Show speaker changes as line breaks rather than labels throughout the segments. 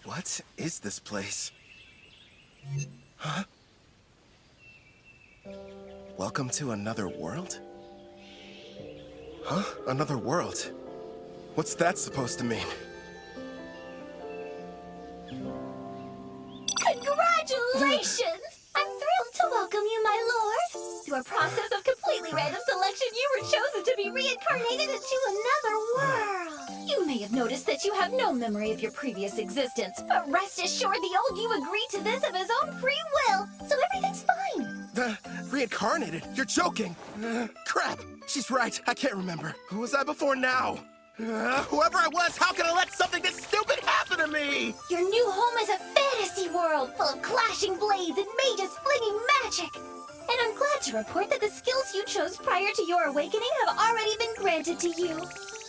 What is this place? Huh? Welcome to another world? Huh? Another world? What's that supposed to mean?
Congratulations! I'm thrilled to welcome you, my lord. Through a process of completely random selection, you were chosen to be reincarnated into another world. You may have noticed that you have no memory of your previous existence, but rest assured the old you agreed to this of his own free will, so everything's fine.
Reincarnated? You're joking! Crap! She's right, I can't remember. Who was I before now? Whoever I was, how can I let something this stupid happen to me?
Your new home is a fantasy world full of clashing blades and mages flinging magic. And I'm glad to report that the skills you chose prior to your awakening have already been granted to you.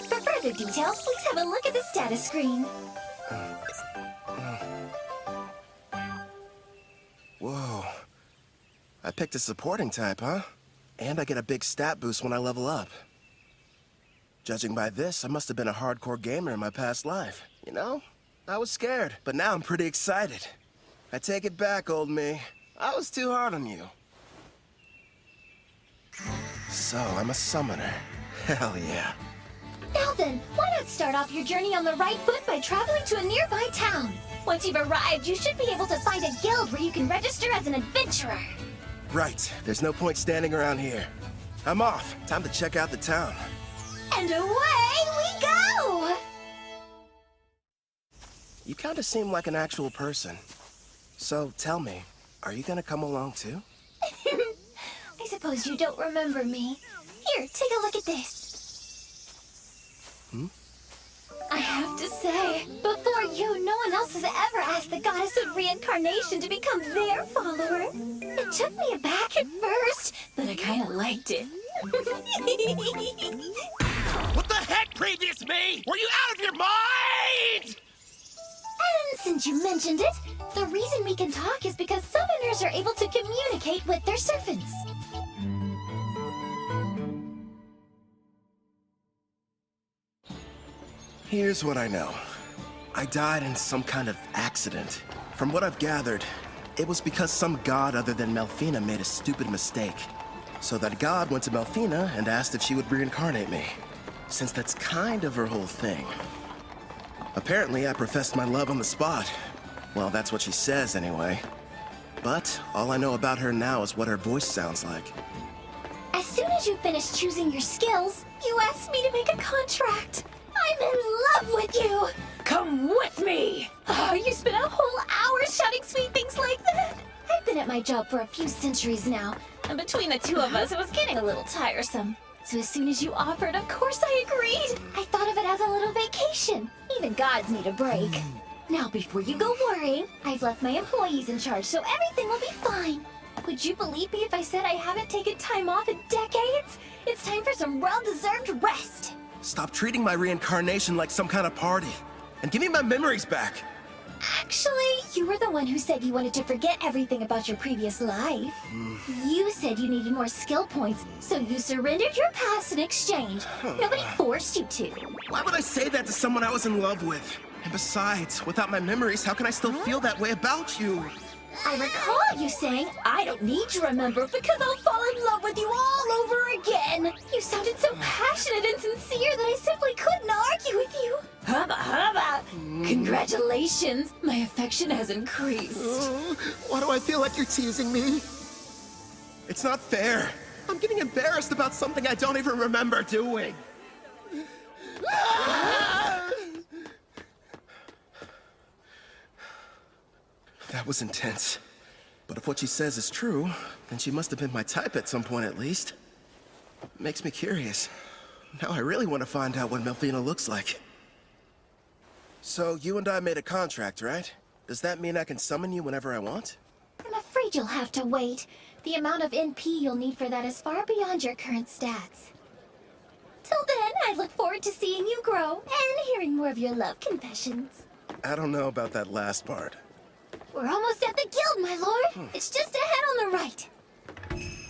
For further details, please have a look at the status screen.
Whoa. I picked a supporting type, huh? And I get a big stat boost when I level up. Judging by this, I must have been a hardcore gamer in my past life. You know? I was scared, but now I'm pretty excited. I take it back, old me. I was too hard on you. So, I'm a summoner. Hell yeah.
Now then, why not start off your journey on the right foot by traveling to a nearby town? Once you've arrived, you should be able to find a guild where you can register as an adventurer.
Right. There's no point standing around here. I'm off. Time to check out the town.
And away we go!
You kind of seem like an actual person. So, tell me, are you gonna come along too?
I suppose you don't remember me. Here, take a look at this. I have to say, before you, no one else has ever asked the goddess of reincarnation to become their follower. It took me aback at first, but I kind of liked it.
What the heck, previous me? Were you out of your mind?
And since you mentioned it, the reason we can talk is because summoners are able to communicate with their servants.
Here's what I know. I died in some kind of accident. From what I've gathered, it was because some god other than Melfina made a stupid mistake. So that god went to Melfina and asked if she would reincarnate me, since that's kind of her whole thing. Apparently, I professed my love on the spot. Well, that's what she says anyway. But all I know about her now is what her voice sounds like.
As soon as you finish choosing your skills, you asked me to make a contract. I'm in love with you! Come with me! Oh, you spent a whole hour shouting sweet things like that! I've been at my job for a few centuries now, and between the two of us, it was getting a little tiresome. So as soon as you offered, of course I agreed! I thought of it as a little vacation. Even gods need a break. Now, before you go worrying, I've left my employees in charge, so everything will be fine. Would you believe me if I said I haven't taken time off in decades? It's time for some well-deserved rest!
Stop treating my reincarnation like some kind of party, and give me my memories back.
Actually, you were the one who said you wanted to forget everything about your previous life. You said you needed more skill points, so you surrendered your past in exchange. Nobody forced you to.
Why would I say that to someone I was in love with? And besides, without my memories, how can I still feel that way about you?
I recall you saying, I don't need to remember because I'll fall in love with you all over again. You sounded so passionate and sincere that I simply couldn't argue with you. Hubba hubba! Congratulations, my affection has increased.
Why do I feel like you're teasing me? It's not fair. I'm getting embarrassed about something I don't even remember doing. That was intense. But if what she says is true, then she must have been my type at some point at least. Makes me curious. Now I really want to find out what Melfina looks like. So you and I made a contract, right? Does that mean I can summon you whenever I want?
I'm afraid you'll have to wait. The amount of NP you'll need for that is far beyond your current stats. Till then, I look forward to seeing you grow and hearing more of your love confessions.
I don't know about that last part.
We're almost at the guild, my lord. It's just ahead on the right.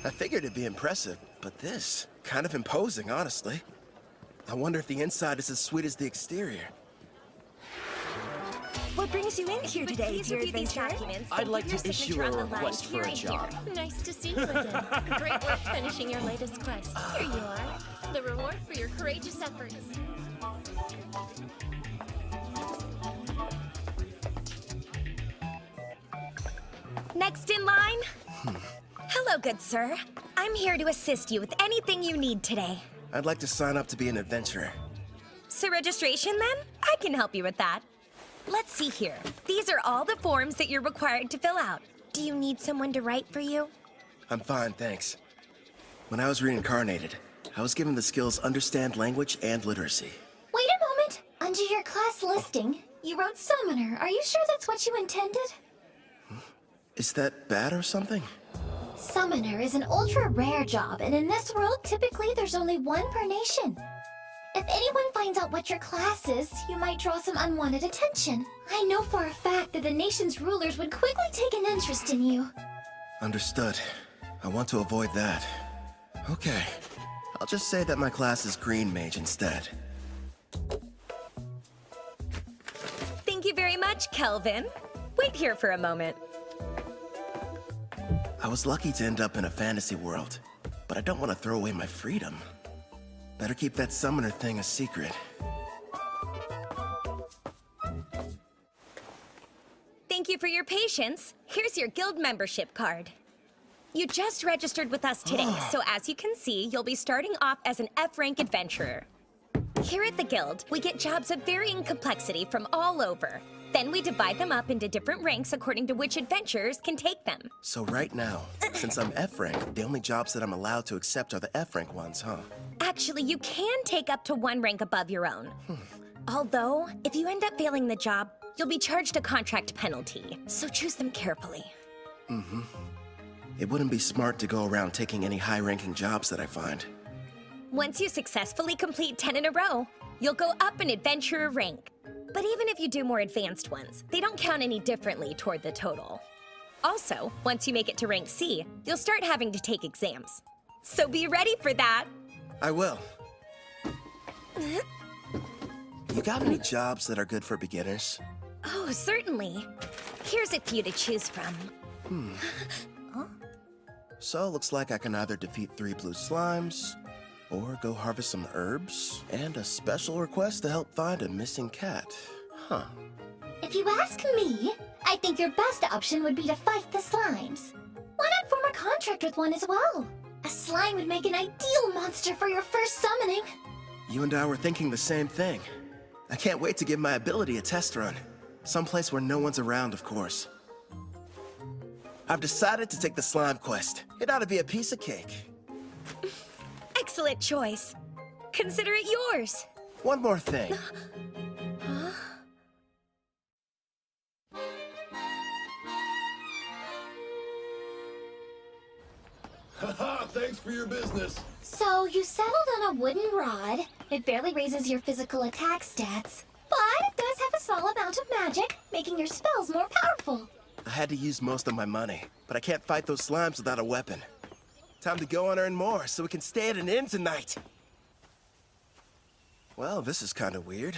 I figured it'd be impressive, but this, kind of imposing, honestly. I wonder if the inside is as sweet as the exterior.
What brings you in here today,
Please
dear
review these
adventurer?
documents.
I'd
and
like
put
to
your
issue
signature
a
on the line
request for
here
a
and
job.
here. Nice to see you again. Great work finishing your latest quest. Here you are. The reward for your courageous efforts.
Next in line? Hello, good sir. I'm here to assist you with anything you need today.
I'd like to sign up to be an adventurer.
So registration then? I can help you with that. Let's see here. These are all the forms that you're required to fill out. Do you need someone to write for you?
I'm fine, thanks. When I was reincarnated, I was given the skills understand language and literacy.
Wait a moment. Under your class listing, you wrote Summoner. Are you sure that's what you intended?
Is that bad or something?
Summoner is an ultra-rare job, and in this world, typically there's only one per nation. If anyone finds out what your class is, you might draw some unwanted attention. I know for a fact that the nation's rulers would quickly take an interest in you.
Understood. I want to avoid that. Okay. I'll just say that my class is Green Mage instead.
Thank you very much, Kelvin. Wait here for a moment.
I was lucky to end up in a fantasy world, but I don't want to throw away my freedom. Better keep that summoner thing a secret.
Thank you for your patience. Here's your guild membership card. You just registered with us today, so as you can see, you'll be starting off as an F-rank adventurer. Here at the guild, we get jobs of varying complexity from all over. Then we divide them up into different ranks according to which adventurers can take them.
So right now, since I'm F-rank, the only jobs that I'm allowed to accept are the F-rank ones, huh?
Actually, you can take up to one rank above your own. Although, if you end up failing the job, you'll be charged a contract penalty, so choose them carefully.
It wouldn't be smart to go around taking any high-ranking jobs that I find.
Once you successfully complete 10 in a row, you'll go up an adventurer rank. But even if you do more advanced ones, they don't count any differently toward the total. Also, once you make it to rank C, you'll start having to take exams. So be ready for that!
I will. You got any jobs that are good for beginners?
Oh, certainly. Here's a few to choose from.
So, looks like I can either defeat 3 blue slimes, or go harvest some herbs, and a special request to help find a missing cat. Huh.
If you ask me, I think your best option would be to fight the slimes. Why not form a contract with one as well? A slime would make an ideal monster for your first summoning.
You and I were thinking the same thing. I can't wait to give my ability a test run. Someplace where no one's around, of course. I've decided to take the slime quest. It ought to be a piece of cake.
Excellent choice. Consider it yours.
One more thing.
Haha, thanks for your business.
So, you settled on a wooden rod. It barely raises your physical attack stats, but it does have a small amount of magic, making your spells more powerful.
I had to use most of my money, but I can't fight those slimes without a weapon. Time to go and earn more so we can stay at an inn tonight. Well, this is kind of weird.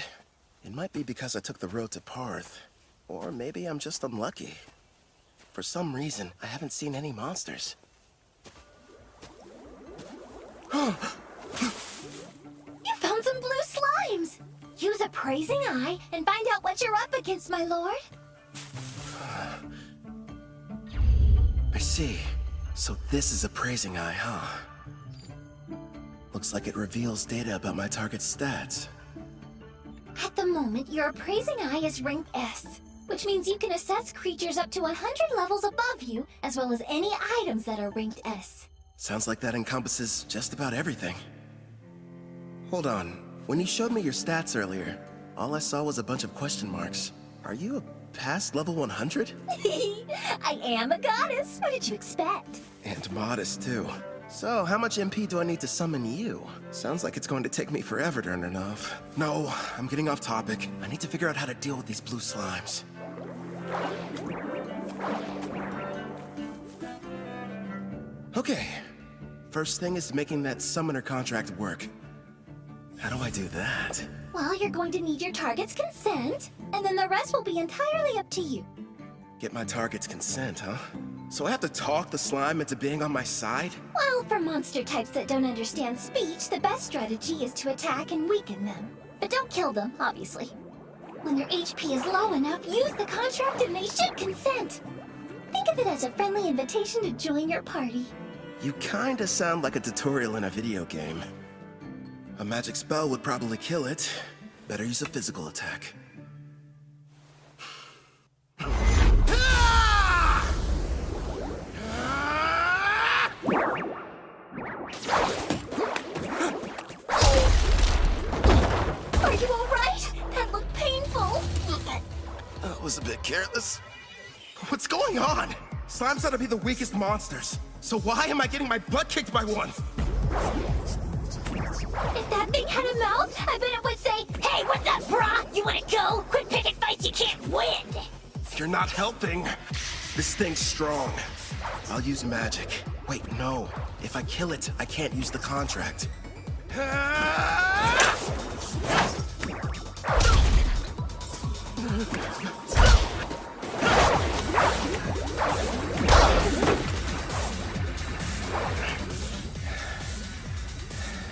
It might be because I took the road to Parth. Or maybe I'm just unlucky. For some reason, I haven't seen any monsters.
You found some blue slimes! Use a praising eye and find out what you're up against, my lord.
I see. So this is a praising eye, huh? Looks like it reveals data about my target's stats.
At the moment, your appraising eye is rank S, which means you can assess creatures up to 100 levels above you, as well as any items that are ranked S.
Sounds like that encompasses just about everything. Hold on. When you showed me your stats earlier, all I saw was a bunch of question marks. Are you a past level 100?
I am a goddess. What did you expect?
And modest, too. So, how much MP do I need to summon you? Sounds like it's going to take me forever to earn enough. No, I'm getting off topic. I need to figure out how to deal with these blue slimes. Okay. First thing is making that summoner contract work. How do I do that?
Well, you're going to need your target's consent, and then the rest will be entirely up to you.
Get my target's consent, huh? So I have to talk the slime into being on my side?
Well, for monster types that don't understand speech, the best strategy is to attack and weaken them. But don't kill them, obviously. When their HP is low enough, use the contract and they should consent. Think of it as a friendly invitation to join your party.
You kinda sound like a tutorial in a video game. A magic spell would probably kill it. Better use a physical attack.
Are you alright? That looked painful.
That was a bit careless. What's going on? Slimes ought to be the weakest monsters. So why am I getting my butt kicked by one?
If that thing had a mouth, I bet it would say, "Hey, what's up, brah? You wanna go? Quit picking fights you can't win!"
You're not helping. This thing's strong. I'll use magic. Wait, no. If I kill it, I can't use the contract.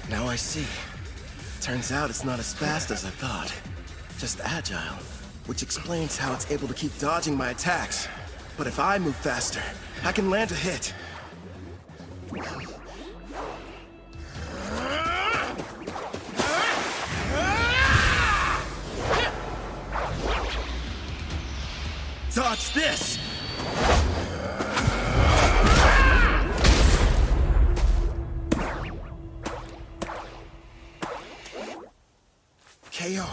Now I see. Turns out it's not as fast as I thought. Just agile, which explains how it's able to keep dodging my attacks. But if I move faster, I can land a hit. Dodge this! KO.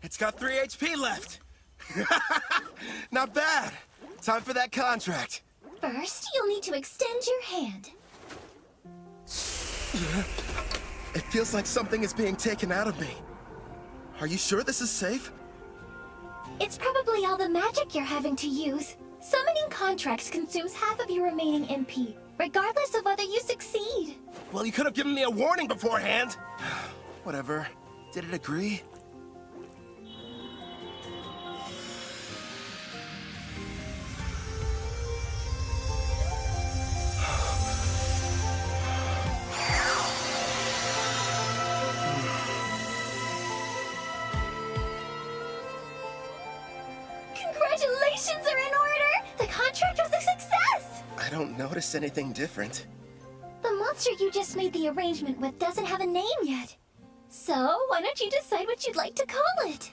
It's got 3 HP left. Not bad. Time for that contract.
First, you'll need to extend your hand.
It feels like something is being taken out of me. Are you sure this is safe?
It's probably all the magic you're having to use. Summoning contracts consumes half of your remaining MP, regardless of whether you succeed.
Well, you could have given me a warning beforehand. Whatever. Did it agree?
Congratulations are in order! The contract was a success!
I don't notice anything different.
The monster you just made the arrangement with doesn't have a name yet. So, why don't you decide what you'd like to call it?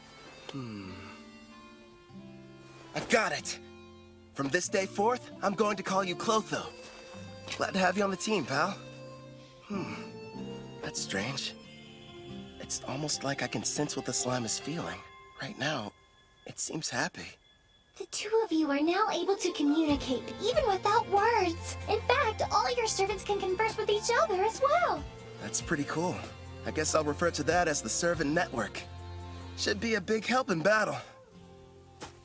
I've got it. From this day forth, I'm going to call you Clotho. Glad to have you on the team, pal. That's strange. It's almost like I can sense what the slime is feeling. Right now, it seems happy.
The two of you are now able to communicate, even without words. In fact, all your servants can converse with each other as well.
That's pretty cool. I guess I'll refer to that as the servant network. Should be a big help in battle.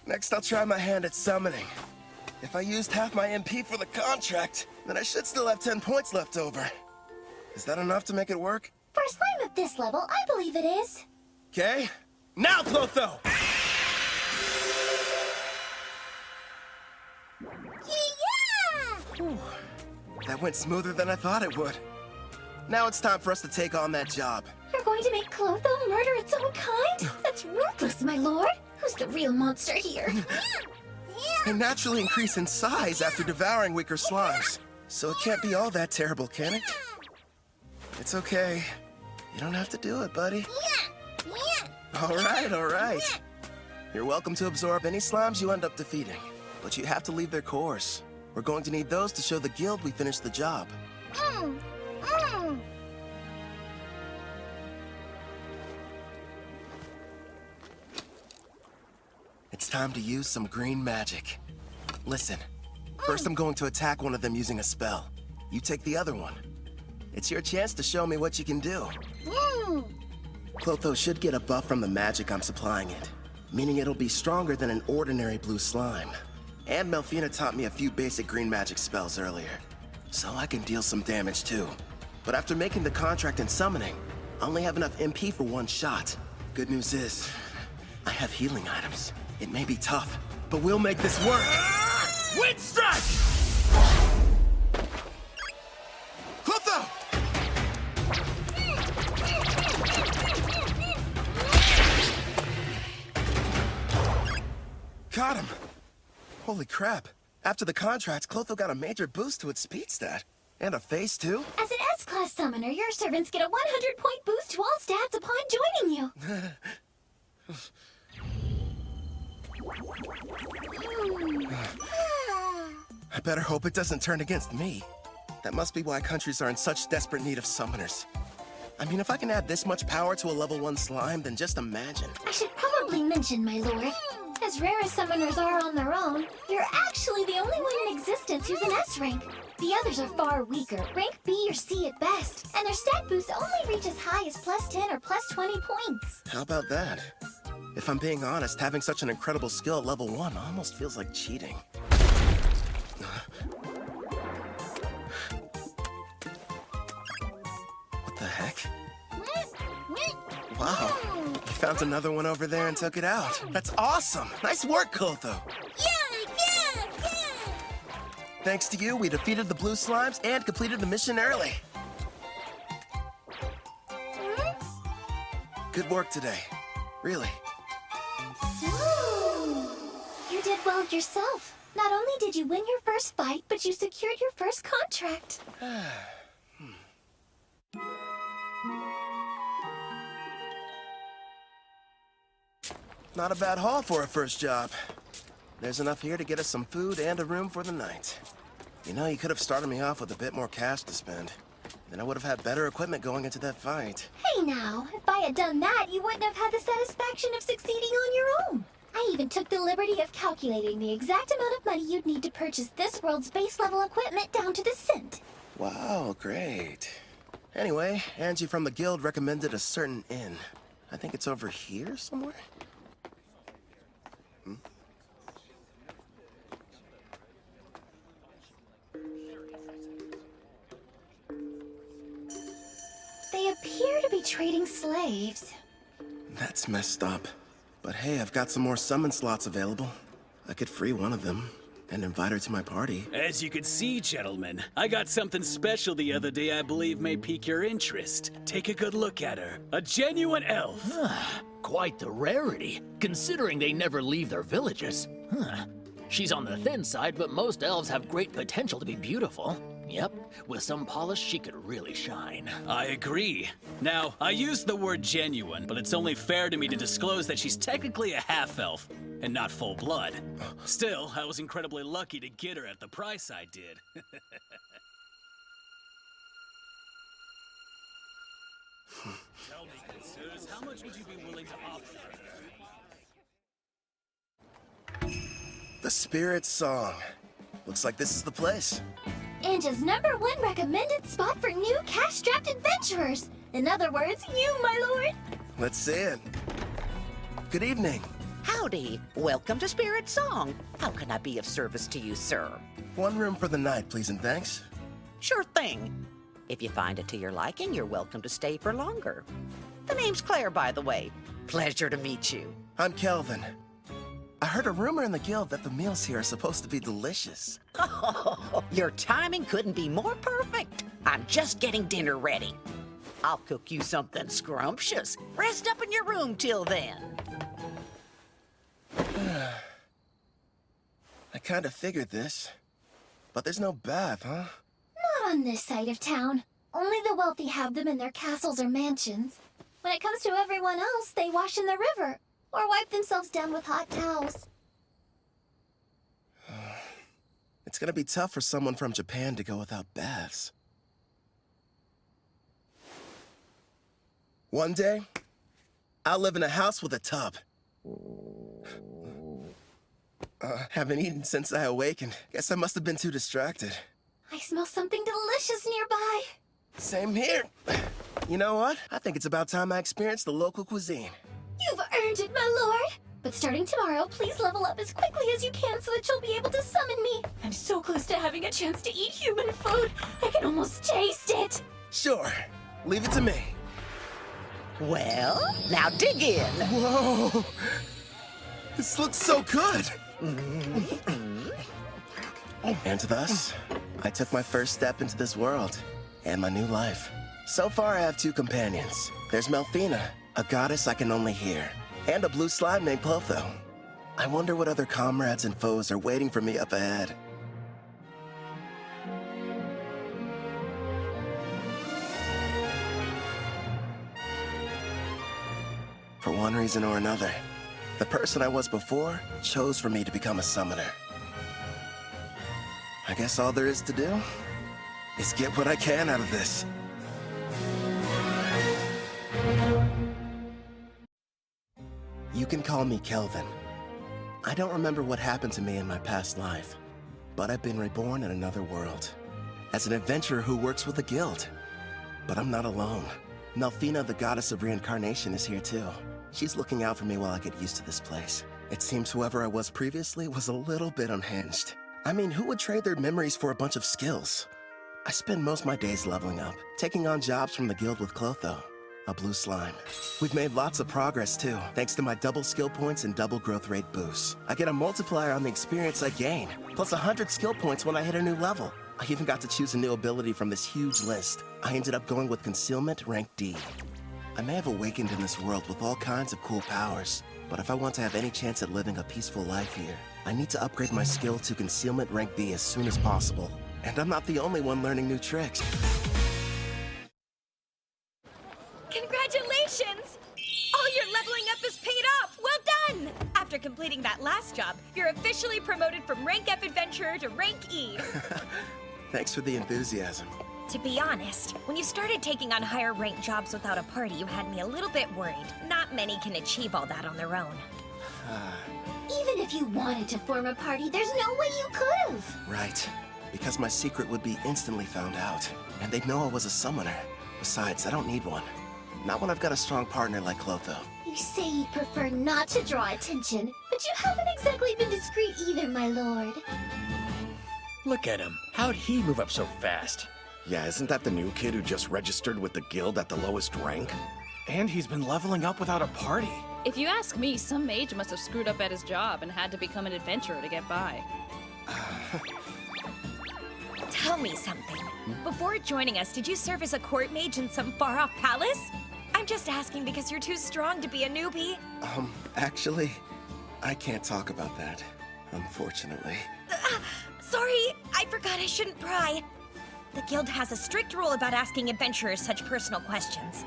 Next, I'll try my hand at summoning. If I used half my MP for the contract, then I should still have 10 points left over. Is that enough to make it work?
For a slime at this level, I believe it is.
Okay. Now, Clotho!
Yeah!
That went smoother than I thought it would. Now it's time for us to take on that job.
You're going to make Clotho murder its own kind? That's ruthless, my lord. Who's the real monster here?
They naturally increase in size after devouring weaker slimes. So it can't be all that terrible, can it? It's okay. You don't have to do it, buddy. All right. You're welcome to absorb any slimes you end up defeating. But you have to leave their cores. We're going to need those to show the guild we finished the job. It's time to use some green magic. Listen, first I'm going to attack one of them using a spell. You take the other one. It's your chance to show me what you can do. Clotho should get a buff from the magic I'm supplying it, meaning it'll be stronger than an ordinary blue slime. And Melfina taught me a few basic green magic spells earlier, so I can deal some damage too. But after making the contract and summoning, I only have enough MP for one shot. Good news is, I have healing items. It may be tough, but we'll make this work. Wind strike! Clotho! Got him. Holy crap. After the contract, Clotho got a major boost to its speed stat. And a face, too.
As an S-Class summoner, your servants get a 100-point boost to all stats upon joining you.
I better hope it doesn't turn against me. That must be why countries are in such desperate need of summoners. I mean, if I can add this much power to a level 1 slime, then just imagine.
I should probably mention, my lord, as rare as summoners are on their own, you're actually the only one in existence who's an S rank. The others are far weaker, rank B or C at best, and their stat boosts only reach as high as plus 10 or plus 20 points.
How about that? If I'm being honest, having such an incredible skill at level 1 almost feels like cheating. What the heck? Wow, you found another one over there and took it out. That's awesome! Nice work, Clotho!
Yeah!
Thanks to you, we defeated the blue slimes and completed the mission early. Good work today. Really.
You did well yourself. Not only did you win your first fight, but you secured your first contract.
Not a bad haul for a first job. There's enough here to get us some food and a room for the night. You know, you could have started me off with a bit more cash to spend. Then I would have had better equipment going into that fight.
Hey now, if I had done that, you wouldn't have had the satisfaction of succeeding on your own. I even took the liberty of calculating the exact amount of money you'd need to purchase this world's base level equipment down to the cent.
Wow, great. Anyway, Angie from the guild recommended a certain inn. I think it's over here somewhere?
They appear to be trading slaves.
That's messed up. But hey, I've got some more summon slots available. I could free one of them and invite her to my party.
As you can see, gentlemen, I got something special the other day I believe may pique your interest. Take a good look at her. A genuine elf.
Quite the rarity, considering they never leave their villages. She's on the thin side, but most elves have great potential to be beautiful. Yep, with some polish, she could really shine.
I agree. Now, I used the word genuine, but it's only fair to me to disclose that she's technically a half-elf, and not full-blood. Still, I was incredibly lucky to get her at the price I did. Tell me, good sirs, how much would you be willing to offer?
The Spirit Song. Looks like this is the place.
Anja's #1 recommended spot for new cash-strapped adventurers. In other words, you, my lord.
Let's see it. Good evening.
Howdy. Welcome to Spirit Song. How can I be of service to you, sir?
One room for the night, please and thanks.
Sure thing. If you find it to your liking, you're welcome to stay for longer. The name's Claire, by the way. Pleasure to meet you.
I'm Kelvin. I heard a rumor in the guild that the meals here are supposed to be delicious.
Oh, your timing couldn't be more perfect. I'm just getting dinner ready. I'll cook you something scrumptious. Rest up in your room till then.
I kind of figured this. But there's no bath, huh?
Not on this side of town. Only the wealthy have them in their castles or mansions. When it comes to everyone else, they wash in the river or wipe themselves down with hot towels.
It's gonna be tough for someone from Japan to go without baths. One day, I'll live in a house with a tub. Haven't eaten since I awakened. Guess I must have been too distracted.
I smell something delicious nearby.
Same here. You know what? I think it's about time I experienced the local cuisine.
You've earned it, my lord. But starting tomorrow, please level up as quickly as you can so that you'll be able to summon me. I'm so close to having a chance to eat human food. I can almost taste it.
Sure. Leave it to me.
Well, now dig in.
Whoa! This looks so good! And thus, I took my first step into this world and my new life. So far, I have 2 companions. There's Melfina, a goddess I can only hear, and a blue slime named Clotho. I wonder what other comrades and foes are waiting for me up ahead. For one reason or another, the person I was before chose for me to become a summoner. I guess all there is to do is get what I can out of this. You can call me Kelvin. I don't remember what happened to me in my past life, but I've been reborn in another world, as an adventurer who works with a guild. But I'm not alone. Melfina, the goddess of reincarnation, is here too. She's looking out for me while I get used to this place. It seems whoever I was previously was a little bit unhinged. I mean, who would trade their memories for a bunch of skills? I spend most of my days leveling up, taking on jobs from the guild with Clotho, a blue slime. We've made lots of progress too, thanks to my double skill points and double growth rate boosts. I get a multiplier on the experience I gain, plus 100 skill points when I hit a new level. I even got to choose a new ability from this huge list. I ended up going with Concealment Rank D. I may have awakened in this world with all kinds of cool powers, but if I want to have any chance at living a peaceful life here, I need to upgrade my skill to Concealment Rank B as soon as possible. And I'm not the only one learning new tricks.
Congratulations! All your leveling up is paid off! Well done! After completing that last job, you're officially promoted from Rank F Adventurer to Rank E.
Thanks for the enthusiasm.
To be honest, when you started taking on higher ranked jobs without a party, you had me a little bit worried. Not many can achieve all that on their own.
Even if you wanted to form a party, there's no way you could've.
Right. Because my secret would be instantly found out, and they'd know I was a summoner. Besides, I don't need one. Not when I've got a strong partner like Clotho.
You say you'd prefer not to draw attention, but you haven't exactly been discreet either, my lord.
Look at him. How'd he move up so fast?
Yeah, isn't that the new kid who just registered with the guild at the lowest rank?
And he's been leveling up without a party.
If you ask me, some mage must have screwed up at his job and had to become an adventurer to get by.
Tell me something. Before joining us, did you serve as a court mage in some far-off palace? I'm just asking because you're too strong to be a newbie.
Actually, I can't talk about that, unfortunately.
Sorry, I forgot I shouldn't pry. The guild has a strict rule about asking adventurers such personal questions.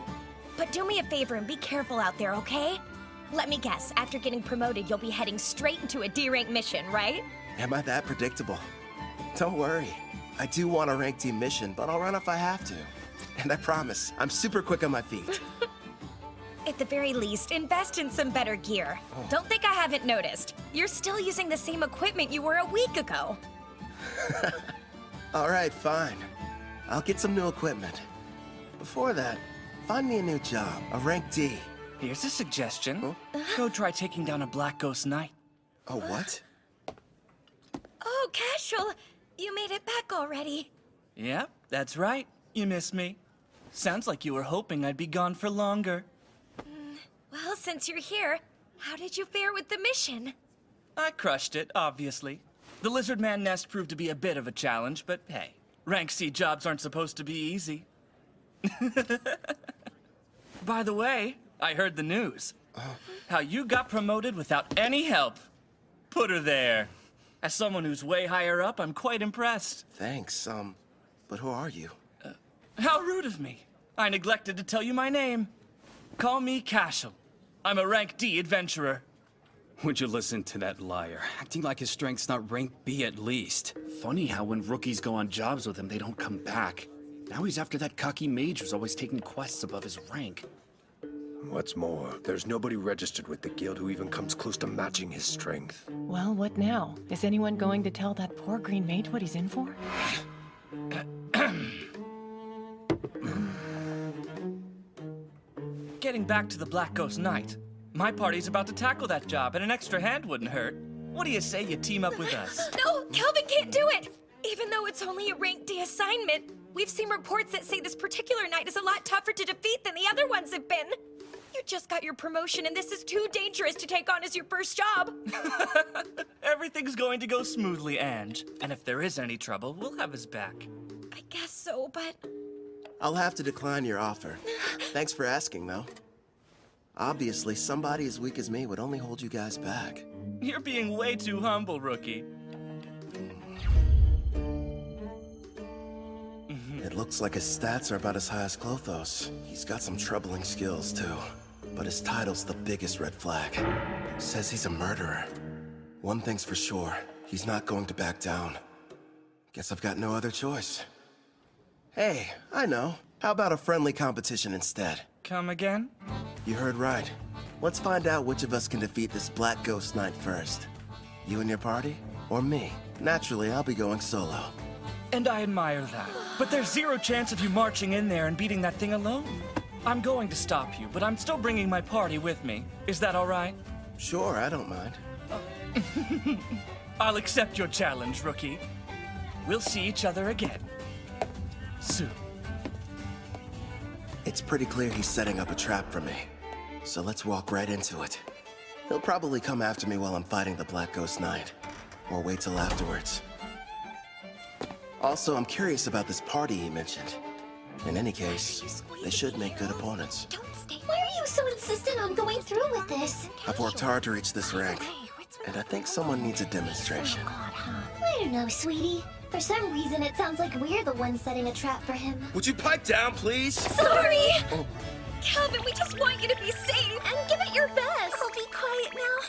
But do me a favor and be careful out there, okay? Let me guess, after getting promoted, you'll be heading straight into a D-rank mission, right?
Am I that predictable? Don't worry. I do want a rank D mission, but I'll run if I have to. And I promise, I'm super quick on my feet.
At the very least, invest in some better gear. Don't think I haven't noticed. You're still using the same equipment you were a week ago.
All right, fine. I'll get some new equipment. Before that, find me a new job, a rank D.
Here's a suggestion. Go try taking down a Black Ghost Knight.
Oh, what?
Oh, Casual, you made it back already.
Yep, that's right. You missed me. Sounds like you were hoping I'd be gone for longer.
Well, since you're here, how did you fare with the mission?
I crushed it, obviously. The Lizard Man nest proved to be a bit of a challenge, but hey, rank C jobs aren't supposed to be easy. By the way, I heard the news. How you got promoted without any help. Put her there. As someone who's way higher up, I'm quite impressed.
Thanks, but who are you?
How rude of me. I neglected to tell you my name. Call me Cashel. I'm a rank D adventurer.
Would you listen to that liar? Acting like his strength's not rank B at least.
Funny how when rookies go on jobs with him, they don't come back. Now he's after that cocky mage who's always taking quests above his rank.
What's more, there's nobody registered with the guild who even comes close to matching his strength.
Well, what now? Is anyone going to tell that poor green mage what he's in for?
Getting back to the Black Ghost Knight, my party's about to tackle that job, and an extra hand wouldn't hurt. What do you say you team up with us?
No, Kelvin can't do it! Even though it's only a rank D assignment, we've seen reports that say this particular knight is a lot tougher to defeat than the other ones have been. You just got your promotion and this is too dangerous to take on as your first job.
Everything's going to go smoothly, Ange. And if there is any trouble, we'll have his back.
I guess so, but...
I'll have to decline your offer. Thanks for asking, though. Obviously, somebody as weak as me would only hold you guys back.
You're being way too humble, rookie.
It looks like his stats are about as high as Clotho's. He's got some troubling skills, too. But his title's the biggest red flag. Says he's a murderer. One thing's for sure, he's not going to back down. Guess I've got no other choice. Hey, I know. How about a friendly competition instead?
Come again?
You heard right. Let's find out which of us can defeat this Black Ghost Knight first. You and your party? Or me? Naturally, I'll be going solo.
And I admire that. But there's zero chance of you marching in there and beating that thing alone. I'm going to stop you, but I'm still bringing my party with me. Is that all right?
Sure, I don't mind.
I'll accept your challenge, rookie. We'll see each other again. Soon.
It's pretty clear he's setting up a trap for me. So let's walk right into it. He'll probably come after me while I'm fighting the Black Ghost Knight. Or wait till afterwards. Also, I'm curious about this party he mentioned. In any case, they should make good opponents.
Why are you so insistent on going through with this?
I've worked hard to reach this rank, and I think someone needs a demonstration.
I don't know, sweetie. For some reason, it sounds like we're the ones setting a trap for him.
Would you pipe down, please?
Sorry! Calvin, we just want you to be safe and give it your best.
I'll be quiet now.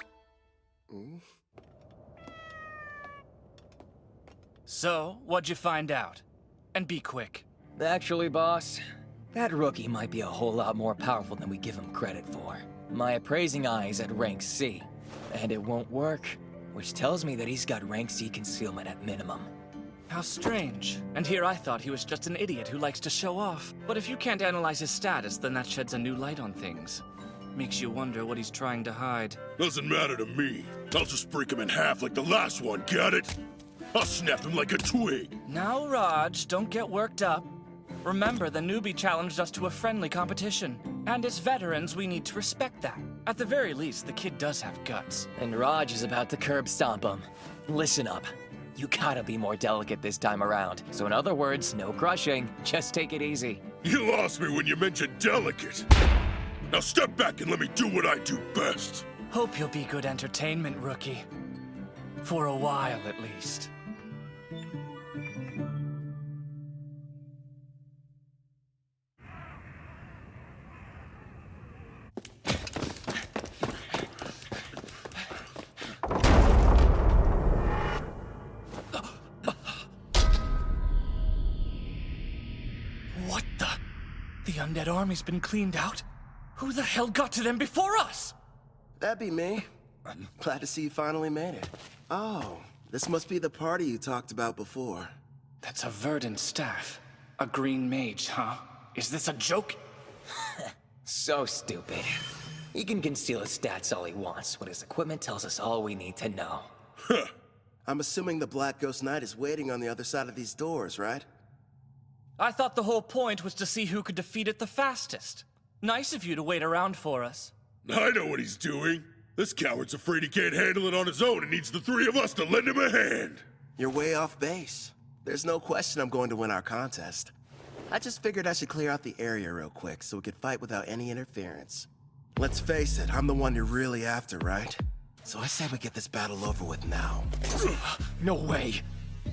So, what'd you find out? And be quick.
Actually, boss, that rookie might be a whole lot more powerful than we give him credit for. My appraising eye is at rank C, and it won't work, which tells me that he's got rank C concealment at minimum.
How strange. And here I thought he was just an idiot who likes to show off. But if you can't analyze his status, then that sheds a new light on things. Makes you wonder what he's trying to hide.
Doesn't matter to me. I'll just break him in half like the last one, get it? I'll snap him like a twig.
Now, Raj, don't get worked up. Remember, the newbie challenged us to a friendly competition. And as veterans, we need to respect that. At the very least, the kid does have guts.
And Raj is about to curb stomp him. Listen up. You gotta be more delicate this time around. So in other words, no crushing. Just take it easy.
You lost me when you mentioned delicate. Now step back and let me do what I do best.
Hope you'll be good entertainment, rookie. For a while, at least. What the? The undead army's been cleaned out? Who the hell got to them before us?
That'd be me. Glad to see you finally made it. Oh, this must be the party you talked about before.
That's a verdant staff. A green mage, huh? Is this a joke?
So stupid. He can conceal his stats all he wants, but his equipment tells us all we need to know.
I'm assuming the Black Ghost Knight is waiting on the other side of these doors, right?
I thought the whole point was to see who could defeat it the fastest. Nice of you to wait around for us.
I know what he's doing. This coward's afraid he can't handle it on his own and needs the three of us to lend him a hand.
You're way off base. There's no question I'm going to win our contest. I just figured I should clear out the area real quick so we could fight without any interference. Let's face it, I'm the one you're really after, right? So I say we get this battle over with now.
No way.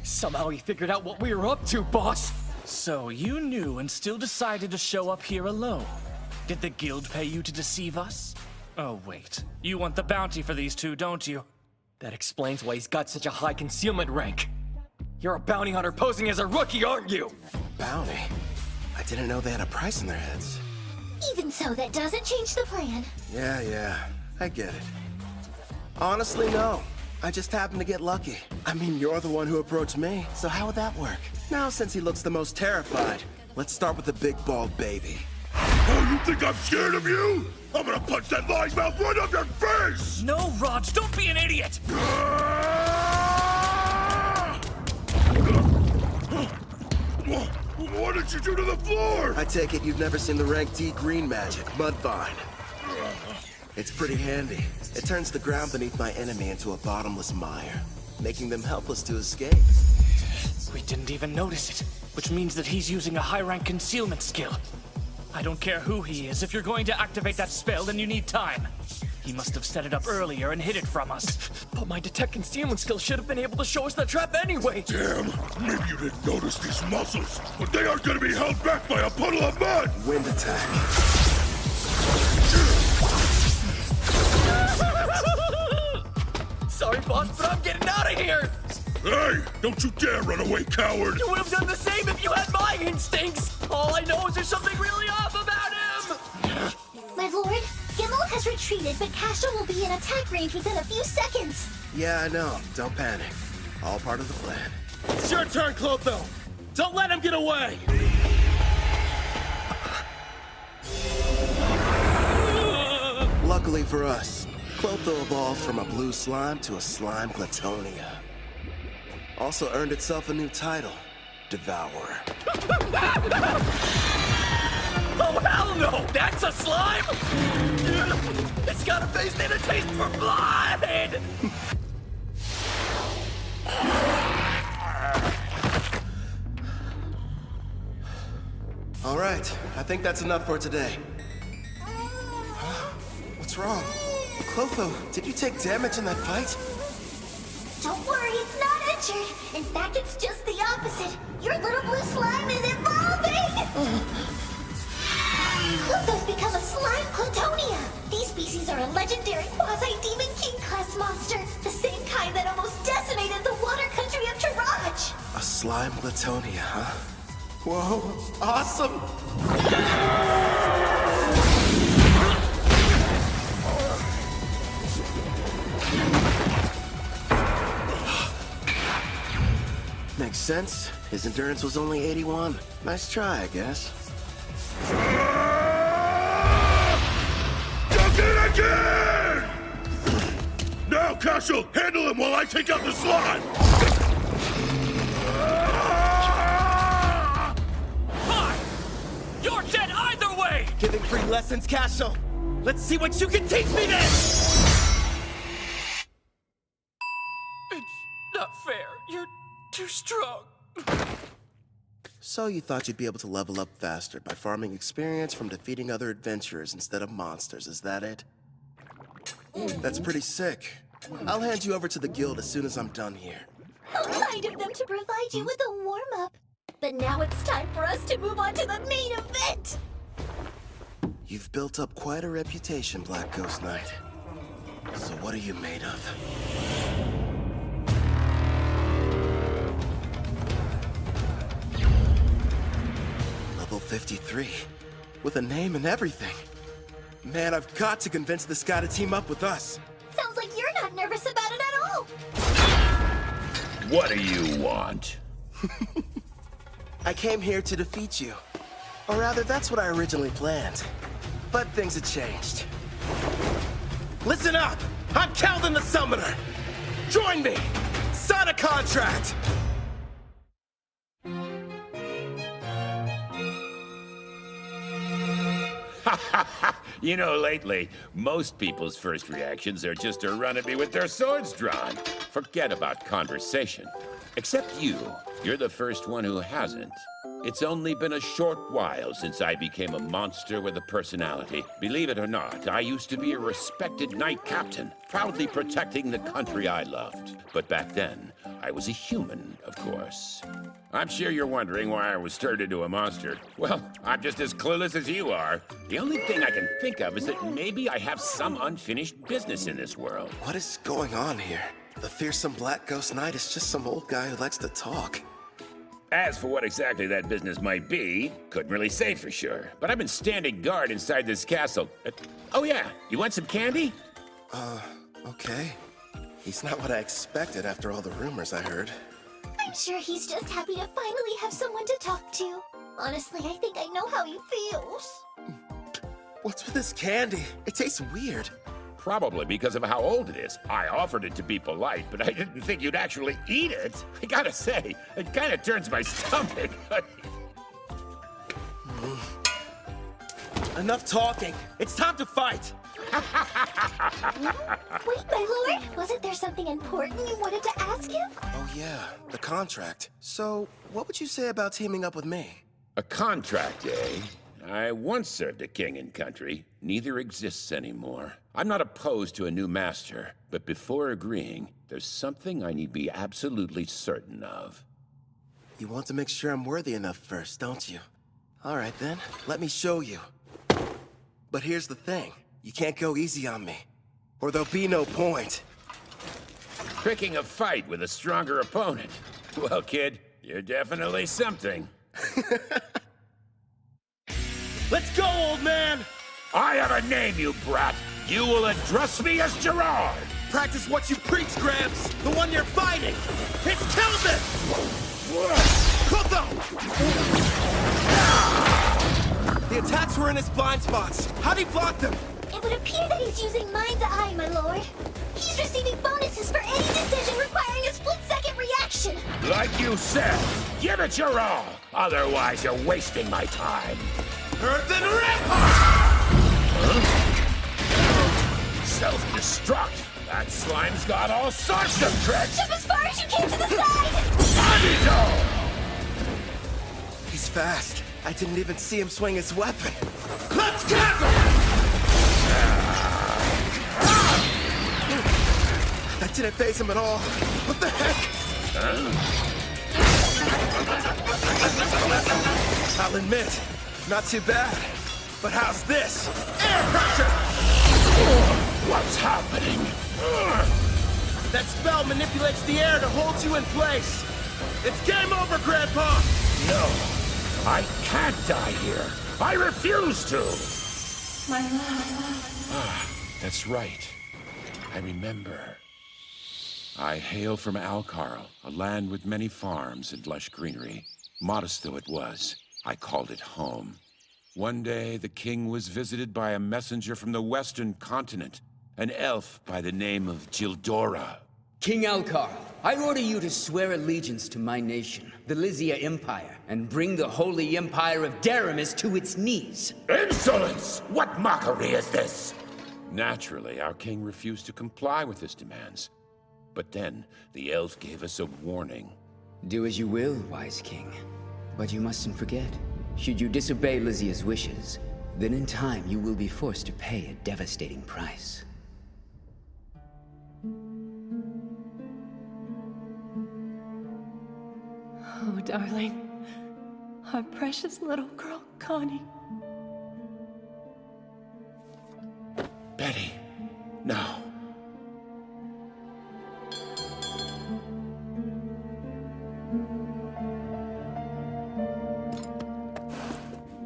Somehow he figured out what we were up to, boss.
So you knew and still decided to show up here alone. Did the guild pay you to deceive us? Oh, wait. You want the bounty for these two, don't you?
That explains why he's got such a high concealment rank. You're a bounty hunter posing as a rookie, aren't you?
Bounty? I didn't know they had a price on their heads.
Even so, that doesn't change the plan.
Yeah, I get it. Honestly, no. I just happened to get lucky. I mean, you're the one who approached me, so how would that work? Now, since he looks the most terrified, let's start with the big bald baby.
Oh, you think I'm scared of you? I'm gonna punch that lying mouth right up your face!
No, Raj, don't be an idiot!
What did you do to the floor?
I take it you've never seen the rank D green magic, Mudvine. It's pretty handy. It turns the ground beneath my enemy into a bottomless mire, making them helpless to escape.
We didn't even notice it, which means that he's using a high-rank concealment skill. I don't care who he is. If you're going to activate that spell, then you need time. He must have set it up earlier and hid it from us.
But my detect concealment skill should have been able to show us the trap anyway.
Damn, maybe you didn't notice these muscles, but they aren't gonna be held back by a puddle of mud!
Wind attack.
Sorry, boss, but I'm getting out of here!
Hey, don't you dare run away, coward!
You would have done the same if you had my instincts! All I know is there's something really off about him!
My lord, Gimel has retreated, but Castle will be in attack range within a few seconds.
Yeah, I know. Don't panic. All part of the plan.
It's your turn, Clotho! Don't let him get away!
Luckily for us, Clotho evolved from a blue slime to a slime Platonia. Also earned itself a new title, Devourer.
Oh, hell no! That's a slime? It's got a face and a taste for blood!
All right, I think that's enough for today. What's wrong? Clotho, did you take damage in that fight?
Don't worry, it's not injured. In fact, it's just the opposite. Your little blue slime is evolving! Clotho's become a slime Platonia. These species are a legendary quasi-demon king-class monster. The same kind that almost decimated the water country of Taraj.
A slime Platonia, huh? Whoa, awesome! Makes sense. His endurance was only 81. Nice try, I guess.
Duck it again! Now, Castle, handle him while I take out the slime!
Fine! You're dead either way!
Giving free lessons, Castle! Let's see what you can teach me then!
It's not fair. You're too strong.
So you thought you'd be able to level up faster by farming experience from defeating other adventurers instead of monsters, is that it? That's pretty sick. I'll hand you over to the guild as soon as I'm done here.
How kind of them to provide you with a warm-up. But now it's time for us to move on to the main event.
You've built up quite a reputation, Black Ghost Knight. So what are you made of? Level 53, with a name and everything. Man, I've got to convince this guy to team up with us.
Sounds like you're not nervous about it at all.
What do you want?
I came here to defeat you. Or rather, that's what I originally planned. But things have changed. Listen up! I'm Calvin the Summoner! Join me! Sign a contract!
You know, lately, most people's first reactions are just to run at me with their swords drawn. Forget about conversation. Except you. You're the first one who hasn't. It's only been a short while since I became a monster with a personality. Believe it or not, I used to be a respected knight captain, proudly protecting the country I loved. But back then, I was a human, of course. I'm sure you're wondering why I was turned into a monster. Well, I'm just as clueless as you are. The only thing I can think of is that maybe I have some unfinished business in this world.
What is going on here? The fearsome Black Ghost Knight is just some old guy who likes to talk.
As for what exactly that business might be, couldn't really say for sure. But I've been standing guard inside this castle. Oh yeah, you want some candy?
Okay. He's not what I expected after all the rumors I heard.
I'm sure he's just happy to finally have someone to talk to. Honestly, I think I know how he feels.
What's with this candy? It tastes weird.
Probably because of how old it is. I offered it to be polite, but I didn't think you'd actually eat it. I gotta say, it kind of turns my stomach.
Enough talking. It's time to fight.
Wait, my lord, wasn't there something important you wanted to ask him?
Oh yeah, the contract. So, what would you say about teaming up with me?
A contract, eh? I once served a king and country. Neither exists anymore. I'm not opposed to a new master, but before agreeing, there's something I need be absolutely certain of.
You want to make sure I'm worthy enough first, don't you? All right then, let me show you. But here's the thing. You can't go easy on me, or there'll be no point.
Picking a fight with a stronger opponent. Well, kid, you're definitely something.
Let's go, old man!
I have a name, you brat. You will address me as Gerard.
Practice what you preach, Gramps. The one you're fighting. It's Kelvin! Kotho!
The attacks were in his blind spots. How'd he block them?
It would appear that he's using Mind's Eye, my lord. He's receiving bonuses for any decision requiring a split-second reaction.
Like you said, give it your all. Otherwise, you're wasting my time.
Earthen Rampart!
Huh? Self-destruct. That slime's got all sorts of tricks.
Jump as far as you can to the side!
He's fast. I didn't even see him swing his weapon.
Let's cancel!
That didn't faze him at all. What the heck? I'll admit, not too bad. But how's this? Air pressure!
What's happening?
That spell manipulates the air to hold you in place. It's game over, Grandpa!
No, I can't die here. I refuse to.
My love.
Ah, that's right. I remember. I hail from Alcarl, a land with many farms and lush greenery. Modest though it was, I called it home. One day, the king was visited by a messenger from the western continent, an elf by the name of Gildora.
King Alcar, I order you to swear allegiance to my nation, the Lysia Empire, and bring the holy empire of Daramis to its knees.
Insolence! What mockery is this? Naturally, our king refused to comply with his demands. But then, the elf gave us a warning.
Do as you will, wise king. But you mustn't forget, should you disobey Lysia's wishes, then in time you will be forced to pay a devastating price.
Oh, darling. Our precious little girl, Connie.
Betty, no.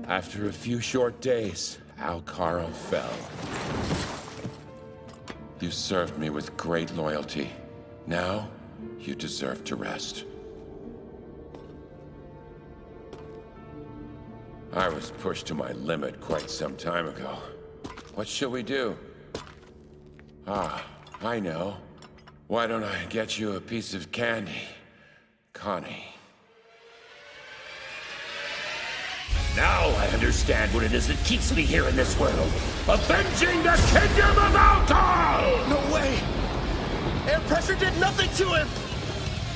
After a few short days, Alcarl fell. You served me with great loyalty. Now, you deserve to rest. I was pushed to my limit quite some time ago. What shall we do? Ah, I know. Why don't I get you a piece of candy, Connie? Now I understand what it is that keeps me here in this world. Avenging the kingdom of Alcar!
No way! Air pressure did nothing to him!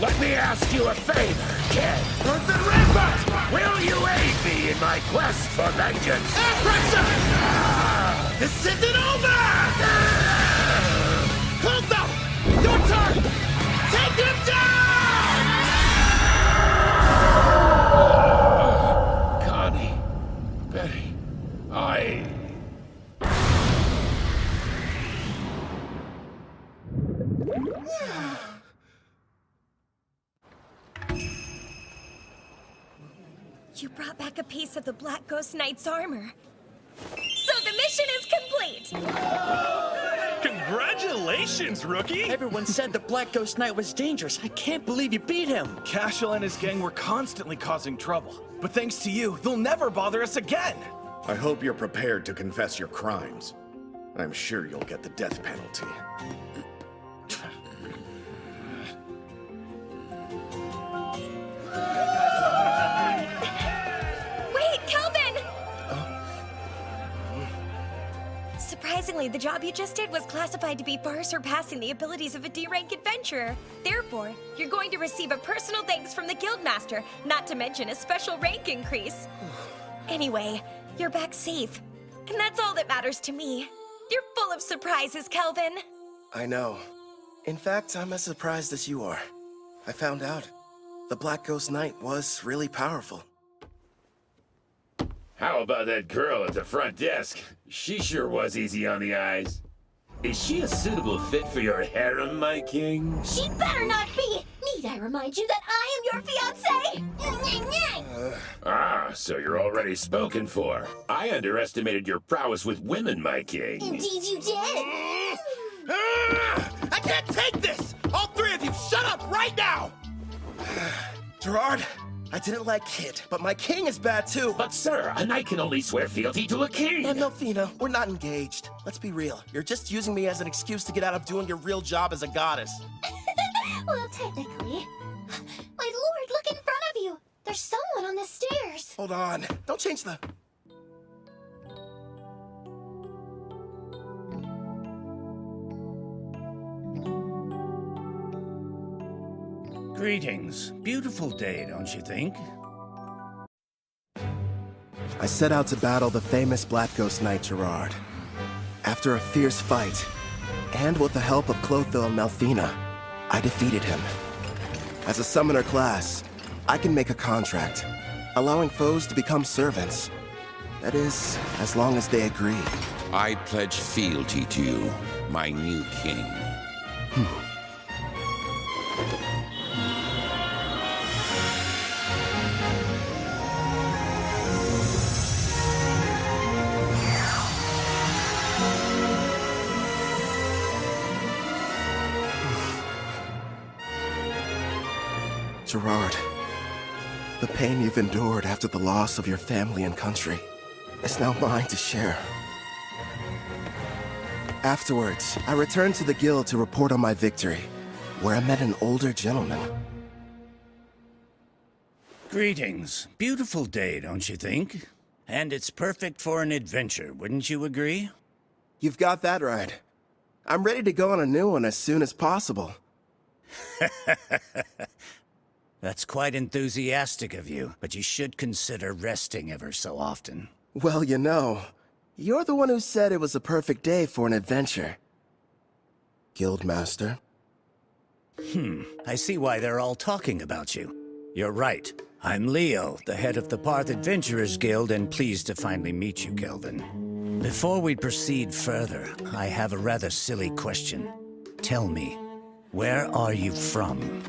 Let me ask you a favor, kid.
Earthen Rampart!
Will you aid me in my quest for vengeance?
Air pressure! This isn't over! Kotho! Your turn! Take him down!
Connie. Betty. I...
You brought back a piece of the Black Ghost Knight's armor. So the mission is complete!
Congratulations, rookie!
Everyone said the Black Ghost Knight was dangerous. I can't believe you beat him.
Cashel and his gang were constantly causing trouble. But thanks to you, they'll never bother us again!
I hope you're prepared to confess your crimes. I'm sure you'll get the death penalty.
Wait, Kelvin! Surprisingly, the job you just did was classified to be far surpassing the abilities of a D-rank adventurer. Therefore, you're going to receive a personal thanks from the Guildmaster, not to mention a special rank increase. Anyway, you're back safe. And that's all that matters to me. You're full of surprises, Kelvin.
I know. In fact, I'm as surprised as you are. I found out the Black Ghost Knight was really powerful.
How about that girl at the front desk? She sure was easy on the eyes. Is she a suitable fit for your harem, my king?
She better not be! Need I remind you that I am your fiancé?
So you're already spoken for. I underestimated your prowess with women, my king.
Indeed you did!
I can't take this! All three of you, shut up right now!
Gerard, I didn't like Kid, but my king is bad too.
But sir, a knight can only swear fealty to a king.
And Melfina, we're not engaged. Let's be real. You're just using me as an excuse to get out of doing your real job as a goddess.
Well, technically. My lord, look in front of you! There's someone on the stairs!
Hold on. Don't change the...
Greetings. Beautiful day, don't you think?
I set out to battle the famous Black Ghost Knight Gerard. After a fierce fight, and with the help of Clotho and Melfina, I defeated him. As a summoner class, I can make a contract, allowing foes to become servants. That is, as long as they agree.
I pledge fealty to you, my new king.
Gerard, the pain you've endured after the loss of your family and country is now mine to share. Afterwards, I returned to the guild to report on my victory, where I met an older gentleman.
Greetings. Beautiful day, don't you think? And it's perfect for an adventure, wouldn't you agree?
You've got that right. I'm ready to go on a new one as soon as possible.
That's quite enthusiastic of you, but you should consider resting ever so often.
Well, you know, you're the one who said it was a perfect day for an adventure. Guildmaster.
I see why they're all talking about you. You're right. I'm Leo, the head of the Parth Adventurers Guild, and pleased to finally meet you, Kelvin. Before we proceed further, I have a rather silly question. Tell me, where are you from?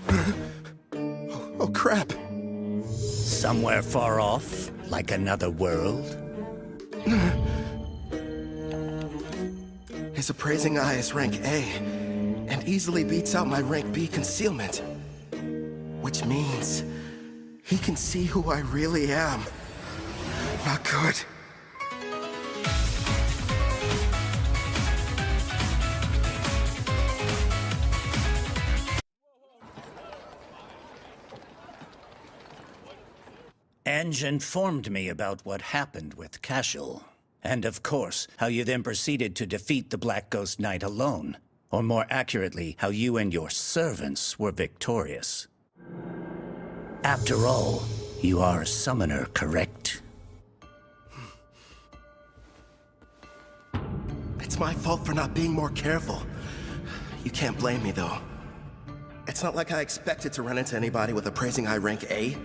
Oh, crap.
Somewhere far off? Like another world?
His appraising eye is rank A, and easily beats out my rank B concealment. Which means he can see who I really am. Not good.
Ange informed me about what happened with Cashel. And of course, how you then proceeded to defeat the Black Ghost Knight alone. Or more accurately, how you and your servants were victorious. After all, you are a summoner, correct?
It's my fault for not being more careful. You can't blame me, though. It's not like I expected to run into anybody with appraising eye rank A.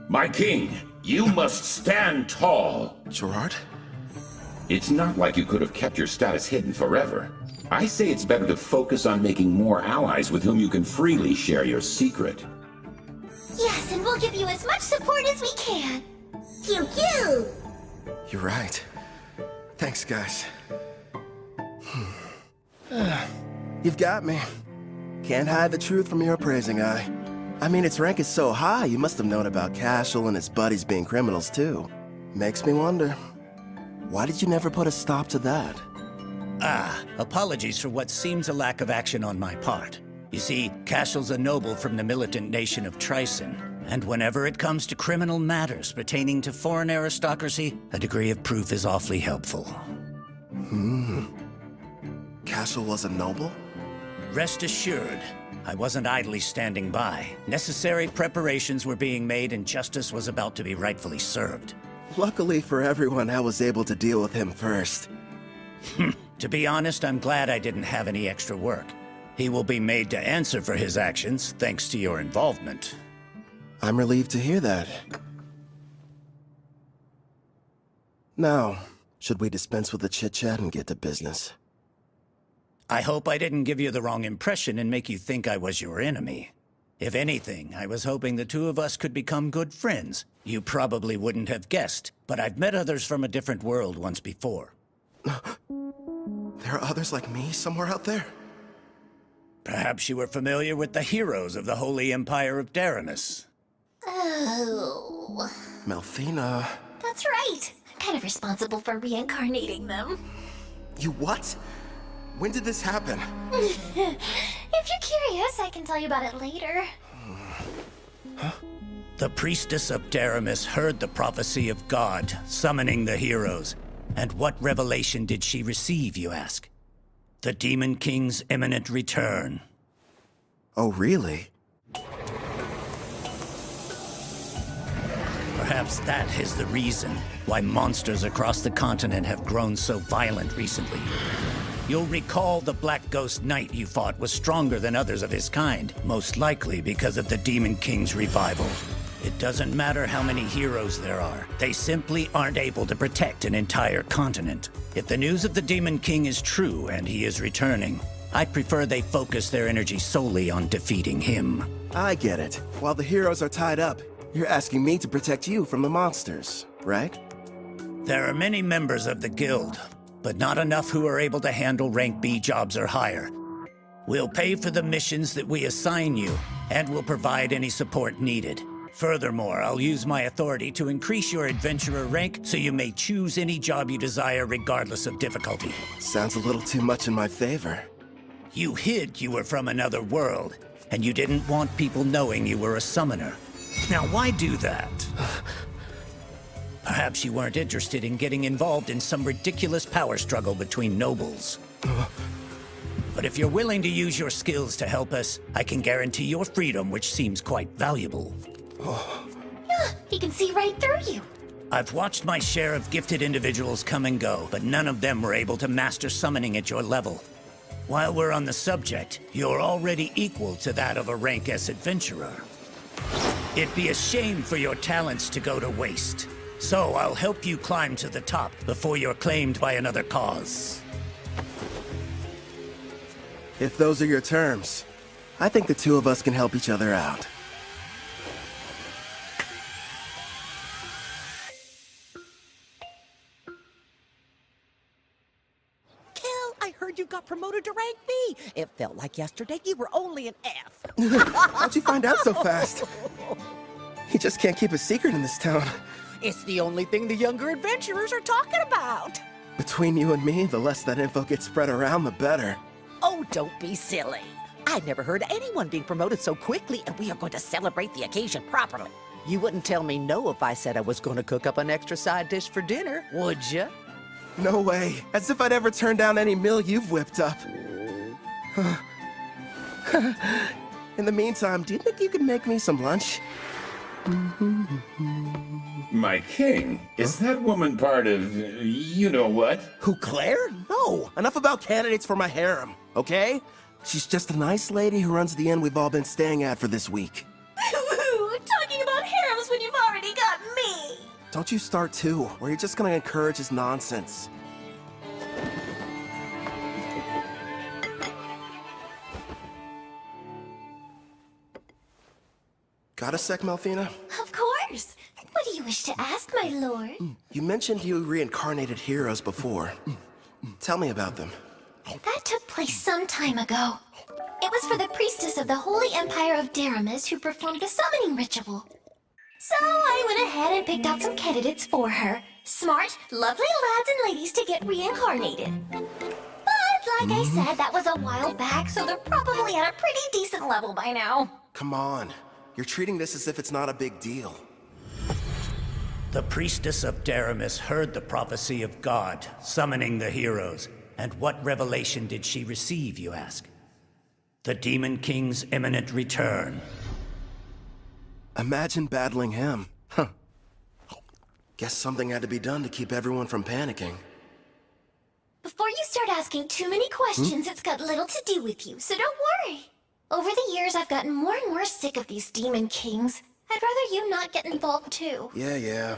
My king, you must stand tall.
Gerard?
It's not like you could have kept your status hidden forever. I say it's better to focus on making more allies with whom you can freely share your secret.
Yes, and we'll give you as much support as we can. Pew pew!
You're right. Thanks, guys. You've got me. Can't hide the truth from your appraising eye. I mean, its rank is so high, you must have known about Cashel and his buddies being criminals, too. Makes me wonder, why did you never put a stop to that?
Apologies for what seems a lack of action on my part. You see, Cashel's a noble from the militant nation of Tryson, and whenever it comes to criminal matters pertaining to foreign aristocracy, a degree of proof is awfully helpful.
Cashel was a noble?
Rest assured, I wasn't idly standing by. Necessary preparations were being made and justice was about to be rightfully served.
Luckily for everyone, I was able to deal with him first.
To be honest, I'm glad I didn't have any extra work. He will be made to answer for his actions, thanks to your involvement.
I'm relieved to hear that. Now, should we dispense with the chit-chat and get to business?
I hope I didn't give you the wrong impression and make you think I was your enemy. If anything, I was hoping the two of us could become good friends. You probably wouldn't have guessed, but I've met others from a different world once before.
There are others like me somewhere out there?
Perhaps you were familiar with the heroes of the Holy Empire of Daramus.
Oh.
Melfina.
That's right. I'm kind of responsible for reincarnating them.
You what? When did this happen?
If you're curious, I can tell you about it later.
The priestess of Daramus heard the prophecy of God, summoning the heroes. And what revelation did she receive, you ask? The Demon King's imminent return.
Oh, really?
Perhaps that is the reason why monsters across the continent have grown so violent recently. You'll recall the Black Ghost Knight you fought was stronger than others of his kind, most likely because of the Demon King's revival. It doesn't matter how many heroes there are. They simply aren't able to protect an entire continent. If the news of the Demon King is true and he is returning, I'd prefer they focus their energy solely on defeating him.
I get it. While the heroes are tied up, you're asking me to protect you from the monsters, right?
There are many members of the guild, but not enough who are able to handle rank B jobs or higher. We'll pay for the missions that we assign you, and we'll provide any support needed. Furthermore, I'll use my authority to increase your adventurer rank so you may choose any job you desire regardless of difficulty.
Sounds a little too much in my favor.
You hid you were from another world, and you didn't want people knowing you were a summoner. Now, why do that? Perhaps you weren't interested in getting involved in some ridiculous power struggle between nobles. But if you're willing to use your skills to help us, I can guarantee your freedom, which seems quite valuable.
He can see right through you.
I've watched my share of gifted individuals come and go, but none of them were able to master summoning at your level. While we're on the subject, you're already equal to that of a rank S adventurer. It'd be a shame for your talents to go to waste. So I'll help you climb to the top before you're claimed by another cause.
If those are your terms, I think the two of us can help each other out.
I heard you got promoted to rank B. It felt like yesterday you were only an F.
How'd you find out so fast? He just can't keep a secret in this town.
It's the only thing the younger adventurers are talking about.
Between you and me, the less that info gets spread around, the better.
Oh, don't be silly. I never heard of anyone being promoted so quickly, and we are going to celebrate the occasion properly. You wouldn't tell me no if I said I was going to cook up an extra side dish for dinner, would you?
No way. As if I'd ever turn down any meal you've whipped up. In the meantime, do you think you could make me some lunch?
My king, is that woman part of you-know-what?
Who, Claire? No. Enough about candidates for my harem, okay? She's just a nice lady who runs the inn we've all been staying at for this week.
Talking about harems when you've already got me.
Don't you start too, or you're just gonna encourage his nonsense. Got a sec, Melfina?
Of course. What do you wish to ask, my lord?
You mentioned you reincarnated heroes before. Tell me about them.
That took place some time ago. It was for the priestess of the Holy Empire of Daramus who performed the summoning ritual. So I went ahead and picked out some candidates for her. Smart, lovely lads and ladies to get reincarnated. But like I said, that was a while back, so they're probably at a pretty decent level by now.
Come on. You're treating this as if it's not a big deal.
The priestess of Daramis heard the prophecy of God, summoning the heroes. And what revelation did she receive, you ask? The Demon King's imminent return.
Imagine battling him. Huh. Guess something had to be done to keep everyone from panicking.
Before you start asking too many questions, it's got little to do with you, so don't worry. Over the years, I've gotten more and more sick of these Demon Kings. I'd rather you not get involved too.
Yeah.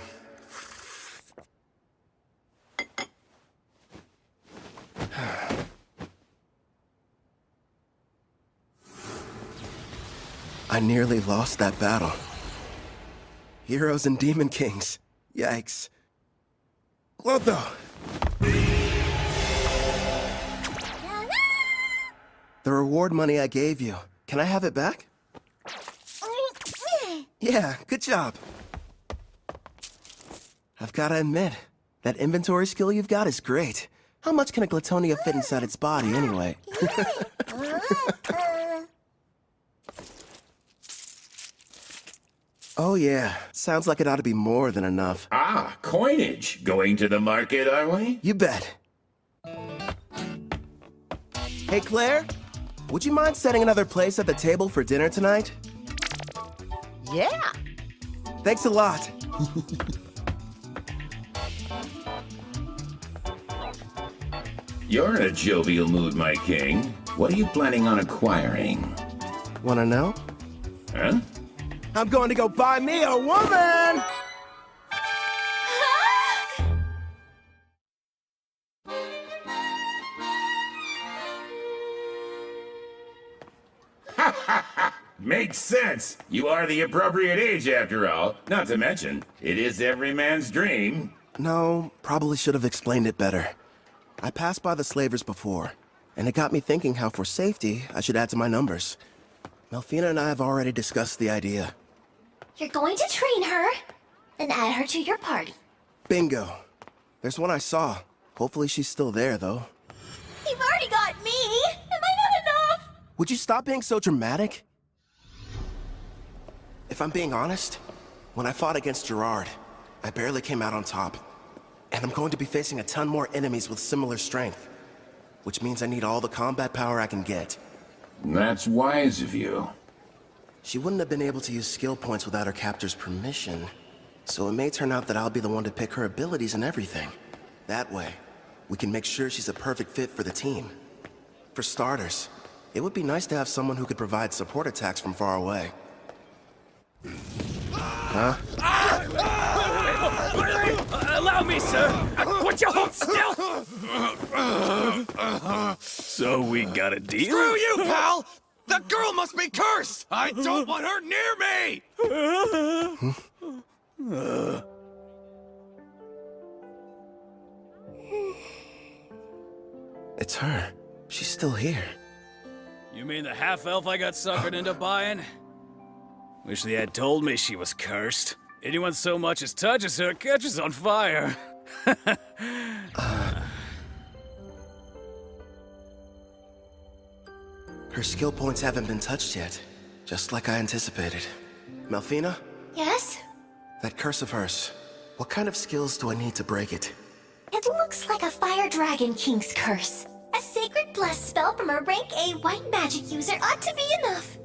I nearly lost that battle. Heroes and Demon Kings. Yikes. Clotho! The reward money I gave you, can I have it back? Yeah, good job. I've gotta admit, that inventory skill you've got is great. How much can a Glatonia fit inside its body, anyway? Oh yeah, sounds like it ought to be more than enough.
Ah, coinage. Going to the market, are we?
You bet. Hey Claire, would you mind setting another place at the table for dinner tonight?
Yeah.
Thanks a lot.
You're in a jovial mood, my king. What are you planning on acquiring?
Wanna know?
Huh?
I'm going to go buy me a woman!
Makes sense. You are the appropriate age, after all. Not to mention, it is every man's dream.
No, probably should have explained it better. I passed by the slavers before, and it got me thinking how for safety, I should add to my numbers. Melfina and I have already discussed the idea.
You're going to train her, and add her to your party.
Bingo. There's one I saw. Hopefully she's still there, though.
You've already got me! Am I not enough?
Would you stop being so dramatic? If I'm being honest, when I fought against Gerard, I barely came out on top. And I'm going to be facing a ton more enemies with similar strength. Which means I need all the combat power I can get.
That's wise of you.
She wouldn't have been able to use skill points without her captor's permission. So it may turn out that I'll be the one to pick her abilities and everything. That way, we can make sure she's a perfect fit for the team. For starters, it would be nice to have someone who could provide support attacks from far away. Huh?
Allow me, sir! Would you hold still? So we got a deal?
Screw you, pal! The girl must be cursed! I don't want her near me!
It's her. She's still here.
You mean the half-elf I got suckered into buying? Wish they had told me she was cursed. Anyone so much as touches her catches on fire.
Her skill points haven't been touched yet, just like I anticipated. Melfina?
Yes?
That curse of hers, what kind of skills do I need to break it?
It looks like a Fire Dragon King's curse. A sacred blessed spell from a rank A white magic user ought to be enough.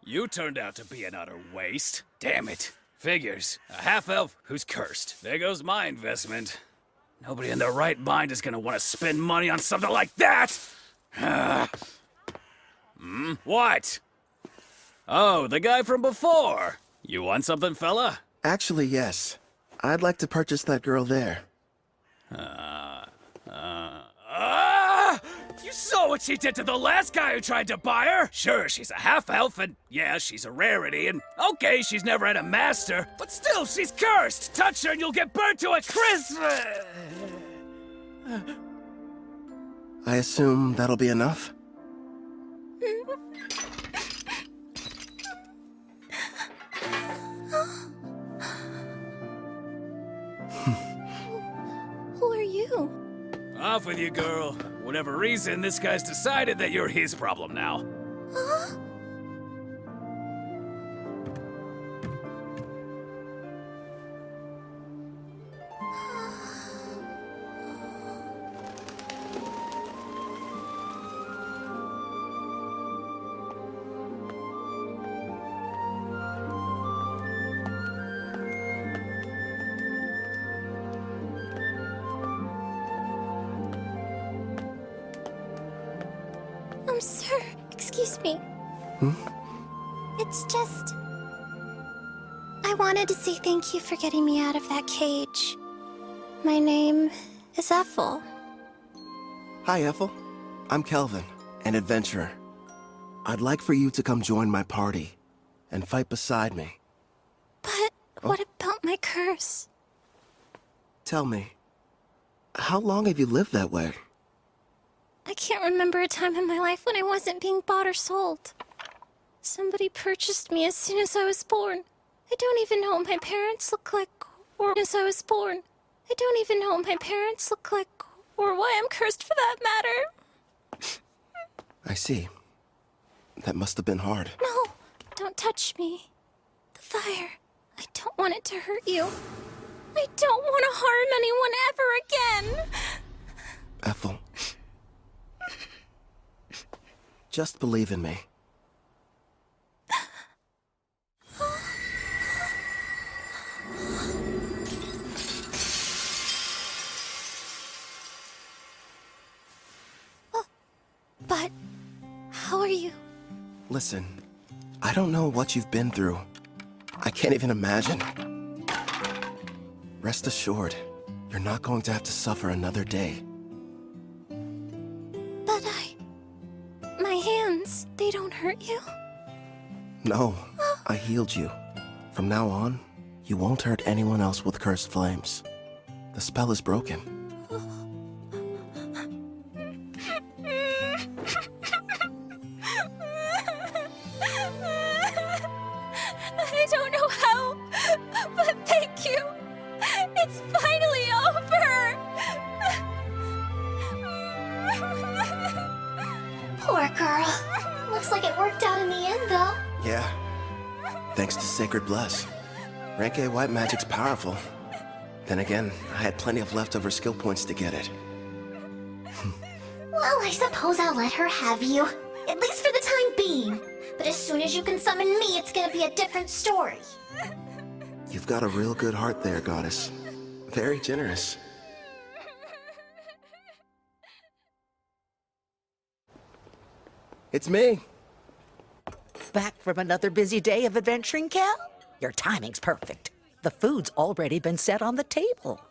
You turned out to be an utter waste. Damn it. Figures. A half-elf who's cursed. There goes my investment. Nobody in their right mind is gonna want to spend money on something like that! What? Oh, the guy from before. You want something, fella?
Actually, yes. I'd like to purchase that girl there.
You saw what she did to the last guy who tried to buy her? Sure, she's a half-elf, and yeah, she's a rarity, and okay, she's never had a master, but still, she's cursed! Touch her and you'll get burnt to a crisp!
I assume that'll be enough?
Off with you, girl. Whatever reason, this guy's decided that you're his problem now.
Sir, excuse me. It's just... I wanted to say thank you for getting me out of that cage. My name is Ethel.
Hi, Ethel. I'm Kelvin, an adventurer. I'd like for you to come join my party and fight beside me.
But what about my curse?
Tell me, how long have you lived that way?
I can't remember a time in my life when I wasn't being bought or sold. Somebody purchased me as soon as I was born. I don't even know what my parents look like, or as I was born. I don't even know what my parents look like, or why I'm cursed for that matter.
I see. That must have been hard.
No, don't touch me. The fire. I don't want it to hurt you. I don't want to harm anyone ever again.
Ethel. Just believe in me.
But how are you?
Listen, I don't know what you've been through. I can't even imagine. Rest assured, you're not going to have to suffer another day.
But my hands, they don't hurt you?
No, I healed you. From now on, you won't hurt anyone else with cursed flames. The spell is broken.
I don't know how, but thank you. It's finally over. Poor girl. Looks like it worked out in the end, though.
Yeah. Thanks to Sacred Bless. Rank A white magic's powerful. Then again, I had plenty of leftover skill points to get it.
Well, I suppose I'll let her have you. At least for the time being. But as soon as you can summon me, it's gonna be a different story.
You've got a real good heart there, Goddess. Very generous. It's me.
Back from another busy day of adventuring, Cal? Your timing's perfect. The food's already been set on the table.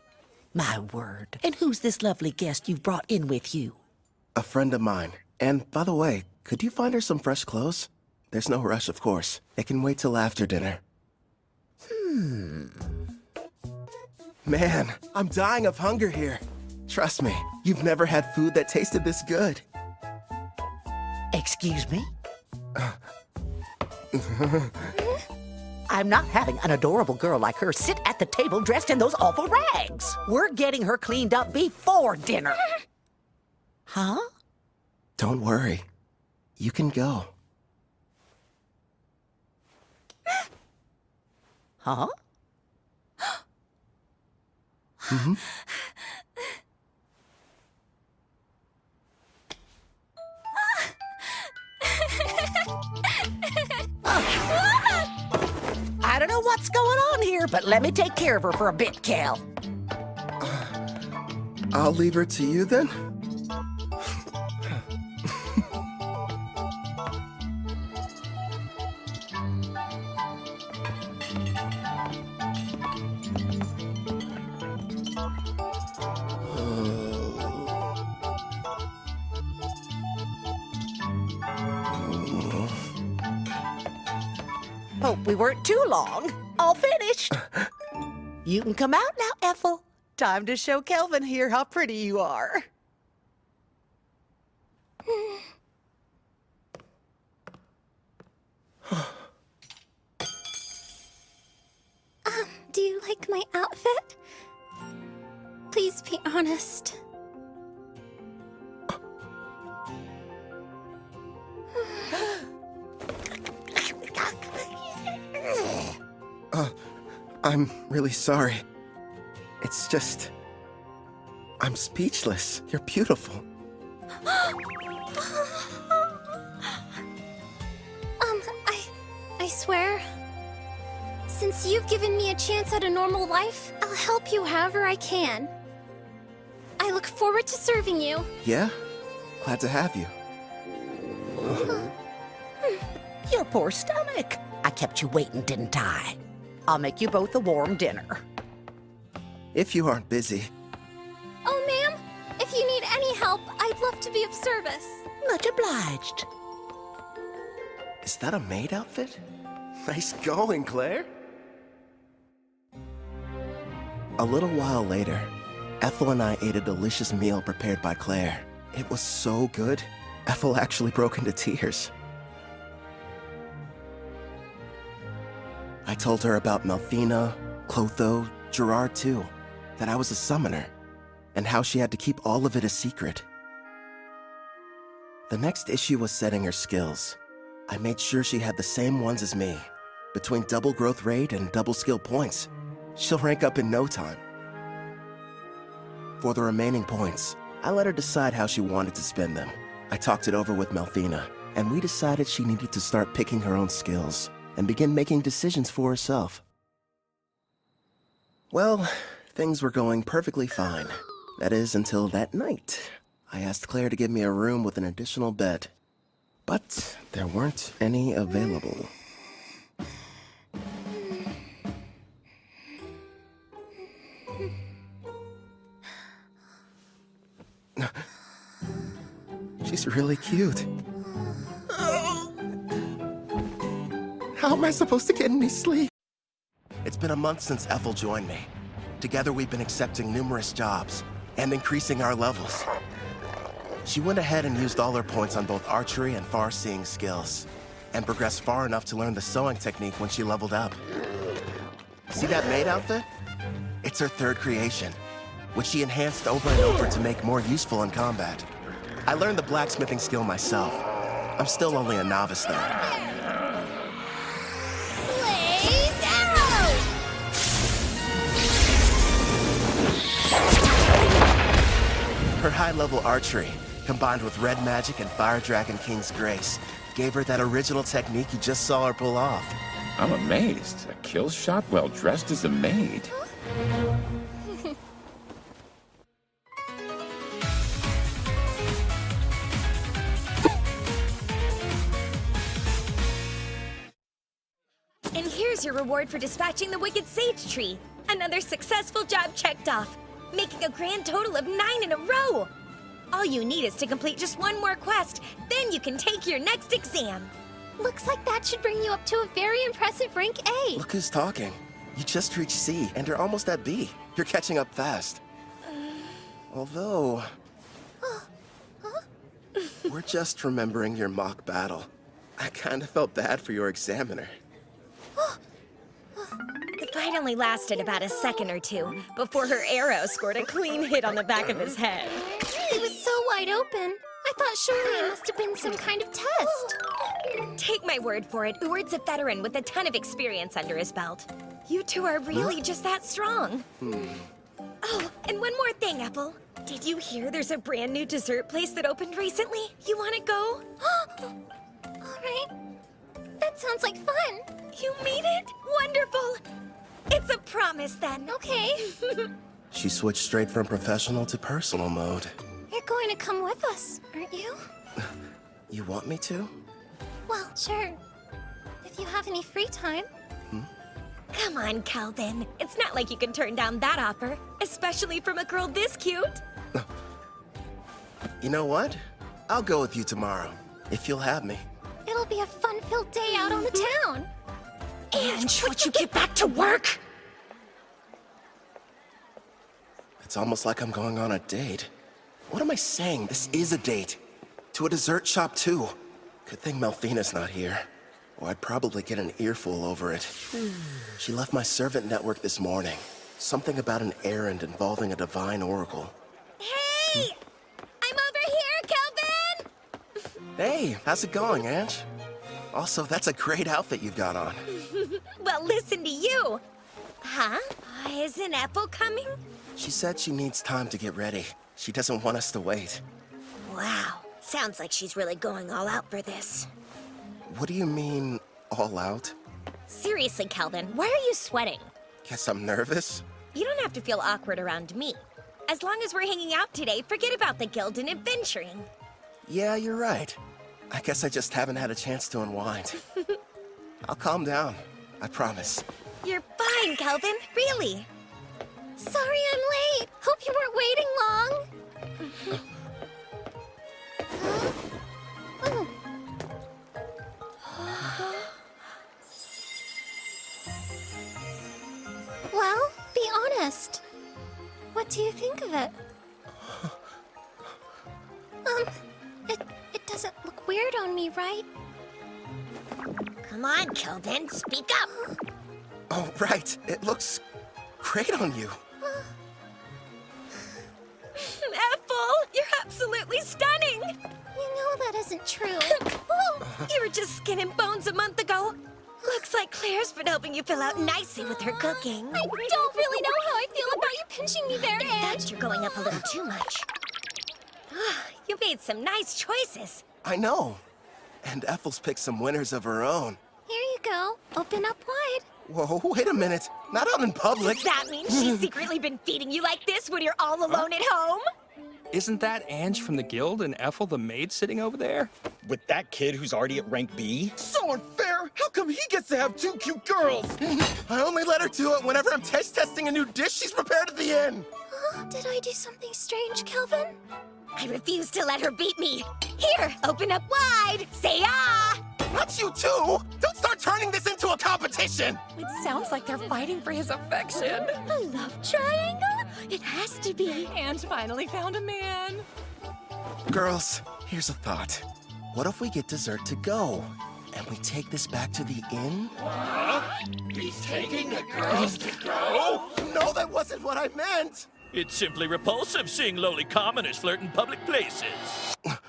My word. And who's this lovely guest you've brought in with you?
A friend of mine. And by the way, could you find her some fresh clothes? There's no rush, of course. It can wait till after dinner. Man, I'm dying of hunger here. Trust me, you've never had food that tasted this good.
Excuse me? I'm not having an adorable girl like her sit at the table dressed in those awful rags. We're getting her cleaned up before dinner. Huh?
Don't worry. You can go.
Huh?
Mm-hmm.
I don't know what's going on here, but let me take care of her for a bit, Cal.
I'll leave her to you then.
Hope we weren't too long. All finished. You can come out now, Ethel. Time to show Kelvin here how pretty you are.
Do you like my outfit? Please be honest.
I'm really sorry. It's just... I'm speechless. You're beautiful.
I swear, since you've given me a chance at a normal life, I'll help you however I can. I look forward to serving you.
Yeah? Glad to have you.
Your poor stomach. I kept you waiting, didn't I? I'll make you both a warm dinner.
If you aren't busy.
Oh, ma'am, if you need any help, I'd love to be of service.
Much obliged.
Is that a maid outfit? Nice going, Claire. A little while later, Ethel and I ate a delicious meal prepared by Claire. It was so good, Ethel actually broke into tears. I told her about Melfina, Clotho, Gerard too, that I was a summoner, and how she had to keep all of it a secret. The next issue was setting her skills. I made sure she had the same ones as me, between double growth rate and double skill points. She'll rank up in no time. For the remaining points, I let her decide how she wanted to spend them. I talked it over with Melfina, and we decided she needed to start picking her own skills and begin making decisions for herself. Well, things were going perfectly fine. That is, until that night. I asked Claire to give me a room with an additional bed, but there weren't any available. She's really cute. How am I supposed to get any sleep? It's been a month since Ethel joined me. Together we've been accepting numerous jobs and increasing our levels. She went ahead and used all her points on both archery and far-seeing skills, and progressed far enough to learn the sewing technique when she leveled up. See that maid outfit? It's her third creation, which she enhanced over and over to make more useful in combat. I learned the blacksmithing skill myself. I'm still only a novice though. Her high-level archery, combined with red magic and Fire Dragon King's grace, gave her that original technique you just saw her pull off.
I'm amazed. A kill shot while dressed as a maid.
And here's your reward for dispatching the Wicked Sage Tree. Another successful job checked off, making a grand total of 9 in a row. All you need is to complete just one more quest, then you can take your next exam.
Looks like that should bring you up to a very impressive rank A.
Look who's talking. You just reached C, and you're almost at B. You're catching up fast. Although... We're just remembering your mock battle. I kinda felt bad for your examiner.
The fight only lasted about a second or two before her arrow scored a clean hit on the back of his head.
He was so wide open. I thought surely it must have been some kind of test.
Take my word for it, Uward's a veteran with a ton of experience under his belt. You two are really just that strong. Oh, and one more thing, Apple. Did you hear there's a brand new dessert place that opened recently? You want to go?
All right. That sounds like fun.
You mean it? Wonderful. It's a promise then.
Okay.
She switched straight from professional to personal mode.
You're going to come with us, aren't you?
You want me to?
Well, sure. If you have any free time.
Come on, Calvin. It's not like you can turn down that offer, especially from a girl this cute.
You know what? I'll go with you tomorrow, if you'll have me.
It'll be a fun-filled day out on the town.
Ange, would you get back to work?
It's almost like I'm going on a date. What am I saying? This is a date. To a dessert shop, too. Good thing Melfina's not here, or I'd probably get an earful over it. She left my servant network this morning. Something about an errand involving a divine oracle.
Hey! I'm over here, Kelvin!
Hey, how's it going, Ange? Also, that's a great outfit you've got on.
Well, listen to you. Huh? Isn't Ethel coming?
She said she needs time to get ready. She doesn't want us to wait.
Wow. Sounds like she's really going all out for this.
What do you mean, all out?
Seriously, Kelvin, why are you sweating?
Guess I'm nervous?
You don't have to feel awkward around me. As long as we're hanging out today, forget about the guild and adventuring.
Yeah, you're right. I guess I just haven't had a chance to unwind. I'll calm down. I promise.
You're fine, Kelvin. Really.
Sorry I'm late. Hope you weren't waiting long. Well, be honest. What do you think of it? It doesn't look weird on me, right?
Come on, Kelvin, speak up.
Oh, right. It looks great on you.
Ethel, you're absolutely stunning.
You know that isn't true.
You were just skin and bones a month ago. Looks like Claire's been helping you fill out nicely with her cooking.
I don't really know how I feel about you pinching me there,
In fact, you're going up a little too much. You made some nice choices.
I know. And Ethel's picked some winners of her own.
Here you go. Open up wide.
Whoa, wait a minute. Not out in public.
Does that mean she's secretly been feeding you like this when you're all alone at home?
Isn't that Ange from the guild and Ethel the maid sitting over there?
With that kid who's already at rank B?
So unfair! How come he gets to have two cute girls?
I only let her do it whenever I'm taste testing a new dish she's prepared at the inn.
Did I do something strange, Kelvin?
I refuse to let her beat me. Here, open up wide. Say ah!
Not you too! Don't start turning this into a competition!
It sounds like they're fighting for his affection.
A love triangle? It has to be.
And finally found a man.
Girls, here's a thought. What if we get dessert to go? And we take this back to the inn?
He's taking the girls to go?
No, that wasn't what I meant!
It's simply repulsive seeing lowly commoners flirt in public places.
What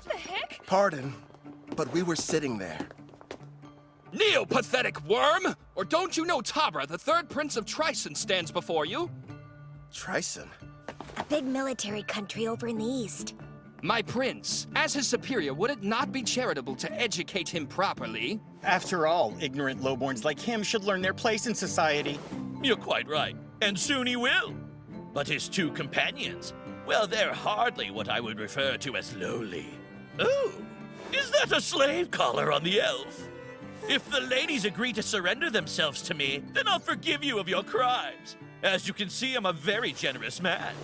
the heck?
Pardon, but we were sitting there.
Neo-pathetic worm! Or don't you know Tabra, the third prince of Tryson, stands before you?
Tryson?
A big military country over in the east.
My prince, as his superior, would it not be charitable to educate him properly?
After all, ignorant lowborns like him should learn their place in society.
You're quite right, and soon he will. But his two companions, well, they're hardly what I would refer to as lowly. Oh, is that a slave collar on the elf? If the ladies agree to surrender themselves to me, then I'll forgive you of your crimes. As you can see, I'm a very generous man.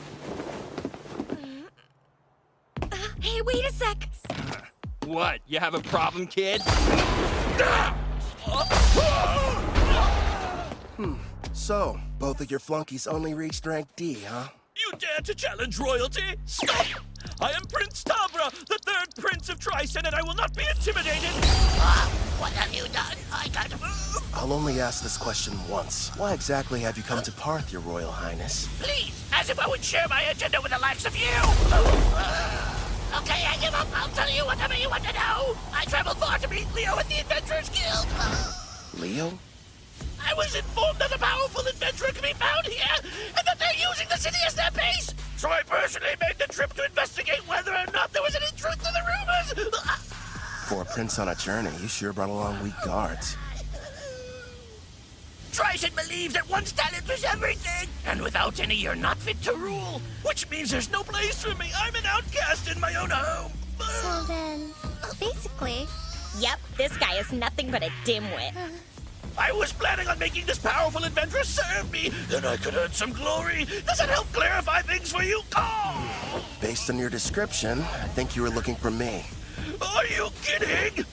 Hey, wait a sec.
What, you have a problem, kid?
So, both of your flunkies only reached rank D, huh?
You dare to challenge royalty? Stop! I am Prince Tabra, the third prince of Tryson, and I will not be intimidated!
What have you done? I can't move.
I'll only ask this question once. Why exactly have you come to Parth, your royal highness?
Please, as if I would share my agenda with the likes of you. Okay, I give up. I'll tell you whatever you want to know. I traveled far to meet Leo at the Adventurers Guild.
Leo?
I was informed that a powerful adventurer can be found here, and that they're using the city as their base. So I personally made the trip to investigate whether or not there was any truth to the rumors.
For a prince on a journey, you sure brought along weak guards.
Tryson believes that one's talent is everything, and without any, you're not fit to rule. Which means there's no place for me. I'm an outcast in my own home.
So then, basically...
Yep, this guy is nothing but a dimwit.
I was planning on making this powerful adventurer serve me, then I could earn some glory. Does it help clarify things for you? Oh!
Based on your description, I think you were looking for me.
Are you kidding?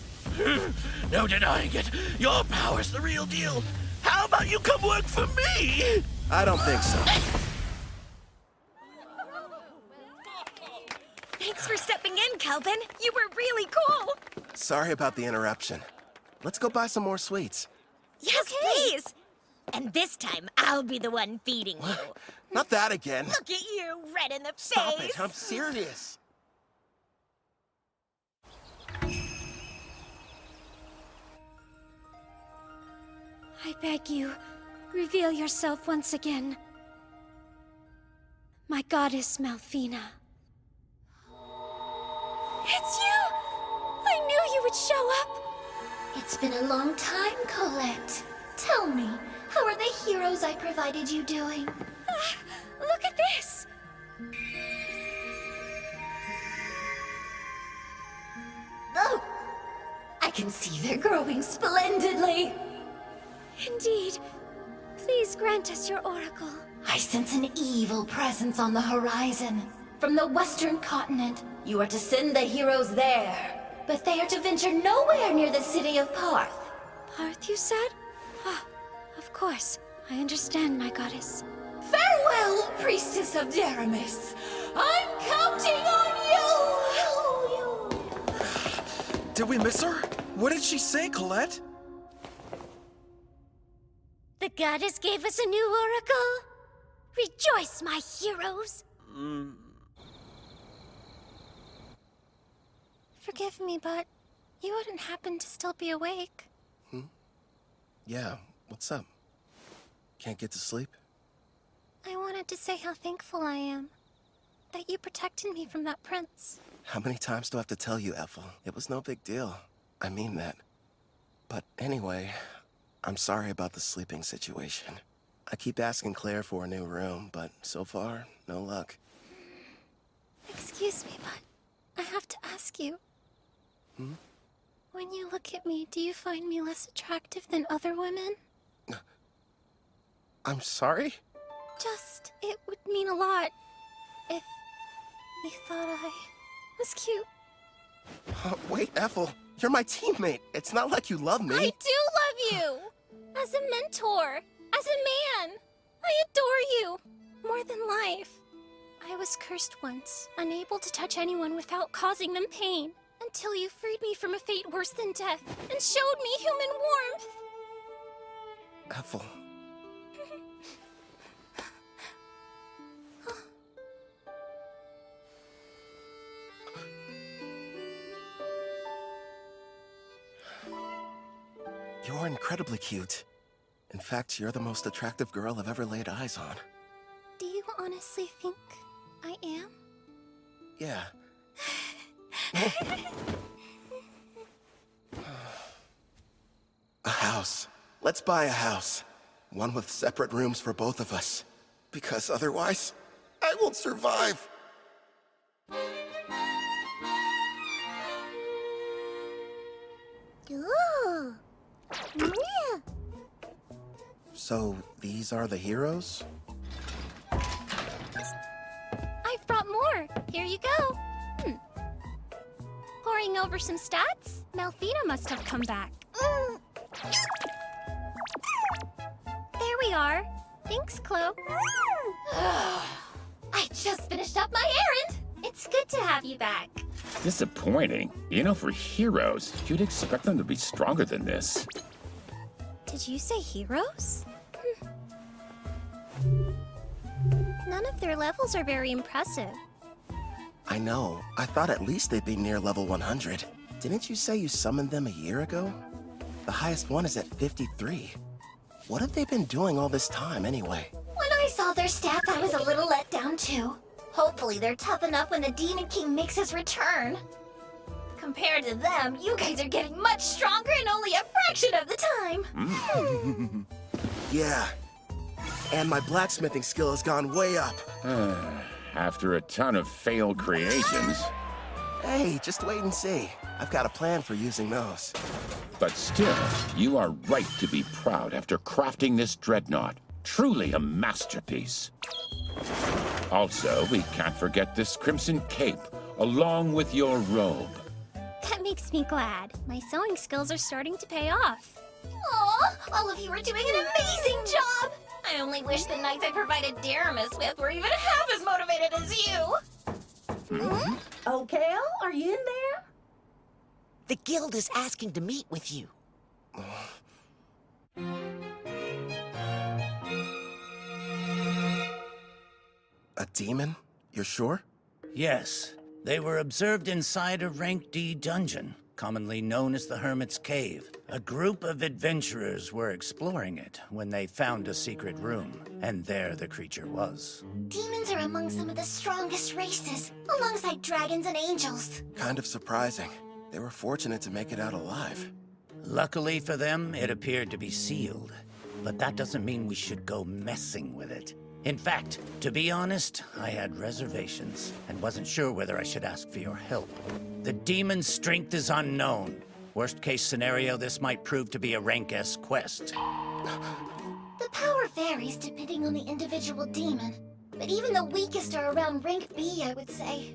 No denying it. Your power's the real deal. How about you come work for me?
I don't think so.
Thanks for stepping in, Kelvin. You were really cool.
Sorry about the interruption. Let's go buy some more sweets.
Yes, please. And this time, I'll be the one feeding you.
Not that again.
Look at you, red in the
Stop
face.
it, I'm serious.
I beg you, reveal yourself once again. My goddess Malfina. It's you! I knew you would show up!
It's been a long time, Colette. Tell me, how are the heroes I provided you doing?
Look at this!
Oh! I can see they're growing splendidly!
Indeed. Please grant us your oracle.
I sense an evil presence on the horizon. From the western continent, you are to send the heroes there. But they are to venture nowhere near the city of Parth.
Parth, you said? Ah, of course. I understand, my goddess.
Farewell, priestess of Deramis. I'm counting on you!
Did we miss her? What did she say, Colette?
The goddess gave us a new oracle. Rejoice, my heroes. Forgive me, but you wouldn't happen to still be awake.
Yeah, what's up? Can't get to sleep?
I wanted to say how thankful I am that you protected me from that prince.
How many times do I have to tell you, Ethel? It was no big deal. I mean that. But anyway, I'm sorry about the sleeping situation. I keep asking Claire for a new room, but so far, no luck.
Excuse me, but I have to ask you. When you look at me, do you find me less attractive than other women?
I'm sorry?
Just, it would mean a lot if you thought I was cute.
Wait, Ethel, you're my teammate. It's not like you love me.
I do love you! As a mentor, as a man. I adore you, more than life. I was cursed once, unable to touch anyone without causing them pain, until you freed me from a fate worse than death and showed me human warmth.
Ethel. You're incredibly cute. In fact, you're the most attractive girl I've ever laid eyes on.
Do you honestly think I am?
Yeah. A house. Let's buy a house. One with separate rooms for both of us. Because otherwise, I won't survive.
Ooh. Yeah.
So, these are the heroes?
I've brought more. Here you go. Poring over some stats? Malfina must have come back. There we are. Thanks, Chloe.
I just finished up my errand.
It's good to have you back.
Disappointing. You know, for heroes, you'd expect them to be stronger than this.
Did you say heroes? None of their levels are very impressive.
I know. I thought at least they'd be near level 100. Didn't you say you summoned them a year ago? The highest one is at 53. What have they been doing all this time, anyway?
When I saw their stats, I was a little let down, too. Hopefully they're tough enough when the Demon King makes his return. Compared to them, you guys are getting much stronger in only a fraction of the time.
Yeah. And my blacksmithing skill has gone way up.
After a ton of failed creations.
Hey, just wait and see. I've got a plan for using those.
But still, you are right to be proud after crafting this dreadnought. Truly a masterpiece. Also, we can't forget this crimson cape, along with your robe.
That makes me glad. My sewing skills are starting to pay off.
Aw, all of you are doing an amazing job! I only wish the knights I provided Deramis with were even half as motivated as you!
Oh, Cal, are you in there? The guild is asking to meet with you.
A demon? You're sure?
Yes. They were observed inside a rank D dungeon. commonly known as the Hermit's Cave. A group of adventurers were exploring it when they found a secret room, and there the creature was.
Demons are among some of the strongest races, alongside dragons and angels.
Kind of surprising. They were fortunate to make it out alive.
Luckily for them, it appeared to be sealed. But that doesn't mean we should go messing with it. In fact, to be honest, I had reservations and wasn't sure whether I should ask for your help. The demon's strength is unknown. Worst case scenario, this might prove to be a rank S quest.
The power varies depending on the individual demon, but even the weakest are around rank B, I would say.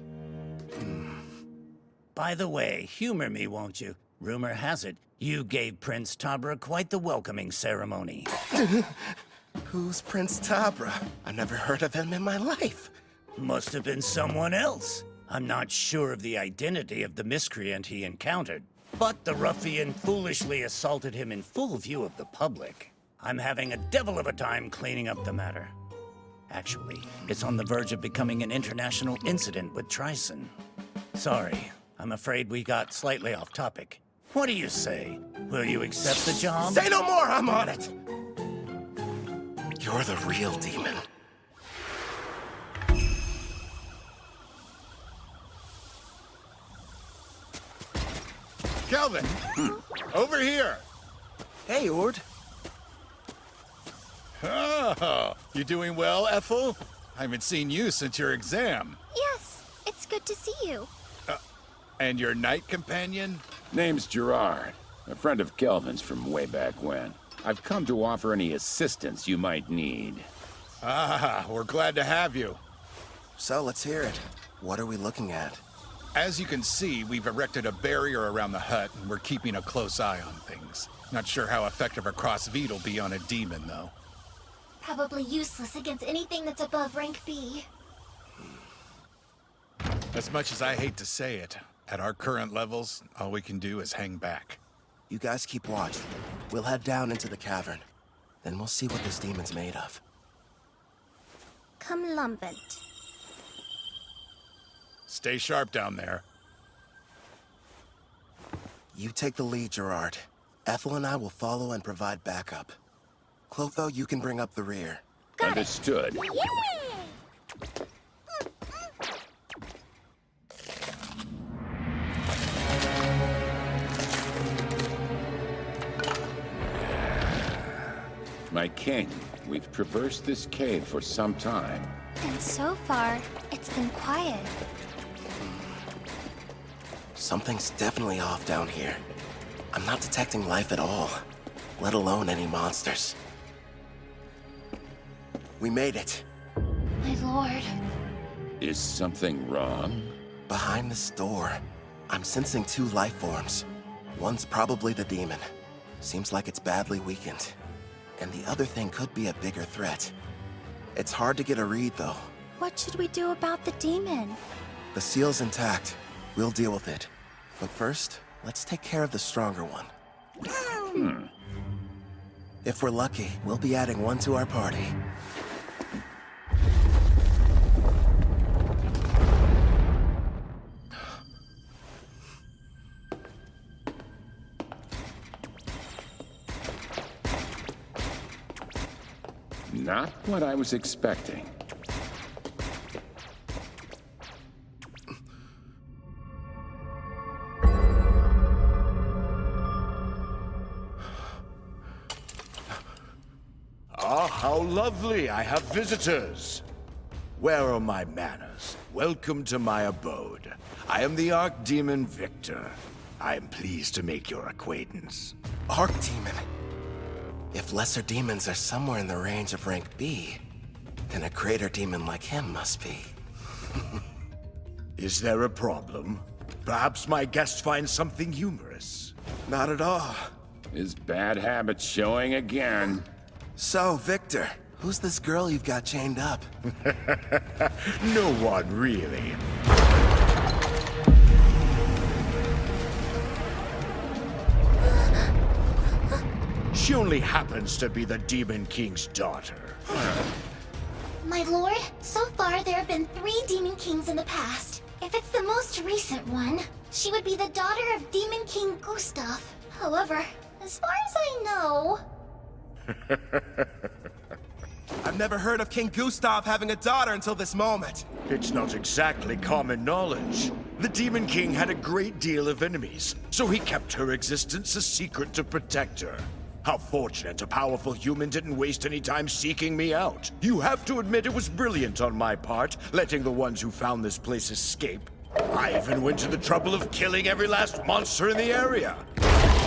By the way, humor me, won't you? Rumor has it, you gave Prince Tabra quite the welcoming ceremony.
Who's Prince Tabra? I never heard of him in my life.
Must have been someone else. I'm not sure of the identity of the miscreant he encountered, but the ruffian foolishly assaulted him in full view of the public. I'm having a devil of a time cleaning up the matter. Actually, it's on the verge of becoming an international incident with Trison. Sorry, I'm afraid we got slightly off topic. What do you say? Will you accept the job?
Say no more, I'm on it! You're the real demon.
Kelvin! Over here!
Hey, Ord.
Oh, you doing well, Ethel? I haven't seen you since your exam.
Yes, it's good to see you.
And your knight companion?
Name's Gerard, a friend of Kelvin's from way back when. I've come to offer any assistance you might need.
Ah, we're glad to have you.
So, let's hear it. What are we looking at?
As you can see, we've erected a barrier around the hut, and we're keeping a close eye on things. Not sure how effective a cross-beat will be on a demon, though.
Probably useless against anything that's above rank B.
As much as I hate to say it, at our current levels, all we can do is hang back.
You guys keep watch. We'll head down into the cavern. Then we'll see what this demon's made of.
Come lumbant.
Stay sharp down there.
You take the lead, Gerard. Ethel and I will follow and provide backup. Clotho, you can bring up the rear.
Understood. My king, we've traversed this cave for some time.
And so far, it's been quiet.
Something's definitely off down here. I'm not detecting life at all, let alone any monsters. We made it.
My lord.
Is something wrong?
Behind this door, I'm sensing two life forms. One's probably the demon. Seems like it's badly weakened. And the other thing could be a bigger threat. It's hard to get a read, though.
What should we do about the demon?
The seal's intact. We'll deal with it. But first, let's take care of the stronger one. If we're lucky, we'll be adding one to our party.
Not what I was expecting.
Ah, how lovely! I have visitors! Where are my manners? Welcome to my abode. I am the Archdemon Victor. I am pleased to make your acquaintance.
Archdemon? If lesser demons are somewhere in the range of rank B, then a greater demon like him must be.
Is there a problem? Perhaps my guest finds something humorous.
Not at all.
His bad habits showing again.
So, Victor, who's this girl you've got chained up?
No one, really. She only happens to be the Demon King's daughter.
My lord, so far there have been 3 Demon Kings in the past. If it's the most recent one, She would be the daughter of Demon King Gustav. However, as far as I know...
I've never heard of King Gustav having a daughter until this moment.
It's not exactly common knowledge. The Demon King had a great deal of enemies, so he kept her existence a secret to protect her. How fortunate a powerful human didn't waste any time seeking me out. You have to admit it was brilliant on my part, letting the ones who found this place escape. I even went to the trouble of killing every last monster in the area.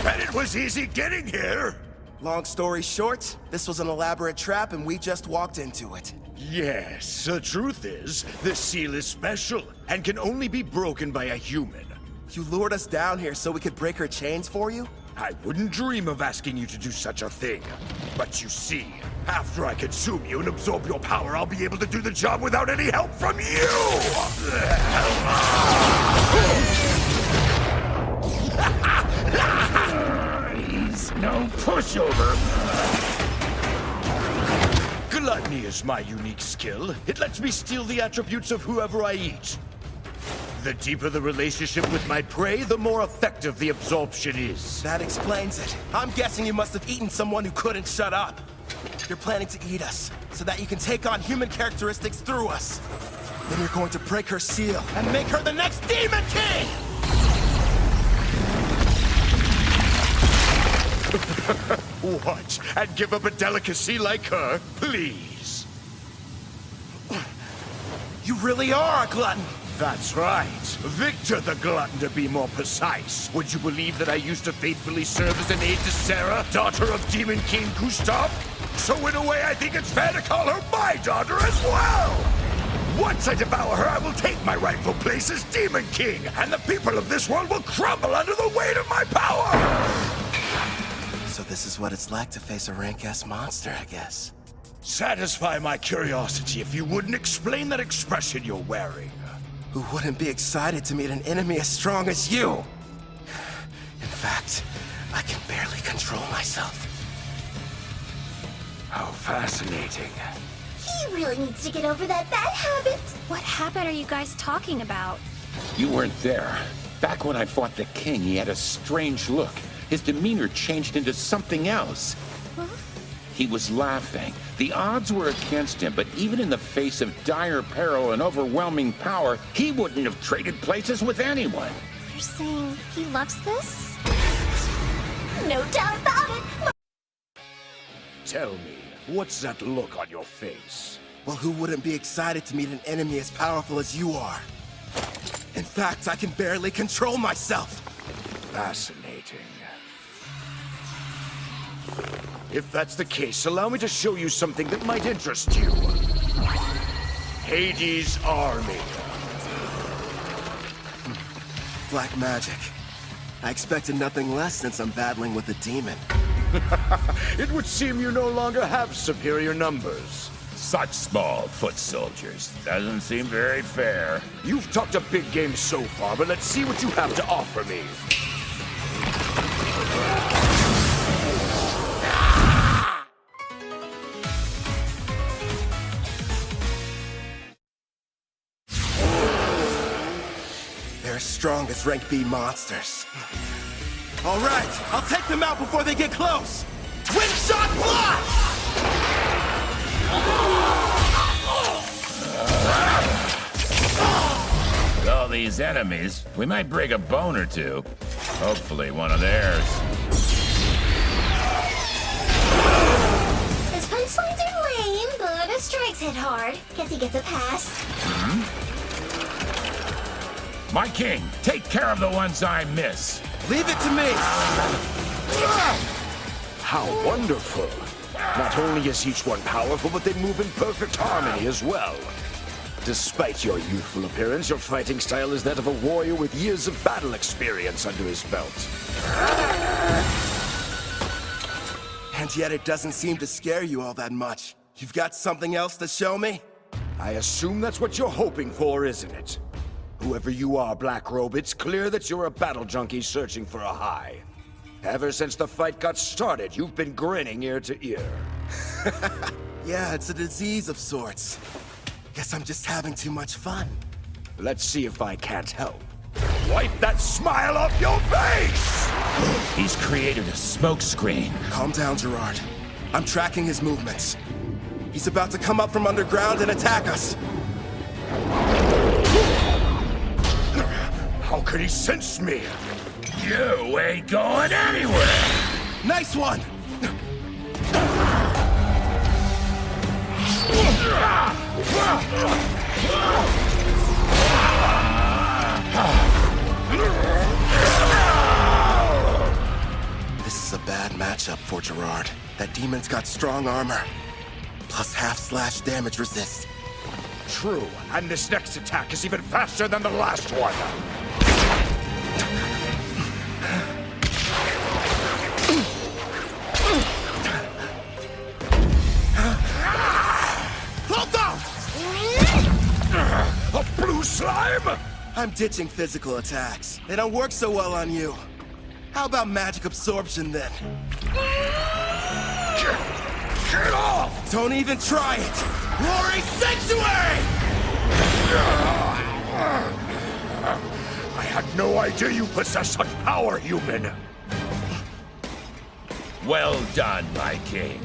And it was easy getting here.
Long story short, this was an elaborate trap and we just walked into it.
Yes, the truth is, this seal is special and can only be broken by a human.
You lured us down here so we could break her chains for you?
I wouldn't dream of asking you to do such a thing. But you see, after I consume you and absorb your power, I'll be able to do the job without any help from you!
He's no pushover.
Gluttony is my unique skill. It lets me steal the attributes of whoever I eat. The deeper the relationship with my prey, the more effective the absorption is.
That explains it. I'm guessing you must have eaten someone who couldn't shut up. You're planning to eat us, so that you can take on human characteristics through us. Then you're going to break her seal and make her the next Demon King!
What? And give up a delicacy like her? Please.
You really are a glutton!
That's right. Victor the Glutton, to be more precise. Would you believe that I used to faithfully serve as an aide to Sarah, daughter of Demon King Gustav? So in a way, I think it's fair to call her my daughter as well! Once I devour her, I will take my rightful place as Demon King, and the people of this world will crumble under the weight of my power!
So this is what it's like to face a rank-ass monster, I guess.
Satisfy my curiosity if you wouldn't explain that expression you're wearing.
Who wouldn't be excited to meet an enemy as strong as you? In fact, I can barely control myself.
How fascinating.
He really needs to get over that bad habit.
What habit are you guys talking about?
You weren't there. Back when I fought the king, he had a strange look. His demeanor changed into something else.
Huh?
He was laughing. The odds were against him, but even in the face of dire peril and overwhelming power, he wouldn't have traded places with anyone.
You're saying he loves this?
No doubt about it!
Tell me, what's that look on your face?
Well, who wouldn't be excited to meet an enemy as powerful as you are? In fact, I can barely control myself.
Fascinating. If that's the case, allow me to show you something that might interest you. Hades' army.
Black magic. I expected nothing less since I'm battling with a demon.
It would seem you no longer have superior numbers.
Such small foot soldiers. Doesn't seem very fair.
You've talked a big game so far, but let's see what you have to offer me.
They're as strong as rank B monsters. All right, I'll take them out before they get close. Windshot block!
With all these enemies, we might break a bone or two. Hopefully one of theirs.
His punchlines are lame, but his strikes hit hard. Guess he gets a pass.
My king, take care of the ones I miss.
Leave it to me!
How wonderful! Not only is each one powerful, but they move in perfect harmony as well. Despite your youthful appearance, your fighting style is that of a warrior with years of battle experience under his belt.
And yet it doesn't seem to scare you all that much. You've got something else to show me?
I assume that's what you're hoping for, isn't it? Whoever you are, Black Robe, it's clear that you're a battle junkie searching for a high. Ever since the fight got started, you've been grinning ear to ear.
Yeah, it's a disease of sorts. Guess I'm just having too much fun.
Let's see if I can't help. Wipe that smile off your face!
He's created a smokescreen.
Calm down, Gerard. I'm tracking his movements. He's about to come up from underground and attack us.
How could he sense me?
You ain't going anywhere!
Nice one! This is a bad matchup for Gerard. That demon's got strong armor, plus half-slash damage resist.
True, and this next attack is even faster than the last one. A blue slime?
I'm ditching physical attacks. They don't work so well on you. How about magic absorption then?
Get off!
Don't even try it! Glory Sanctuary!
I had no idea you possess such power, human.
Well done, my king.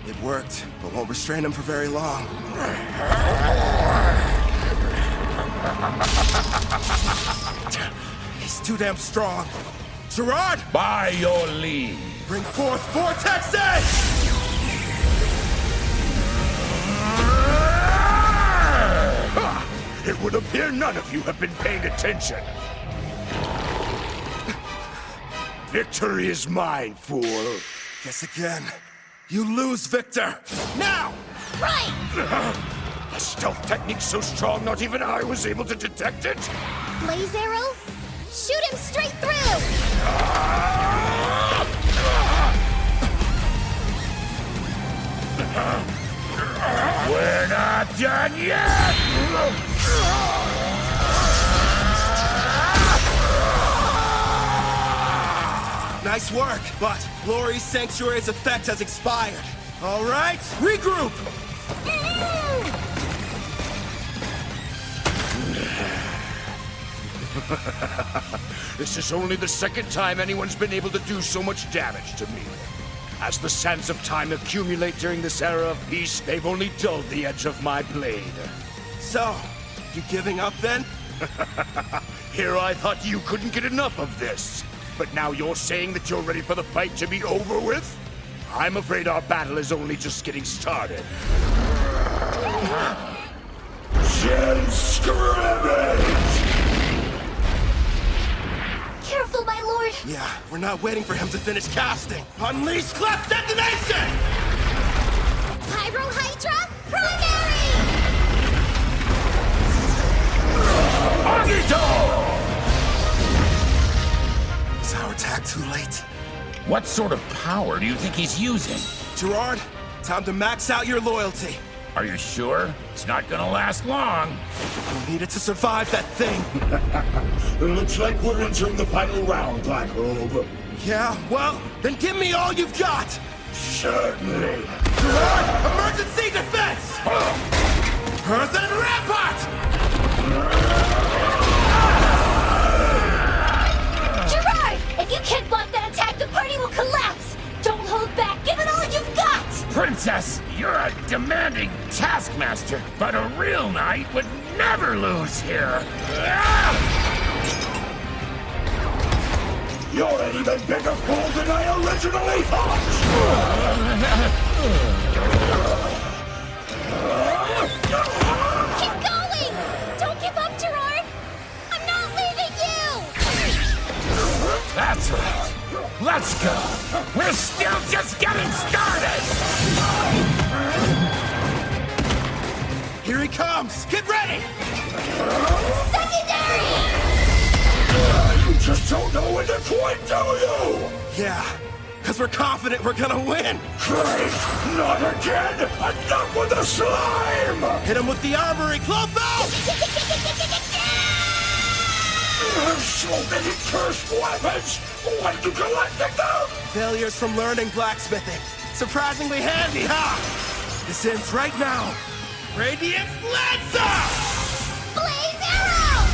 It worked, but won't restrain him for very long. He's too damn strong. Gerard!
By your leave.
Bring forth Vortex Edge!
It would appear none of you have been paying attention. Victory is mine, fool.
Guess again. You lose, Victor! Now!
Right!
A stealth technique so strong not even I was able to detect it?
Blaze arrow? Shoot him straight through!
We're not done yet!
Nice work, but Glory's Sanctuary's effect has expired. All right, regroup!
This is only the second time anyone's been able to do so much damage to me. As the sands of time accumulate during this era of peace, they've only dulled the edge of my blade.
So, you giving up then?
Here I thought you couldn't get enough of this. But now you're saying that you're ready for the fight to be over with? I'm afraid our battle is only just getting started. Gen scrimmage!
Careful, my lord!
Yeah, we're not waiting for him to finish casting. Unleash Clef Detonation!
Pyro Hydra, primary!
Agito!
Is our attack too late?
What sort of power do you think he's using?
Gerard, time to max out your loyalty.
Are you sure? It's not gonna last long.
You need it to survive that thing.
It looks like we're entering the final round, Black Robe.
Yeah, well, then give me all you've got!
Certainly.
Gerard, emergency defense! Earthen Rampart!
Gerard! If you can't block that attack, the party will collapse! Don't hold back! Give it all you've got!
Princess, you're a demanding taskmaster, but a real knight would never lose here.
You're an even bigger fool than I originally thought!
Keep going! Don't give up, Gerard! I'm not leaving you!
That's right. Let's go. We're still just getting started.
Here he comes! Get ready!
Secondary!
You just don't know when to quit, do you?
Yeah, because we're confident we're gonna win!
Great! Not again! Enough with the slime!
Hit him with the armory, Clotho!
So many cursed weapons! When did you collect them?
Failures from learning blacksmithing. Surprisingly handy, huh? This ends right now. Radiant Lancer!
Blaze arrow!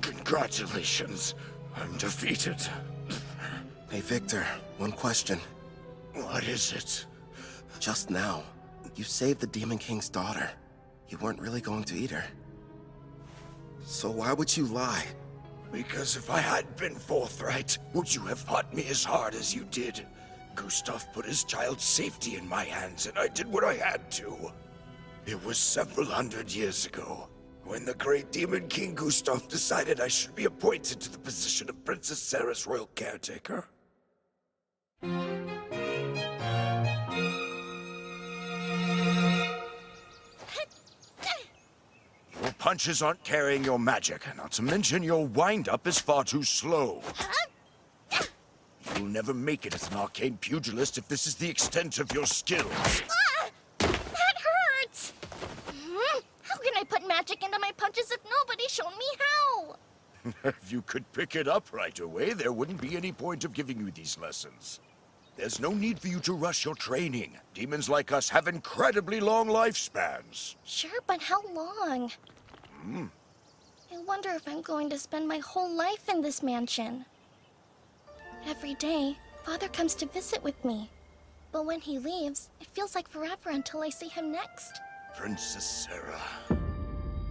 Congratulations. I'm defeated.
Hey, Victor, one question.
What is it?
Just now, you saved the Demon King's daughter. You weren't really going to eat her. So why would you lie?
Because if I had been forthright, would you have fought me as hard as you did? Gustav put his child's safety in my hands, and I did what I had to. It was several hundred years ago, when the great Demon King Gustav decided I should be appointed to the position of Princess Sarah's royal caretaker. Your punches aren't carrying your magic, not to mention your wind-up is far too slow. You'll never make it as an arcane pugilist if this is the extent of your skills.
Ah! That hurts! How can I put magic into my punches if nobody's shown me how?
If you could pick it up right away, there wouldn't be any point of giving you these lessons. There's no need for you to rush your training. Demons like us have incredibly long lifespans.
Sure, but how long? I wonder if I'm going to spend my whole life in this mansion. Every day, Father comes to visit with me. But when he leaves, it feels like forever until I see him next.
Princess Sarah.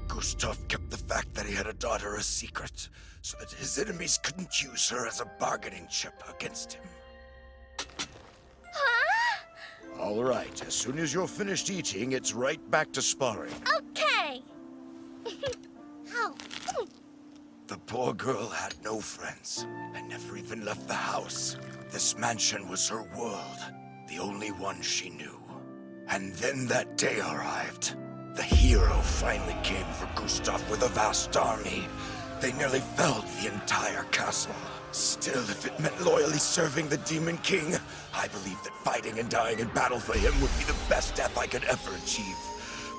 Gustav kept the fact that he had a daughter a secret, so that his enemies couldn't use her as a bargaining chip against him.
Huh?
All right, as soon as you're finished eating, it's right back to sparring.
Okay. Ow.
The poor girl had no friends, and never even left the house. This mansion was her world, the only one she knew. And then that day arrived. The hero finally came for Gustav with a vast army. They nearly felled the entire castle. Still, if it meant loyally serving the Demon King, I believed that fighting and dying in battle for him would be the best death I could ever achieve.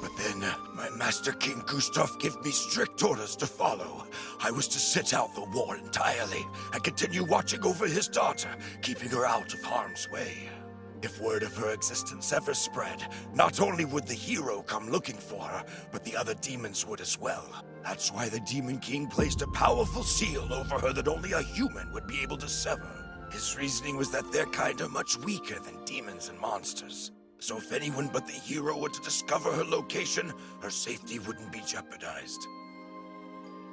But then, my Master King Gustav gave me strict orders to follow. I was to sit out the war entirely, and continue watching over his daughter, keeping her out of harm's way. If word of her existence ever spread, not only would the hero come looking for her, but the other demons would as well. That's why the Demon King placed a powerful seal over her that only a human would be able to sever. His reasoning was that their kind are much weaker than demons and monsters. So if anyone but the hero were to discover her location, her safety wouldn't be jeopardized.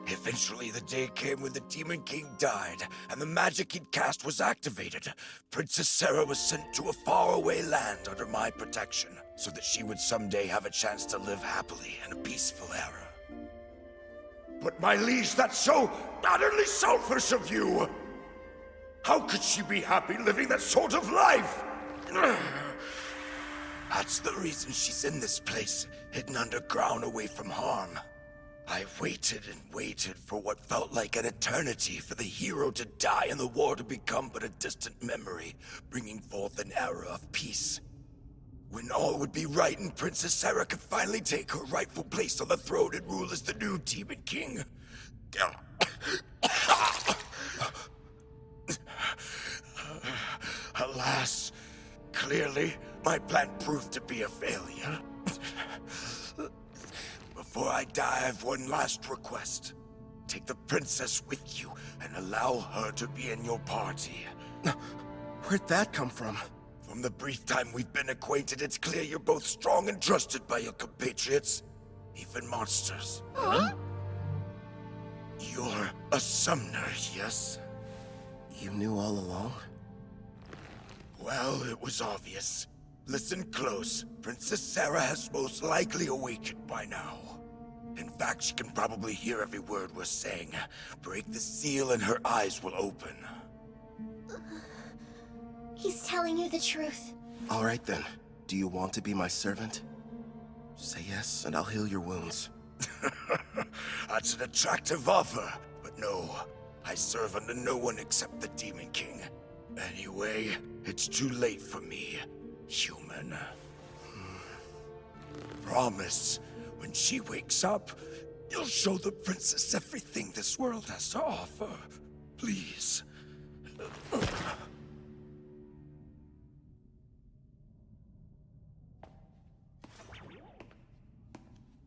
Eventually, the day came when the Demon King died, and the magic he'd cast was activated. Princess Sarah was sent to a faraway land under my protection, so that she would someday have a chance to live happily in a peaceful era. But my liege, that's so utterly selfish of you! How could she be happy living that sort of life? That's the reason she's in this place, hidden underground away from harm. I waited and waited for what felt like an eternity for the hero to die and the war to become but a distant memory, bringing forth an era of peace. When all would be right and Princess Sarah could finally take her rightful place on the throne and rule as the new Demon King. Alas, clearly, my plan proved to be a failure. Before I die, I've one last request. Take the princess with you and allow her to be in your party.
Where'd that come from?
From the brief time we've been acquainted, it's clear you're both strong and trusted by your compatriots, even monsters.
Huh?
You're a summoner, yes?
You knew all along?
Well, it was obvious. Listen close. Princess Sarah has most likely awakened by now. In fact, she can probably hear every word we're saying. Break the seal and her eyes will open.
He's telling you the truth.
All right then. Do you want to be my servant? Say yes, and I'll heal your wounds.
That's an attractive offer, but no. I serve under no one except the Demon King. Anyway, it's too late for me, human. Promise, when she wakes up, you'll show the princess everything this world has to offer. Please.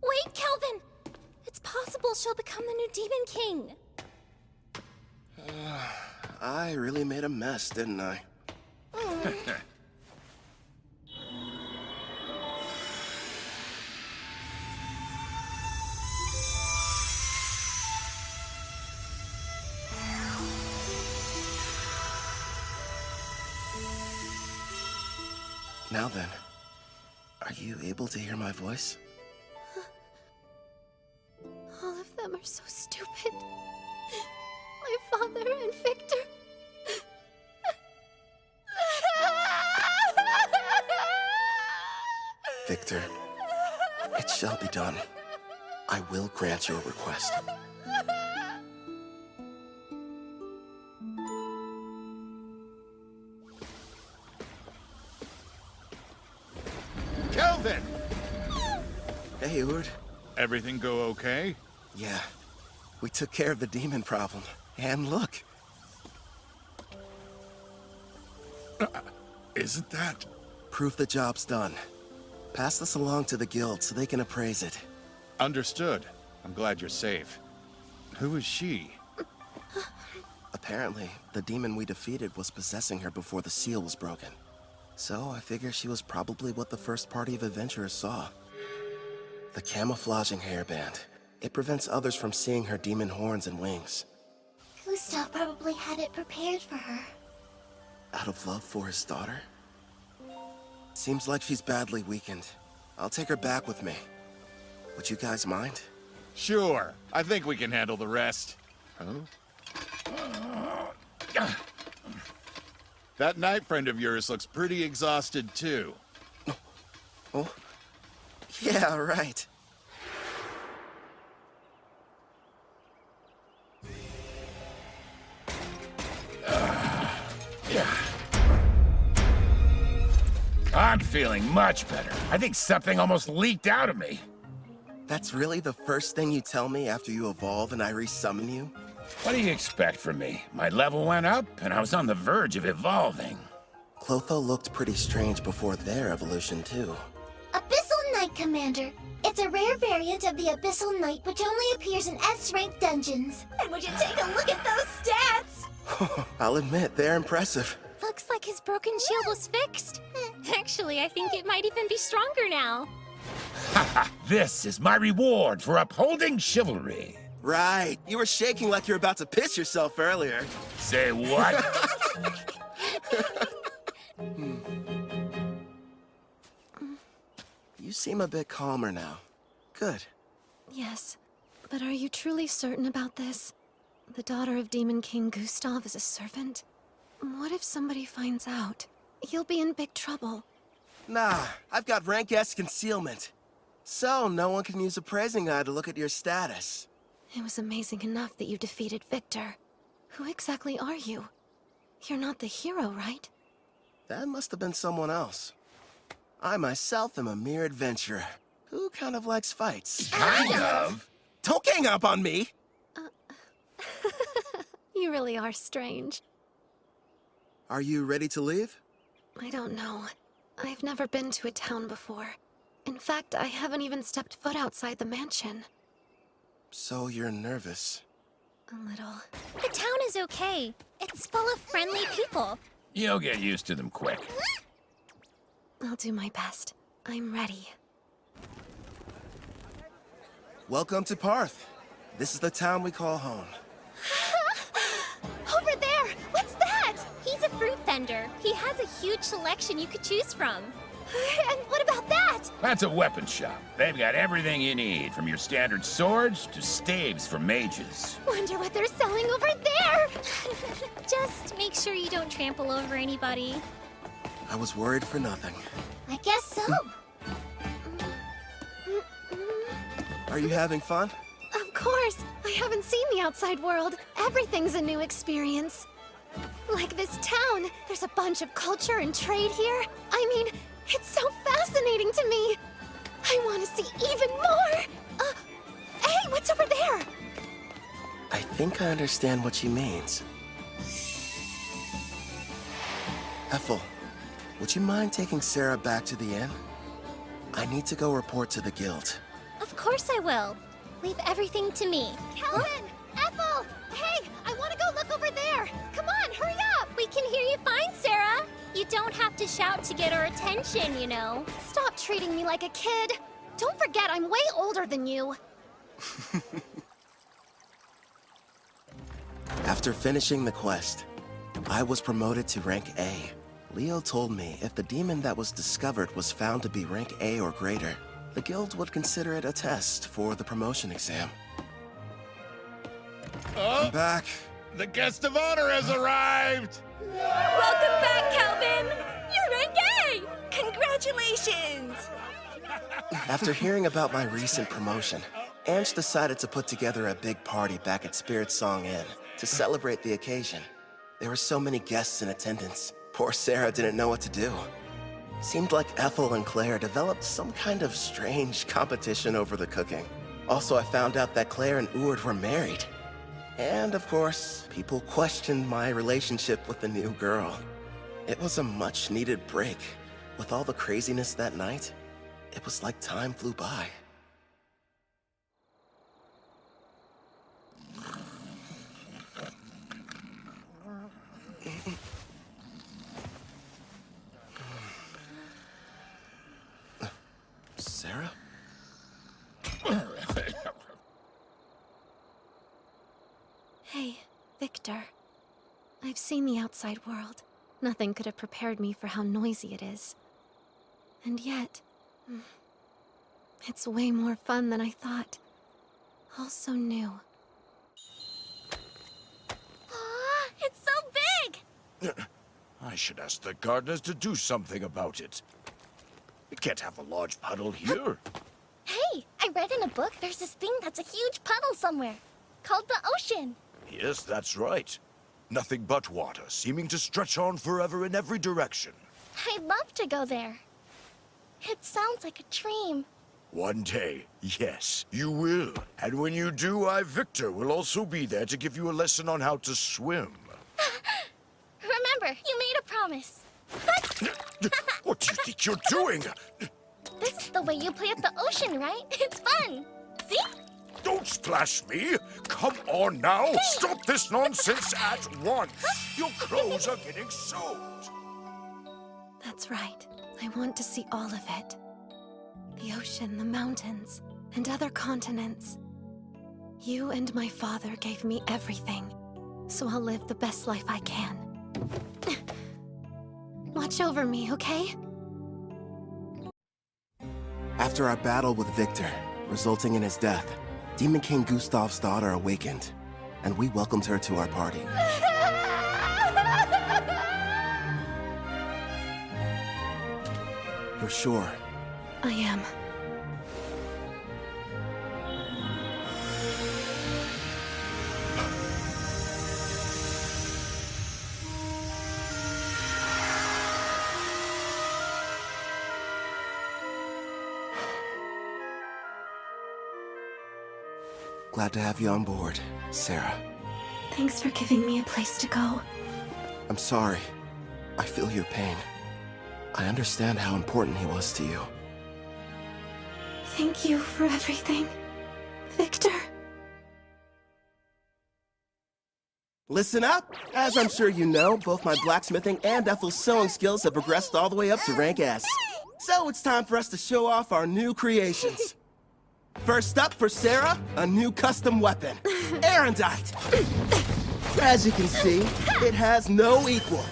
Wait, Kelvin! careful, she'll become the new Demon King.
I really made a mess, didn't I? Now then, are you able to hear my voice?
All of them are so stupid. My father and Victor.
Victor, it shall be done. I will grant your request.
Kelvin!
Hey, Ord.
Everything go okay?
Yeah. We took care of the demon problem. And look.
Isn't that?
Proof the job's done. Pass this along to the guild so they can appraise it.
Understood. I'm glad you're safe. Who is she?
Apparently, the demon we defeated was possessing her before the seal was broken. So I figure she was probably what the first party of adventurers saw. The camouflaging hairband. It prevents others from seeing her demon horns and wings.
Gustav probably had it prepared for her.
Out of love for his daughter? Seems like she's badly weakened. I'll take her back with me. Would you guys mind?
Sure. I think we can handle the rest. Huh? That knight friend of yours looks pretty exhausted, too.
Oh? Yeah, right.
I'm feeling much better. I think something almost leaked out of me.
That's really the first thing you tell me after you evolve and I resummon you?
What do you expect from me? My level went up, and I was on the verge of evolving.
Clotho looked pretty strange before their evolution, too.
Abyssal Knight, Commander. It's a rare variant of the Abyssal Knight which only appears in S-rank dungeons. And would you take a look at those stats?
I'll admit, they're impressive.
Looks like his broken shield was fixed. Actually, I think it might even be stronger now.
Haha, this is my reward for upholding chivalry.
Right. You were shaking like you were about to piss yourself earlier.
Say what?
You seem a bit calmer now. Good.
Yes, but are you truly certain about this? The daughter of Demon King Gustav is a servant? What if somebody finds out? You'll be in big trouble.
Nah, I've got rank S concealment. So no one can use a praising eye to look at your status.
It was amazing enough that you defeated Victor. Who exactly are you? You're not the hero, right?
That must have been someone else. I myself am a mere adventurer who kind of likes fights.
Kind of?
Don't gang up on me!
You really are strange.
Are you ready to leave?
I don't know. I've never been to a town before. In fact, I haven't even stepped foot outside the mansion.
So you're nervous.
A little.
The town is okay. It's full of friendly people.
You'll get used to them quick.
I'll do my best. I'm ready.
Welcome to Parth. This is the town we call home.
Over there! What's that? He's a fruit vendor. He has a huge selection you could choose from. And what about that?
That's a weapon shop. They've got everything you need, from your standard swords to staves for mages.
Wonder what they're selling over there! Just make sure you don't trample over anybody.
I was worried for nothing.
I guess so.
Are you having fun?
Of course! I haven't seen the outside world. Everything's a new experience. Like this town. There's a bunch of culture and trade here. I mean, it's so fascinating to me. I want to see even more. Hey, what's over there?
I think I understand what she means. Ethel, would you mind taking Sarah back to the inn? I need to go report to the guild.
Of course I will. Leave everything to me.
Kelvin! Ethel! Hey, I want to go look over there! Come on, hurry up!
We can hear you fine, Sarah. You don't have to shout to get our attention, you know.
Stop treating me like a kid. Don't forget, I'm way older than you.
After finishing the quest, I was promoted to rank A. Leo told me if the demon that was discovered was found to be rank A or greater, the guild would consider it a test for the promotion exam.
Oh,
I'm back.
The guest of honor has arrived!
Welcome back, Calvin! You're rank A! Congratulations!
After hearing about my recent promotion, Ange decided to put together a big party back at Spirit Song Inn to celebrate the occasion. There were so many guests in attendance. Poor Sarah didn't know what to do. Seemed like Ethel and Claire developed some kind of strange competition over the cooking. Also, I found out that Claire and Ord were married. And of course, people questioned my relationship with the new girl. It was a much-needed break. With all the craziness that night, it was like time flew by. Sarah?
Hey, Victor. I've seen the outside world. Nothing could have prepared me for how noisy it is. And yet, it's way more fun than I thought. All so new.
Aw, it's so big!
I should ask the gardeners to do something about it. We can't have a large puddle here.
Hey, I read in a book there's this thing that's a huge puddle somewhere, called the ocean.
Yes, that's right. Nothing but water, seeming to stretch on forever in every direction.
I'd love to go there. It sounds like a dream.
One day, yes, you will. And when you do, I, Victor, will also be there to give you a lesson on how to swim.
Remember, you made a promise.
What do you think you're doing?
This is the way you play at the ocean, right? It's fun. See?
Don't splash me! Come on now!
Hey.
Stop this nonsense at once! Your clothes are getting soaked!
That's right. I want to see all of it. The ocean, the mountains, and other continents. You and my father gave me everything, so I'll live the best life I can. Watch over me, okay?
After our battle with Victor, resulting in his death, Demon King Gustav's daughter awakened, and we welcomed her to our party. You're sure?
I am.
Glad to have you on board, Sarah.
Thanks for giving me a place to go.
I'm sorry. I feel your pain. I understand how important he was to you.
Thank you for everything, Victor.
Listen up! As I'm sure you know, both my blacksmithing and Ethel's sewing skills have progressed all the way up to rank S. So it's time for us to show off our new creations. First up for Sarah, a new custom weapon, Erendite. As you can see, it has no equal.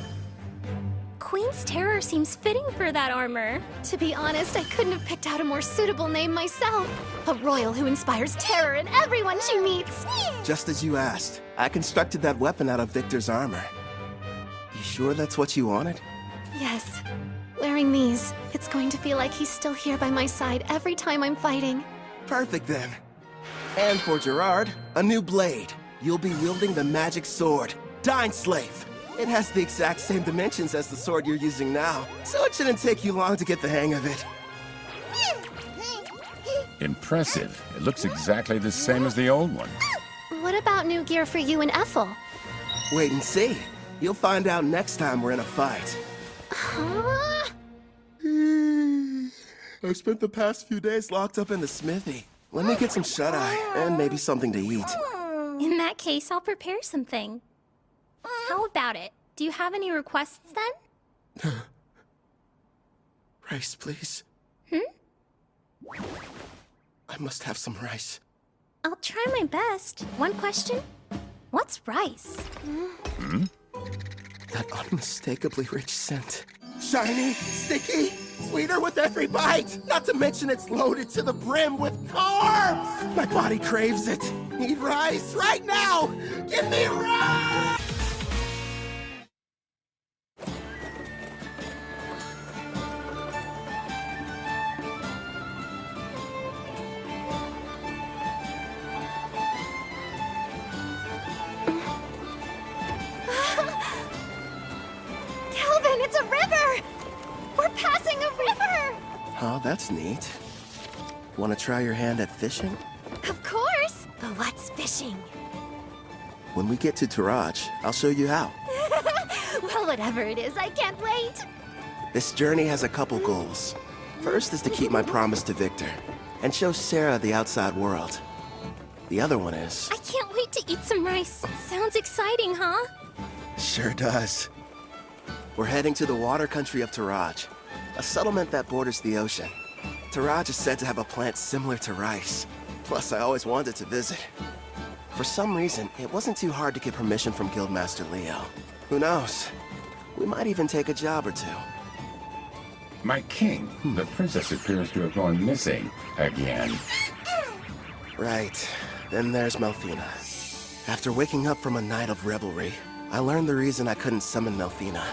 Queen's Terror seems fitting for that armor.
To be honest, I couldn't have picked out a more suitable name myself. A royal who inspires terror in everyone she meets.
Just as you asked, I constructed that weapon out of Victor's armor. You sure that's what you wanted?
Yes. Wearing these, it's going to feel like he's still here by my side every time I'm fighting.
Perfect then. And for Gerard, a new blade. You'll be wielding the magic sword, Dine Slave. It has the exact same dimensions as the sword you're using now, so it shouldn't take you long to get the hang of it.
Impressive. It looks exactly the same as the old one.
What about new gear for you and Ethel?
Wait and see. You'll find out next time we're in a fight.
Huh?
I spent the past few days locked up in the smithy. Let me get some shut-eye and maybe something to eat.
In that case, I'll prepare something. How about it? Do you have any requests then?
Rice, please. I must have some rice.
I'll try my best. One question? What's rice?
That unmistakably rich scent. Shiny, sticky, sweeter with every bite. Not to mention it's loaded to the brim with carbs. My body craves it. Need rice right now. Give me rice!
Kelvin, it's a river! We're passing a river!
Oh, that's neat. Want to try your hand at fishing?
Of course! But what's fishing?
When we get to Taraj, I'll show you how.
Well, whatever it is, I can't wait!
This journey has a couple goals. First is to keep my promise to Victor and show Sarah the outside world. The other one is...
I can't wait to eat some rice. Sounds exciting, huh?
Sure does. We're heading to the water country of Taraj, a settlement that borders the ocean. Taraj is said to have a plant similar to rice. Plus, I always wanted to visit. For some reason, it wasn't too hard to get permission from Guildmaster Leo. Who knows? We might even take a job or two.
My king, the princess appears to have gone missing again.
Right. Then there's Melfina. After waking up from a night of revelry, I learned the reason I couldn't summon Melfina.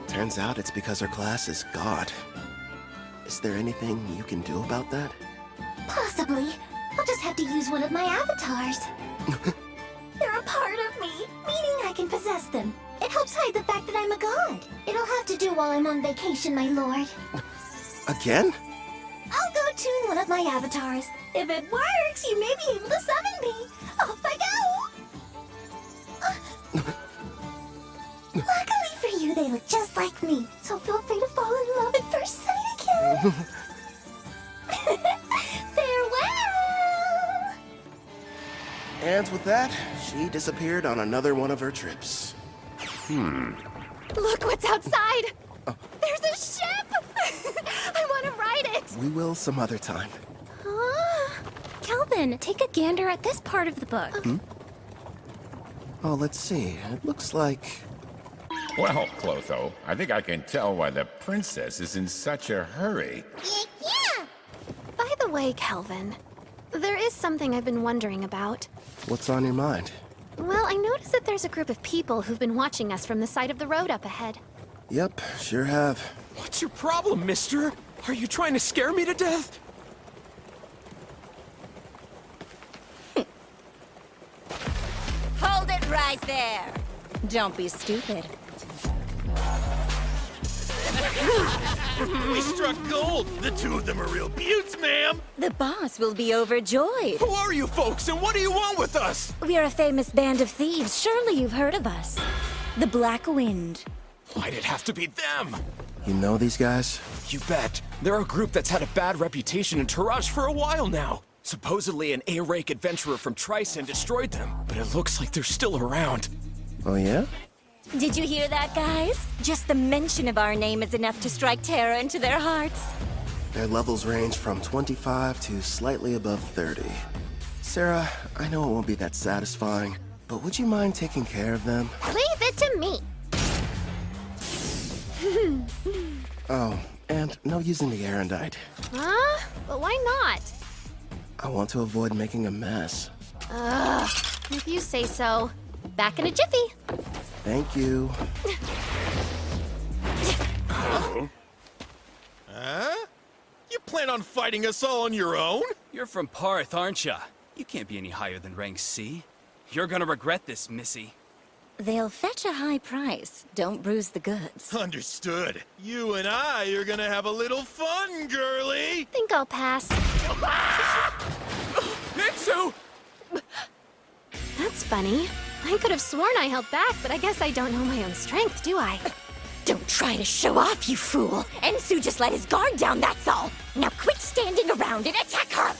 Turns out it's because her class is God. Is there anything you can do about that?
Possibly. I'll just have to use one of my avatars. They're a part of me, meaning I can possess them. It helps hide the fact that I'm a god. It'll have to do while I'm on vacation, my lord.
Again?
I'll go tune one of my avatars. If it works, you may be able to summon me. Off I go! Luckily for you, they look just like me, so feel free to fall in love at first sight again. Farewell!
And with that, she disappeared on another one of her trips.
Look what's outside! There's a ship! I want to ride it!
We will some other time.
Kelvin, take a gander at this part of the book.
Oh, let's see. It looks like...
Well, Clotho, I think I can tell why the princess is in such a hurry.
Yeah! By the way, Kelvin, there is something I've been wondering about.
What's on your mind?
Well, I noticed that there's a group of people who've been watching us from the side of the road up ahead.
Yep, sure have.
What's your problem, mister? Are you trying to scare me to death?
Hold it right there. Don't be stupid.
We struck gold! The two of them are real beauts, ma'am!
The boss will be overjoyed.
Who are you folks, and what do you want with us?
We are a famous band of thieves. Surely you've heard of us. The Black Wind.
Why'd it have to be them?
You know these guys?
You bet. They're a group that's had a bad reputation in Taraj for a while now. Supposedly an A-rank adventurer from Tryson destroyed them, but it looks like they're still around.
Oh, yeah?
Did you hear that, guys? Just the mention of our name is enough to strike terror into their hearts.
Their levels range from 25 to slightly above 30. Sarah, I know it won't be that satisfying, but would you mind taking care of them?
Leave it to me!
Oh, and no using the erendite.
Huh? But why not?
I want to avoid making a mess.
Ugh, if you say so. Back in a jiffy.
Thank you.
Huh? You plan on fighting us all on your own?
You're from Parth, aren't ya? You can't be any higher than rank C. You're gonna regret this, Missy.
They'll fetch a high price. Don't bruise the goods.
Understood. You and I are gonna have a little fun, girlie!
Think I'll pass.
Mitsu!
That's funny. I could have sworn I held back, but I guess I don't know my own strength, do I?
Don't try to show off, you fool! Ensu just let his guard down, that's all! Now quit standing around and attack her!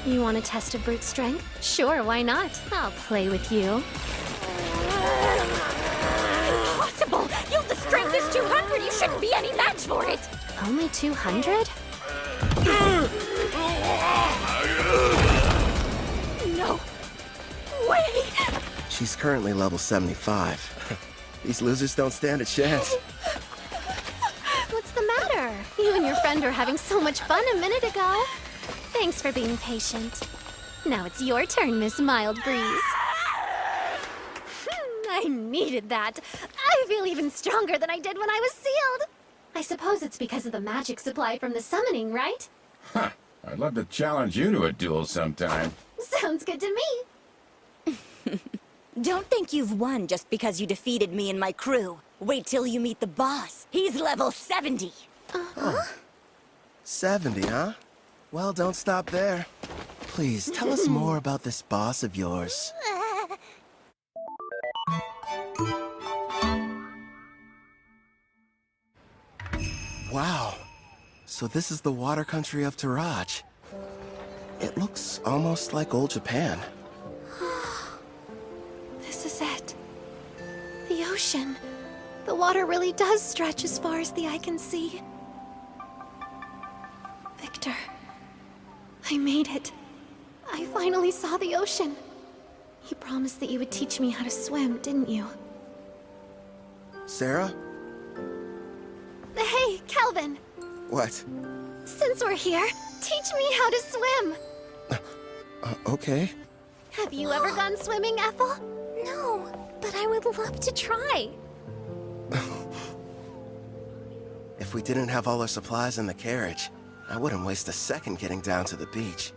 You want a test of brute strength? Sure, why not? I'll play with you.
Impossible! Gilda's strength is 200! You shouldn't be any match for it!
Only 200?
No way!
She's currently level 75. These losers don't stand a chance.
What's the matter? You and your friend were having so much fun a minute ago. Thanks for being patient. Now it's your turn, Miss Mild Breeze. I needed that. I feel even stronger than I did when I was sealed. I suppose it's because of the magic supply from the summoning, right?
Huh. I'd love to challenge you to a duel sometime.
Sounds good to me.
Don't think you've won just because you defeated me and my crew. Wait till you meet the boss. He's level 70.
70, huh? Well, don't stop there. Please, tell us more about this boss of yours. Wow. So this is the water country of Taraj. It looks almost like old Japan.
This is it. The ocean. The water really does stretch as far as the eye can see. Victor, I made it. I finally saw the ocean. You promised that you would teach me how to swim, didn't you?
Sarah?
Hey, Kelvin.
What?
Since we're here, teach me how to swim.
Okay.
Have you ever gone swimming, Ethel?
No, but I would love to try.
If we didn't have all our supplies in the carriage, I wouldn't waste a second getting down to the beach.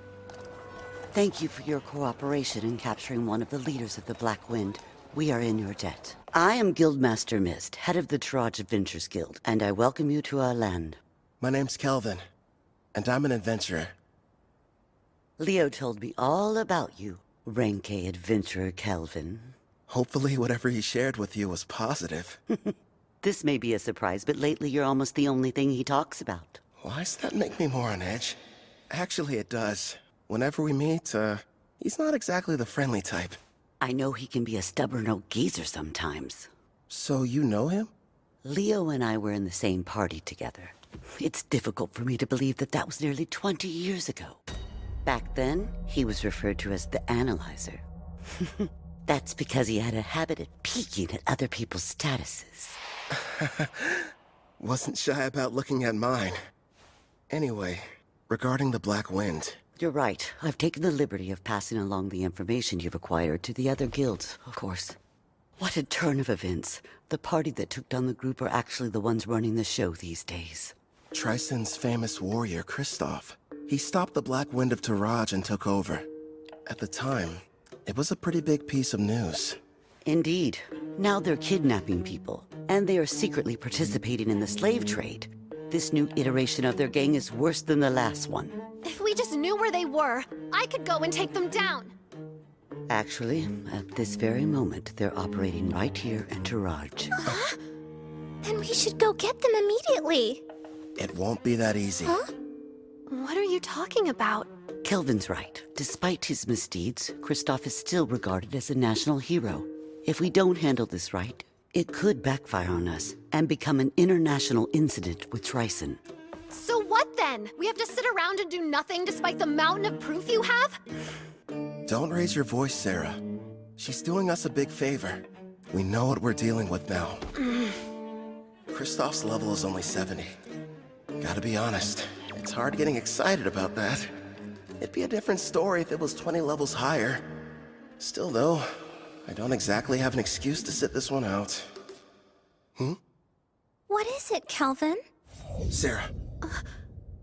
Thank you for your cooperation in capturing one of the leaders of the Black Wind. We are in your debt. I am Guildmaster Mist, head of the Taraj Adventures Guild, and I welcome you to our land.
My name's Kelvin, and I'm an adventurer.
Leo told me all about you, Rank A adventurer Kelvin.
Hopefully whatever he shared with you was positive.
This may be a surprise, but lately you're almost the only thing he talks about.
Why does that make me more on edge? Actually, it does. Whenever we meet, he's not exactly the friendly type.
I know he can be a stubborn old geezer sometimes.
So you know him?
Leo and I were in the same party together. It's difficult for me to believe that that was nearly 20 years ago. Back then, he was referred to as the Analyzer. That's because he had a habit of peeking at other people's statuses.
Wasn't shy about looking at mine. Anyway, regarding the Black Wind...
You're right. I've taken the liberty of passing along the information you've acquired to the other guilds, of course. What a turn of events. The party that took down the group are actually the ones running the show these days.
Tristan's famous warrior, Kristoff. He stopped the Black Wind of Taraj and took over. At the time, it was a pretty big piece of news.
Indeed. Now they're kidnapping people, and they are secretly participating in the slave trade. This new iteration of their gang is worse than the last one.
If we just knew where they were, I could go and take them down.
Actually, at this very moment, they're operating right here in Taraj.
Then we should go get them immediately.
It won't be that easy.
Huh? What are you talking about?
Kelvin's right. Despite his misdeeds, Kristoff is still regarded as a national hero. If we don't handle this right, it could backfire on us and become an international incident with Tryson.
So what then? We have to sit around and do nothing despite the mountain of proof you have?
Don't raise your voice, Sarah. She's doing us a big favor. We know what we're dealing with now. Kristoff's level is only 70. Gotta be honest, it's hard getting excited about that. It'd be a different story if it was 20 levels higher. Still though, I don't exactly have an excuse to sit this one out.
What is it, Kelvin?
Sarah.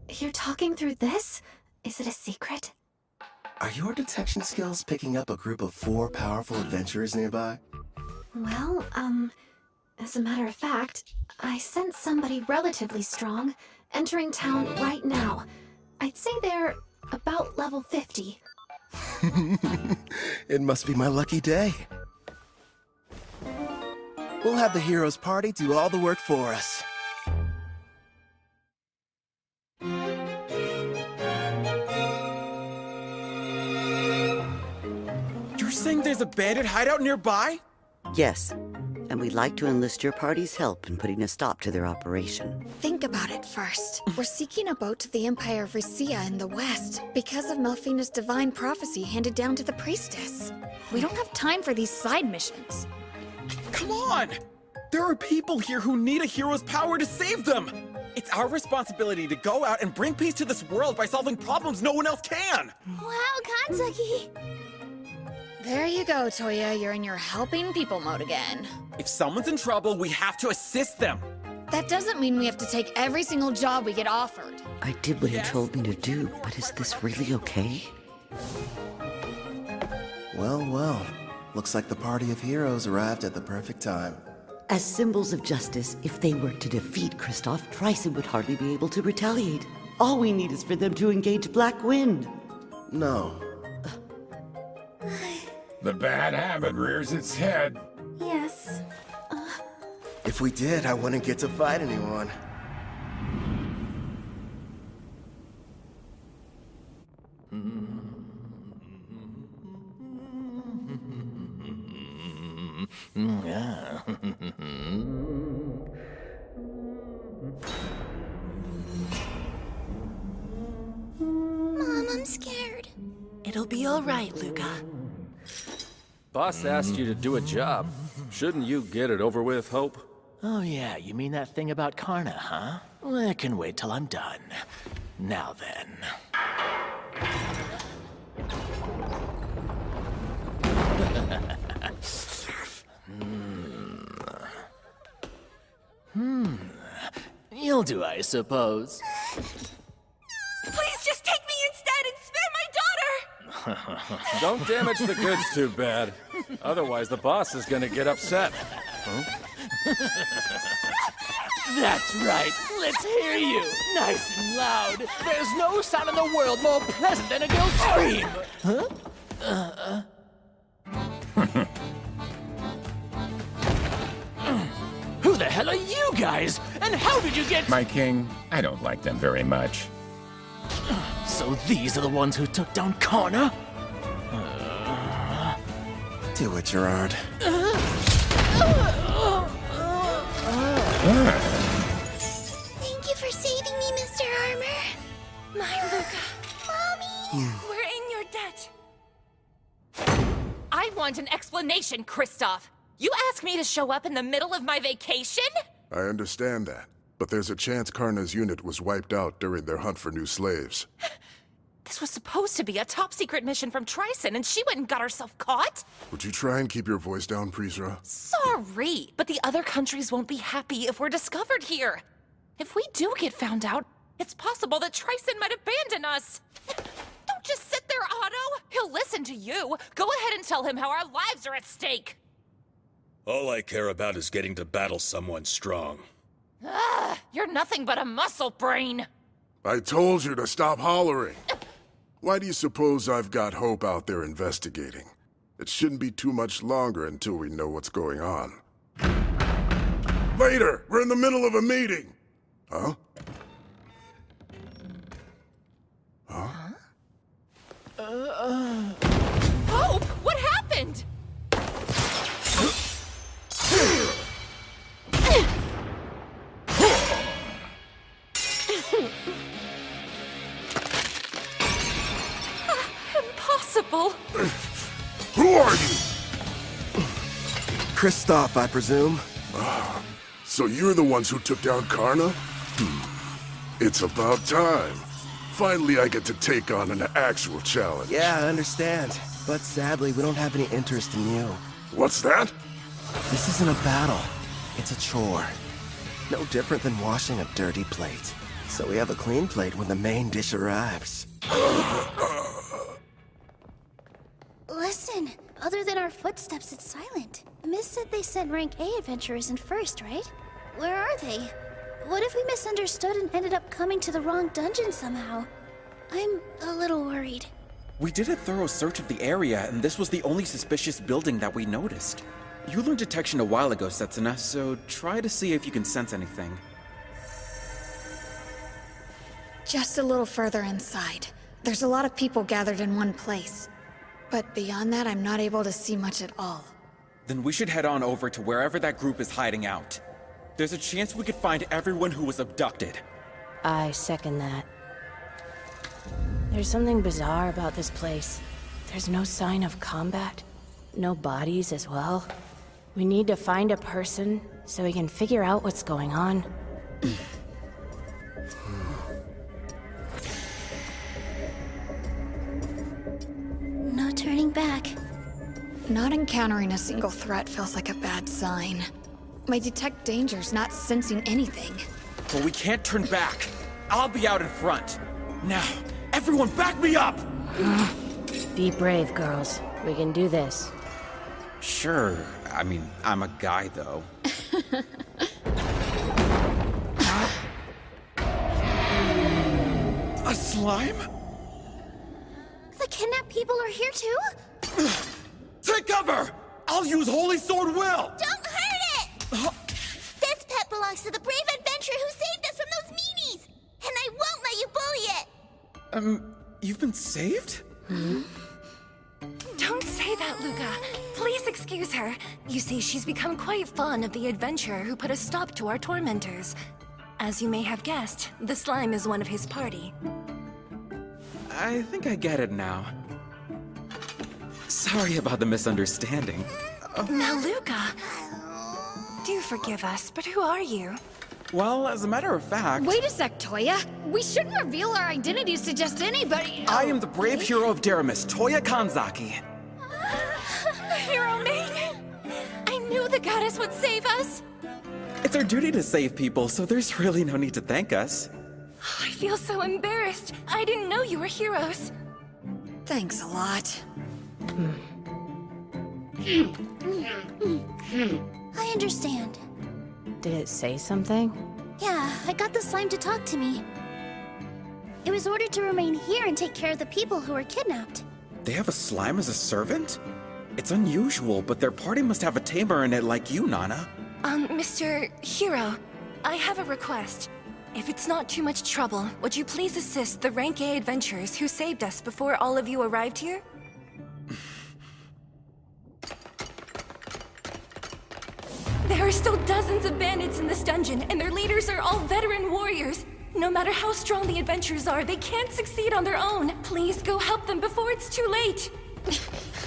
You're talking through this? Is it a secret?
Are your detection skills picking up a group of 4 powerful adventurers nearby?
Well, as a matter of fact, I sense somebody relatively strong entering town right now. I'd say they're about level 50.
It must be my lucky day. We'll have the heroes party do all the work for us.
You're saying there's a bandit hideout nearby?
Yes, and we'd like to enlist your party's help in putting a stop to their operation.
Think about it first. We're seeking a boat to the Empire of Risia in the west because of Melfina's divine prophecy handed down to the priestess. We don't have time for these side missions.
Come on! There are people here who need a hero's power to save them! It's our responsibility to go out and bring peace to this world by solving problems no one else can!
Wow, Kanzaki!
There you go, Toya. You're in your helping people mode again.
If someone's in trouble, we have to assist them!
That doesn't mean we have to take every single job we get offered.
I did what he told me to do, but is this really okay?
Well, well. Looks like the party of heroes arrived at the perfect time.
As symbols of justice, if they were to defeat Kristoff, Tryson would hardly be able to retaliate. All we need is for them to engage Black Wind.
No.
The bad habit rears its head.
Yes.
If we did, I wouldn't get to fight anyone.
Mom, I'm scared.
It'll be all right, Luca.
Boss asked you to do a job. Shouldn't you get it over with, Hope?
Oh yeah, you mean that thing about Karna, huh? Well, I can wait till I'm done. Now then. You'll do, I suppose.
Please just take me instead and spare my daughter!
Don't damage the goods too bad. Otherwise, the boss is gonna get upset. Huh?
That's right. Let's hear you. Nice and loud. There's no sound in the world more pleasant than a girl's scream. Huh? Who the hell are you guys? And how did you get...
My king, I don't like them very much.
So these are the ones who took down Karna?
Do it, Gerard.
Thank you for saving me, Mr. Armor.
My Luca.
Mommy!
We're in your debt. I want an explanation, Kristoff. You asked me to show up in the middle of my vacation?
I understand that, but there's a chance Karna's unit was wiped out during their hunt for new slaves.
This was supposed to be a top-secret mission from Tryson, and she went and got herself caught?
Would you try and keep your voice down, Prisra?
Sorry, but the other countries won't be happy if we're discovered here. If we do get found out, it's possible that Tryson might abandon us. Don't just sit there, Otto. He'll listen to you. Go ahead and tell him how our lives are at stake.
All I care about is getting to battle someone strong.
You're nothing but a muscle brain.
I told you to stop hollering. Why do you suppose I've got Hope out there investigating? It shouldn't be too much longer until we know what's going on. Later! We're in the middle of a meeting! Huh? Huh?
Hope, what happened? Impossible.
Who are you?
Kristoff, I presume.
So you're the ones who took down Karna? It's about time. Finally, I get to take on an actual challenge.
Yeah, I understand. But sadly, we don't have any interest in you.
What's that?
This isn't a battle. It's a chore. No different than washing a dirty plate. So we have a clean plate when the main dish arrives.
Listen, other than our footsteps, it's silent. Miss said they sent rank A adventurers in first, right? Where are they? What if we misunderstood and ended up coming to the wrong dungeon somehow? I'm a little worried.
We did a thorough search of the area, and this was the only suspicious building that we noticed. You learned detection a while ago, Setsuna, so try to see if you can sense anything.
Just a little further inside. There's a lot of people gathered in one place. But beyond that, I'm not able to see much at all.
Then we should head on over to wherever that group is hiding out. There's a chance we could find everyone who was abducted.
I second that. There's something bizarre about this place. There's no sign of combat. No bodies as well. We need to find a person so we can figure out what's going on.
No turning back.
Not encountering a single threat feels like a bad sign. My detect danger's not sensing anything.
But we can't turn back. I'll be out in front. Now, everyone back me up!
Be brave, girls. We can do this.
Sure. I mean, I'm a guy, though. A slime?
The kidnapped people are here too?
Take cover! I'll use Holy Sword Will!
Don't hurt it! This pet belongs to the brave adventurer who saved us from those meanies! And I won't let you bully it!
You've been saved?
Don't say that, Luca. Please excuse her. You see, she's become quite fond of the adventurer who put a stop to our tormentors. As you may have guessed, the slime is one of his party.
I think I get it now. Sorry about the misunderstanding.
Now, Luca, do forgive us, but who are you?
Well, as a matter of fact...
Wait a sec, Toya. We shouldn't reveal our identities to just anybody.
I am the brave hero of Deramis, Toya Kanzaki.
The hero maiden! I knew the goddess would save us!
It's our duty to save people, so there's really no need to thank us.
I feel so embarrassed. I didn't know you were heroes.
Thanks a lot.
I understand.
Did it say something?
Yeah, I got the slime to talk to me. It was ordered to remain here and take care of the people who were kidnapped.
They have a slime as a servant? It's unusual, but their party must have a tamer in it like you, Nana.
Mr. Hero, I have a request. If it's not too much trouble, would you please assist the Rank A adventurers who saved us before all of you arrived here? There are still dozens of bandits in this dungeon, and their leaders are all veteran warriors. No matter how strong the adventurers are, they can't succeed on their own. Please go help them before it's too late.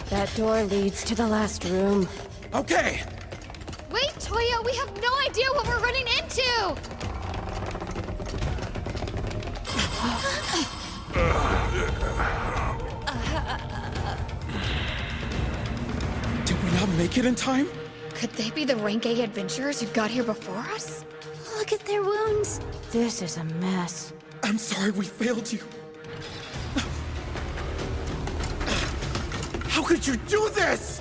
That door leads to the last room.
Okay!
Wait, Toya, we have no idea what we're running into!
Did we not make it in time?
Could they be the Rank A adventurers who got here before us?
Look at their wounds.
This is a mess.
I'm sorry we failed you. How could you do this?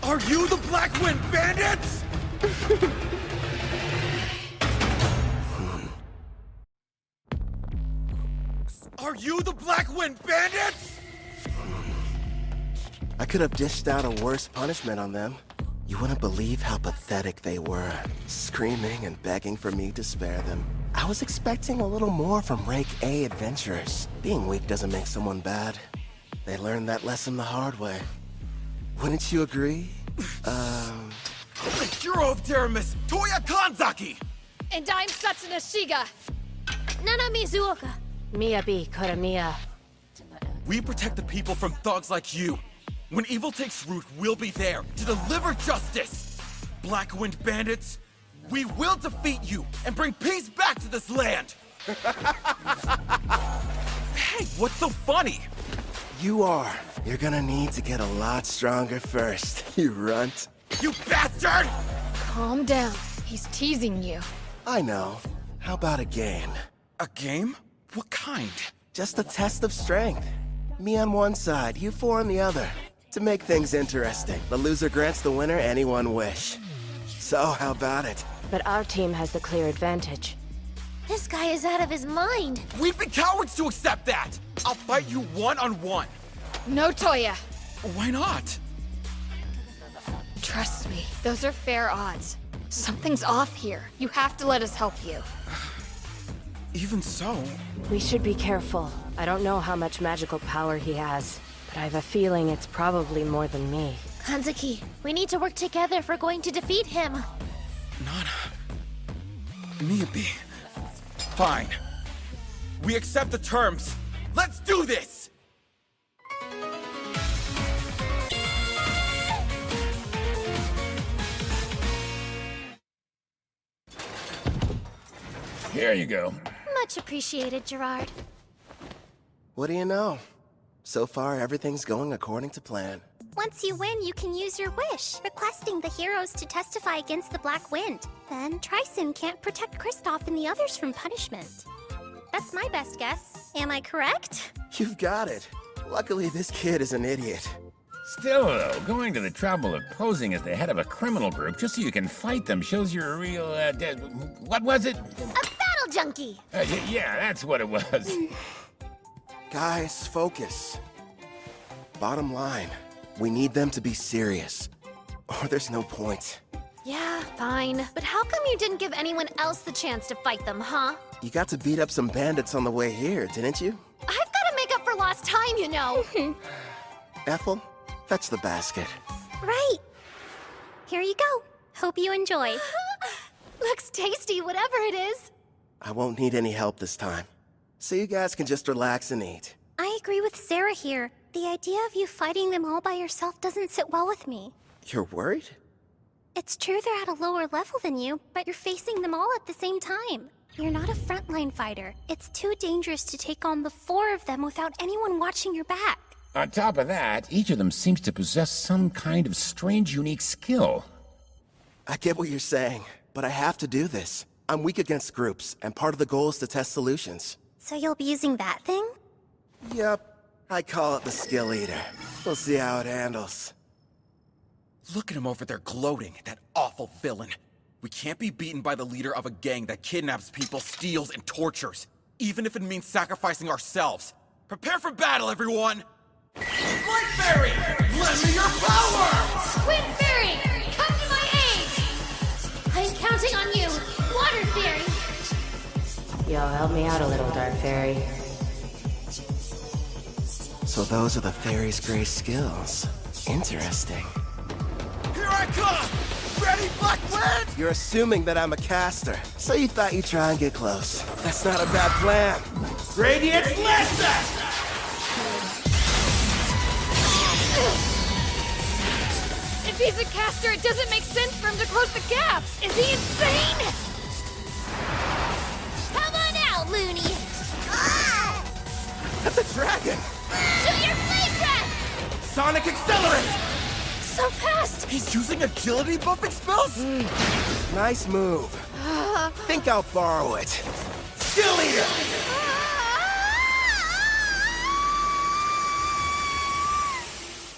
Are you the Black Wind Bandits? Are you the Black Wind Bandits?
I could have dished out a worse punishment on them. You wouldn't believe how pathetic they were, screaming and begging for me to spare them. I was expecting a little more from Rank A adventurers. Being weak doesn't make someone bad. They learned that lesson the hard way. Wouldn't you agree?
The hero of Deramis, Toya Kanzaki!
And I'm Setsuna Shiga.
Nana Mizuoka.
Miyabi Kuramiya.
We protect the people from thugs like you. When evil takes root, we'll be there to deliver justice. Black Wind Bandits, we will defeat you and bring peace back to this land. Hey, what's so funny?
You are. You're gonna need to get a lot stronger first, you runt.
You bastard!
Calm down. He's teasing you.
I know. How about a game?
A game? What kind?
Just a test of strength. Me on one side, you four on the other. To make things interesting, the loser grants the winner any one wish. So, how about it?
But our team has the clear advantage.
This guy is out of his mind.
We'd be cowards to accept that! I'll fight you one-on-one.
No, Toya.
Why not?
Trust me, those are fair odds. Something's off here. You have to let us help you.
Even so...
We should be careful. I don't know how much magical power he has, but I have a feeling it's probably more than me.
Hanzuki, we need to work together if we're going to defeat him.
Miyabi. Fine. We accept the terms. Let's do this!
Here you go.
Much appreciated, Gerard.
What do you know? So far, everything's going according to plan.
Once you win, you can use your wish, requesting the heroes to testify against the Black Wind. Then Tryson can't protect Kristoff and the others from punishment. That's my best guess. Am I correct?
You've got it. Luckily, this kid is an idiot.
Still, though, going to the trouble of posing as the head of a criminal group just so you can fight them shows you're a real, what was it?
A battle junkie!
Yeah, that's what it was.
Guys, focus. Bottom line, we need them to be serious, or there's no point.
Yeah, fine. But how come you didn't give anyone else the chance to fight them, huh?
You got to beat up some bandits on the way here, didn't you?
I've got to make up for lost time, you know.
Ethel, fetch the basket.
Right. Here you go. Hope you enjoy.
Looks tasty, whatever it is.
I won't need any help this time, so you guys can just relax and eat.
I agree with Sarah here. The idea of you fighting them all by yourself doesn't sit well with me.
You're worried?
It's true they're at a lower level than you, but you're facing them all at the same time. You're not a frontline fighter. It's too dangerous to take on the 4 of them without anyone watching your back.
On top of that, each of them seems to possess some kind of strange, unique skill.
I get what you're saying, but I have to do this. I'm weak against groups, and part of the goal is to test solutions.
So you'll be using that thing?
Yep. I call it the Skill Eater. We'll see how it handles.
Look at him over there gloating, that awful villain. We can't be beaten by the leader of a gang that kidnaps people, steals, and tortures, even if it means sacrificing ourselves. Prepare for battle, everyone! Light Fairy! Lend me your power!
Squid Fairy, come to my aid! I'm counting on you, Water Fairy!
Yo, help me out a little, Dark Fairy.
So those are the fairy's great skills. Interesting.
Here I come! Ready, Black Wind?
You're assuming that I'm a caster, so you thought you'd try and get close. That's not a bad plan.
Radiance Listen!
If he's a caster, it doesn't make sense for him to close the gap! Is he insane?
Come on out, loony! Ah!
That's a dragon!
Shoot your flame breath!
Sonic Accelerate!
So fast!
He's using agility buffing spells?
Nice move. Think I'll borrow it.
Skill Eater!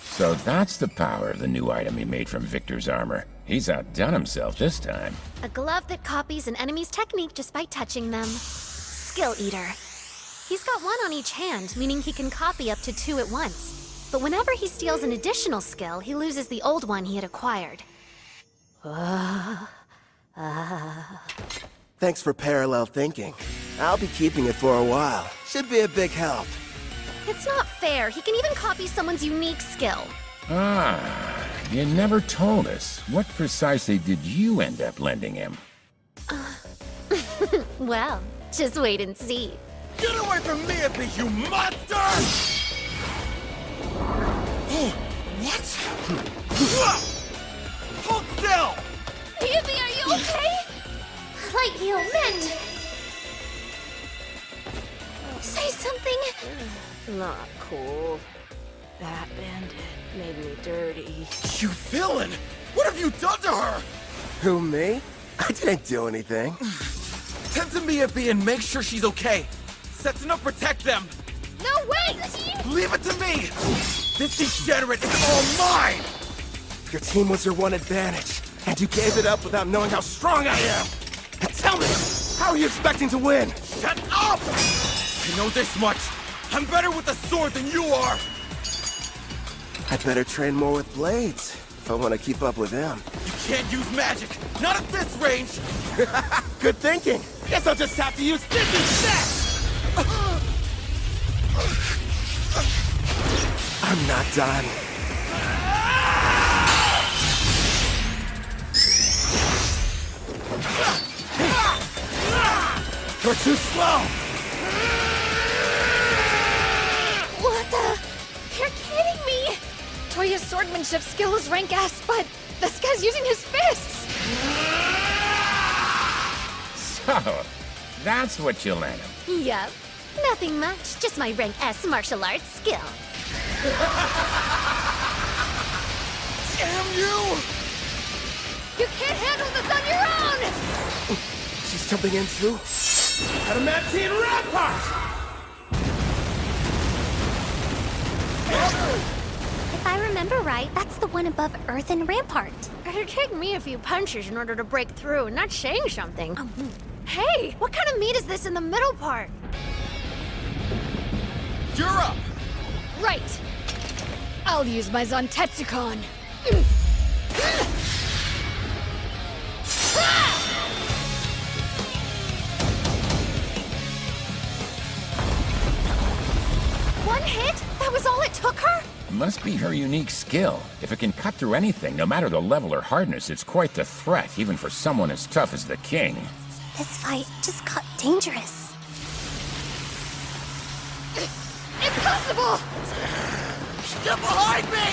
So that's the power of the new item he made from Victor's armor. He's outdone himself this time.
A glove that copies an enemy's technique just by touching them. Skill Eater. He's got 1 on each hand, meaning he can copy up to 2 at once. But whenever he steals an additional skill, he loses the old one he had acquired.
Thanks for parallel thinking. I'll be keeping it for a while. Should be a big help.
It's not fair. He can even copy someone's unique skill.
Ah, you never told us. What precisely did you end up lending him?
Well, just wait and see.
Get away from me, you monster! What? Hold still!
Yubi, are you okay? Light heal, mend! Say something!
Not cool. That bandit made me dirty.
You villain! What have you done to her?
Who, me? I didn't do anything.
Tend to Miyabi and make sure she's okay. Setting up protect them.
No, wait!
Leave it to me! This degenerate is all mine!
Your team was your one advantage, and you gave it up without knowing how strong I am! Now tell me, how are you expecting to win?
Shut up! I know this much. I'm better with a sword than you are!
I'd better train more with blades. if I want to keep up with them.
You can't use magic! Not at this range!
Good thinking! Guess I'll just have to use this instead! I'm not done. You're too slow!
What the? You're kidding me! Toya's swordmanship skill is rank S, but this guy's using his fists!
So, that's what you let him.
Yup. Nothing much, just my rank S martial arts skill.
Damn you!
You can't handle this on your own!
She's jumping in too. Adamantine Rampart!
If I remember right, that's the one above Earthen Rampart.
It'd take me a few punches in order to break through, not saying something. Hey, what kind of meat is this in the middle part?
You're up!
Right. I'll use my Zantetsukan. One hit? That was all it took her?
Must be her unique skill. If it can cut through anything, no matter the level or hardness, it's quite the threat, even for someone as tough as the king.
This fight just got dangerous.
Impossible!
Get behind me!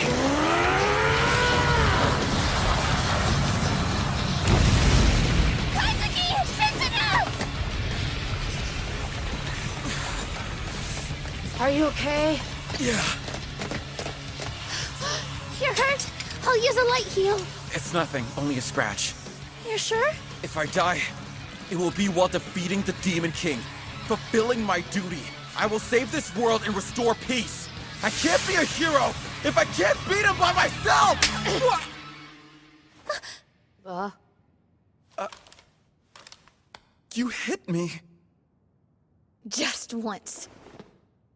Kazuki! It's enough!
Are you okay?
Yeah.
You're hurt? I'll use a light heal.
It's nothing, only a scratch.
You're sure?
If I die, it will be while defeating the Demon King, fulfilling my duty. I will save this world and restore peace. I can't be a hero if I can't beat him by myself! You hit me.
Just once.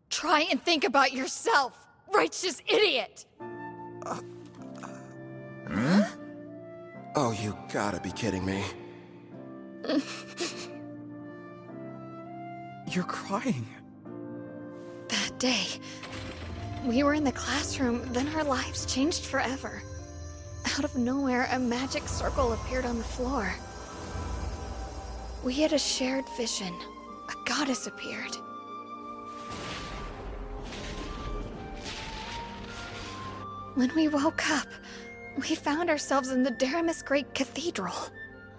Try and think about yourself, righteous idiot!
Huh? Oh, you gotta be kidding me.
You're crying.
That day, we were in the classroom, then our lives changed forever. Out of nowhere, a magic circle appeared on the floor. We had a shared vision. A goddess appeared. When we woke up, we found ourselves in the Daramis Great Cathedral.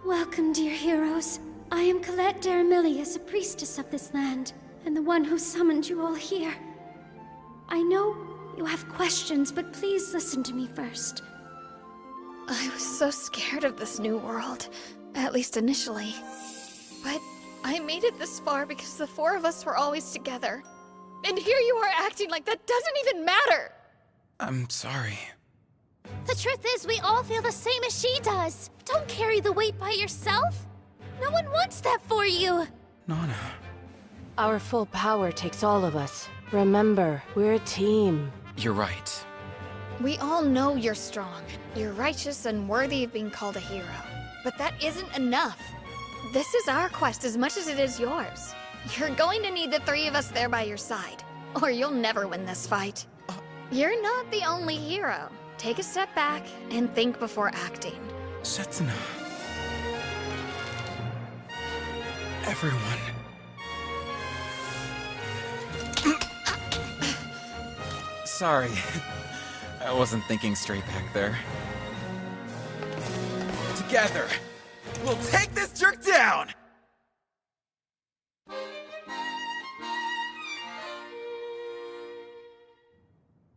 Welcome, dear heroes. I am Colette Daramilius, a priestess of this land, and the one who summoned you all here. I know you have questions, but please listen to me first.
I was so scared of this new world, at least initially. But I made it this far because the four of us were always together. And here you are acting like that doesn't even matter!
I'm sorry.
The truth is, we all feel the same as she does. Don't carry the weight by yourself. No one wants that for you.
Nana.
Our full power takes all of us. Remember, we're a team.
You're right.
We all know you're strong. You're righteous and worthy of being called a hero. But that isn't enough. This is our quest as much as it is yours. You're going to need the three of us there by your side, or you'll never win this fight. You're not the only hero. Take a step back and think before acting.
Setsuna. Everyone. Sorry. I wasn't thinking straight back there. Together, we'll take this jerk down!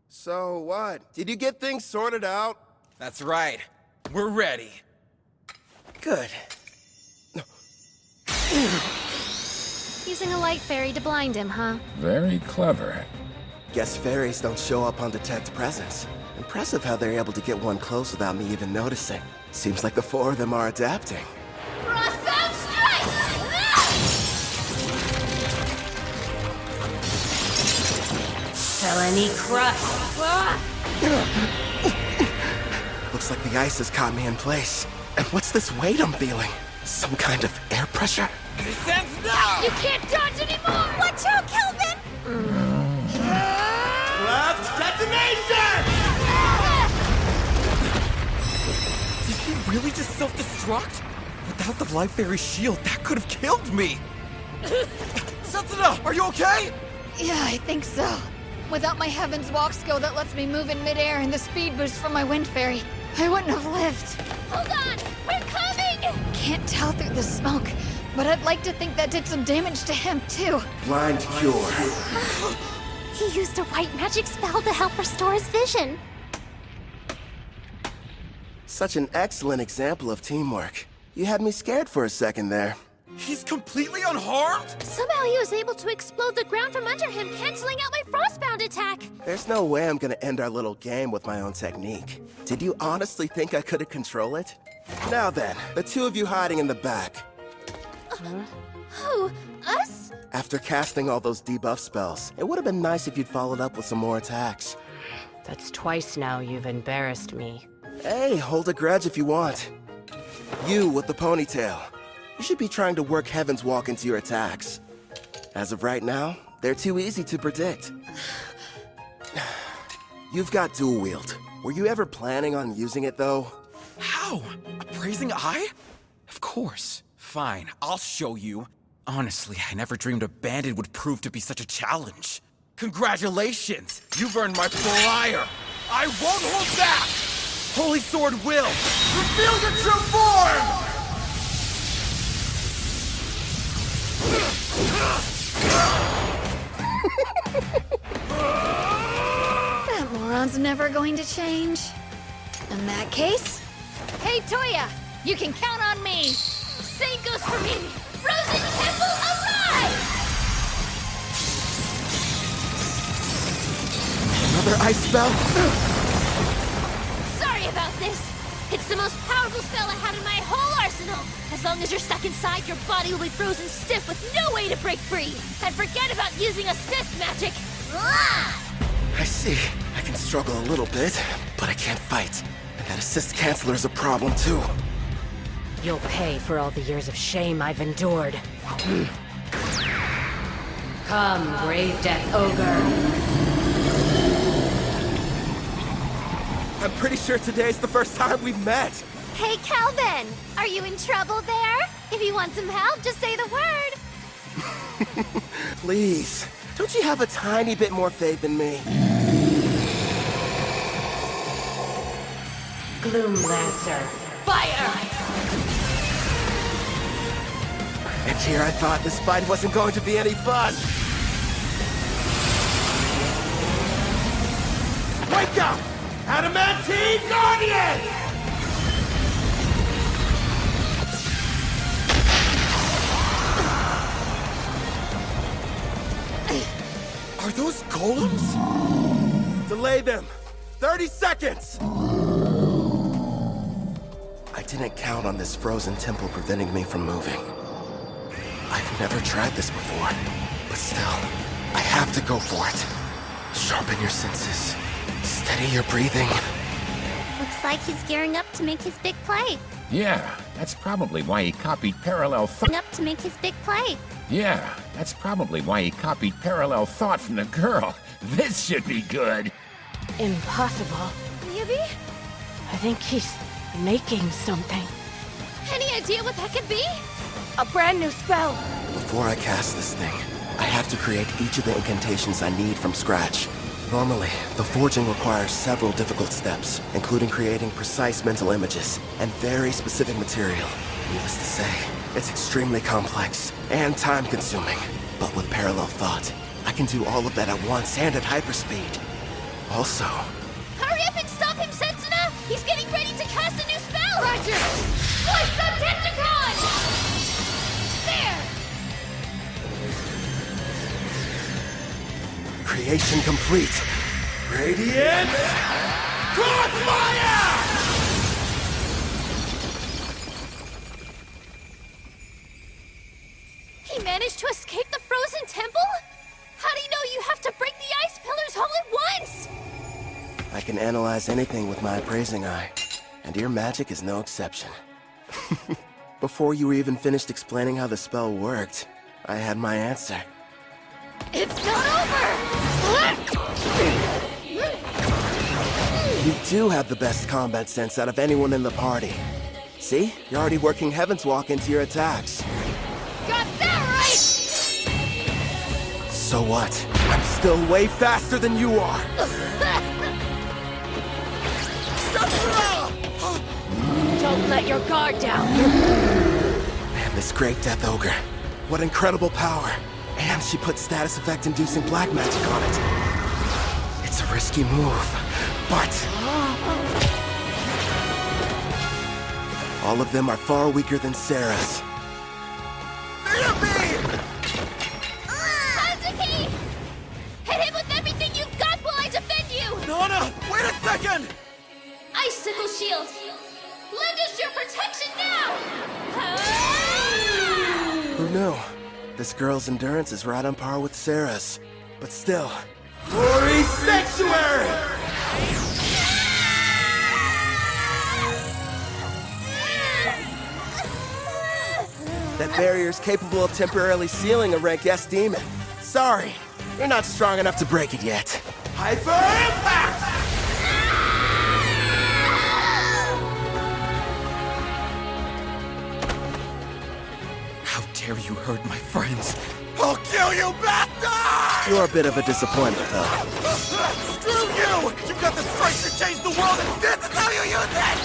So what? Did you get things sorted out?
That's right. We're ready.
Good.
Using a light fairy to blind him, huh?
Very clever.
Guess fairies don't show up on detect presence. Impressive how they're able to get one close without me even noticing. Seems like the four of them are adapting.
Crossbow strike!
Felony crush.
Looks Looks like the ice has caught me in place. And what's this weight I'm feeling? Some kind of air pressure?
Descends now!
You can't dodge anymore!
Watch out, Kelvin!
Left detonation! Did he really just self-destruct? Without the Life Fairy shield, that could have killed me! Setsuna, are you okay?
Yeah, I think so. Without my Heaven's Walk skill that lets me move in midair and the speed boost from my Wind Fairy, I wouldn't have lived.
Hold on! We're coming!
Can't tell through the smoke, but I'd like to think that did some damage to him, too.
Blind cure.
He used a white magic spell to help restore his vision.
Such an excellent example of teamwork. You had me scared for a second there.
He's completely unharmed?
Somehow he was able to explode the ground from under him, canceling out my frostbound attack.
There's no way I'm gonna end our little game with my own technique. Did you honestly think I couldn't control it? Now then, the two of you hiding in the back.
Who? Us?
After casting all those debuff spells, it would have been nice if you'd followed up with some more attacks.
That's twice now you've embarrassed me.
Hey, hold a grudge if you want. You with the ponytail. You should be trying to work Heaven's Walk into your attacks. As of right now, they're too easy to predict. You've got dual wield. Were you ever planning on using it, though?
How? A praising eye? Of course. Fine, I'll show you. Honestly, I never dreamed a bandit would prove to be such a challenge. Congratulations! You've earned my full ire! I won't hold back! Holy Sword will! Reveal your true form!
That moron's never going to change. In that case, hey Toya, you can count on me.
Same goes for me. Frozen Temple arrive!
Another ice spell?
Sorry about this. It's the most powerful spell I had in my whole arsenal. As long as you're stuck inside, your body will be frozen stiff with no way to break free. And forget about using assist magic.
I see. I can struggle a little bit, but I can't fight. And that assist canceller is a problem, too.
You'll pay for all the years of shame I've endured. Come, brave Death Ogre.
I'm pretty sure today's the first time we've met.
Hey, Kelvin! Are you in trouble there? If you want some help, just say the word.
Please, don't you have a tiny bit more faith in me?
Gloom Lancer.
Fire!
And here I thought this fight wasn't going to be any fun. Wake up! Adamantine Guardian!
Are those golems?
Delay them! 30 seconds! I didn't count on this frozen temple preventing me from moving. I've never tried this before, but still, I have to go for it. Sharpen your senses. Steady your breathing.
Looks like he's gearing up to make his big play.
Yeah, that's probably why he copied parallel thought.
Up to make his big play.
Yeah, that's probably why he copied parallel thought from the girl. This should be good.
Impossible.
Maybe?
I think he's making something.
Any idea what that could be?
A brand new spell.
Before I cast this thing, I have to create each of the incantations I need from scratch. Normally, the forging requires several difficult steps, including creating precise mental images and very specific material. Needless to say, it's extremely complex and time-consuming. But with parallel thought, I can do all of that at once and at hyperspeed. Also...
Hurry up and stop him, Setsuna! He's getting ready to cast a new spell! Roger! Voice of Tentacon! There!
Creation complete. Radiant... Crossfire!
He managed to escape the frozen temple? How do you know you have to break the ice pillars all at once?
I can analyze anything with my appraising eye. And your magic is no exception. Before you were even finished explaining how the spell worked, I had my answer.
It's not over!
You do have the best combat sense out of anyone in the party. See? You're already working Heaven's Walk into your attacks.
Got that right!
So what? I'm still way faster than you are!
Don't let your guard down.
Man, this great Death Ogre. What incredible power. And she put status effect inducing black magic on it. It's a risky move, but... all of them are far weaker than Sarah's.
Hazuki! Hit him with everything you've got while I defend you!
Nana, wait a second!
Icicle shield! Lend us your protection now!
Who knew? This girl's endurance is right on par with Sarah's. But still... Glory Sanctuary! That barrier's capable of temporarily sealing a rank S demon. Sorry, you're not strong enough to break it yet. Hyper Impact!
How dare you hurt my friends? I'll kill you, bastard!
You're a bit of a disappointment, though.
Screw you! You've got the strength to change the world, and this is how you use it!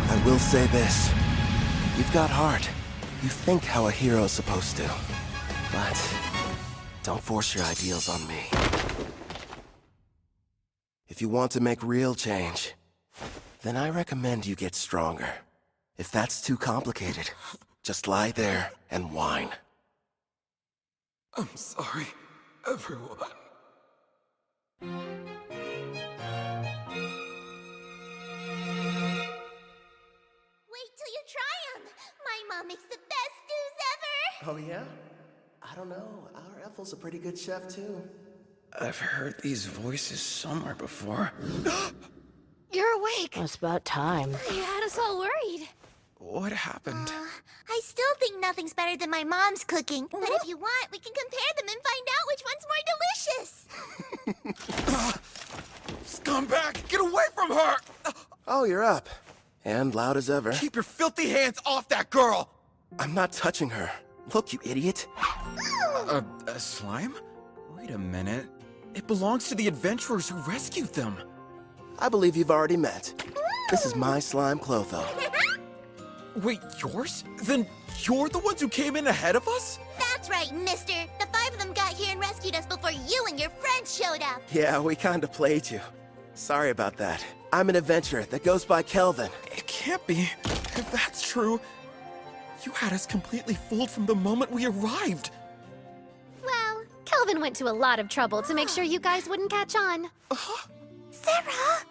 I will say this. You've got heart. You think how a hero's supposed to. But don't force your ideals on me. If you want to make real change, then I recommend you get stronger. If that's too complicated, just lie there and whine.
I'm sorry, everyone.
Wait till you try them! My mom makes the best stews ever!
Oh yeah? I don't know. Our Ethel's a pretty good chef too.
I've heard these voices somewhere before.
You're awake!
It's about time.
You had us all worried.
What happened?
I still think nothing's better than my mom's cooking. But if you want, we can compare them and find out which one's more delicious!
Scumbag! Get away from her!
Oh, you're up. And loud as ever.
Keep your filthy hands off that girl!
I'm not touching her. Look, you idiot.
A slime? Wait a minute. It belongs to the adventurers who rescued them.
I believe you've already met. This is my slime Clotho.
Wait, yours? Then you're the ones who came in ahead of us?
That's right, mister. The 5 of them got here and rescued us before you and your friends showed up.
Yeah, we kinda played you. Sorry about that. I'm an adventurer that goes by Kelvin.
It can't be. If that's true, you had us completely fooled from the moment we arrived.
Well, Kelvin went to a lot of trouble to make sure you guys wouldn't catch on.
Sarah!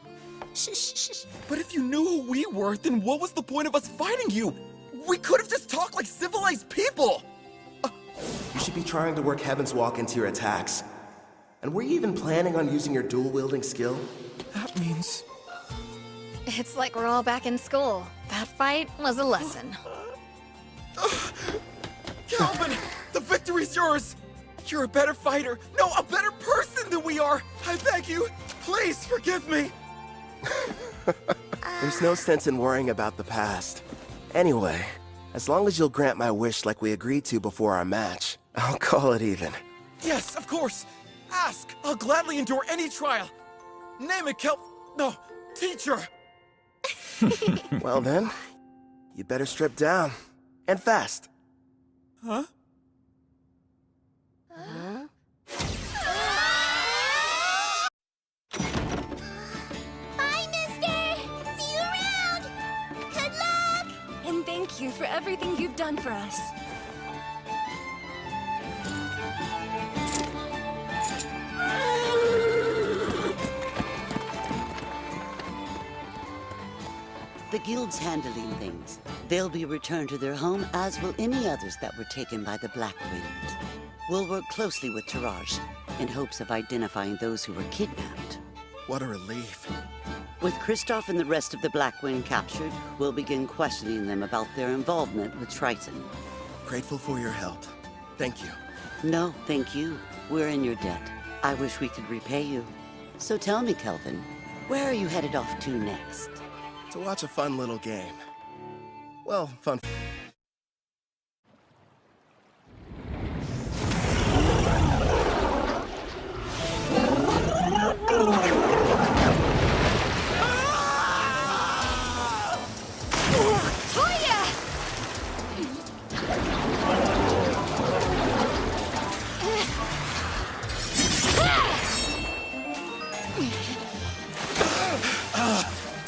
Shh.
But if you knew who we were, then what was the point of us fighting you? We could have just talked like civilized people!
You should be trying to work Heaven's Walk into your attacks. And were you even planning on using your dual-wielding skill?
That means...
It's like we're all back in school. That fight was a lesson.
Calvin, the victory's yours! You're a better fighter, no, a better person than we are! I beg you, please forgive me!
There's no sense in worrying about the past. Anyway, as long as you'll grant my wish like we agreed to before our match, I'll call it even.
Yes, of course! Ask! I'll gladly endure any trial! Name it, No, teacher!
Well then, you better strip down. And fast.
Huh?
Bye, mister! See you around! Good luck!
And thank you for everything you've done for us.
The guild's handling things. They'll be returned to their home, as will any others that were taken by the Black Wind. We'll work closely with Taraj, in hopes of identifying those who were kidnapped.
What a relief.
With Kristoff and the rest of the Blackwing captured, we'll begin questioning them about their involvement with Triton.
Grateful for your help. Thank you.
No, thank you. We're in your debt. I wish we could repay you. So tell me, Kelvin, where are you headed off to next?
To watch a fun little game. Well, fun.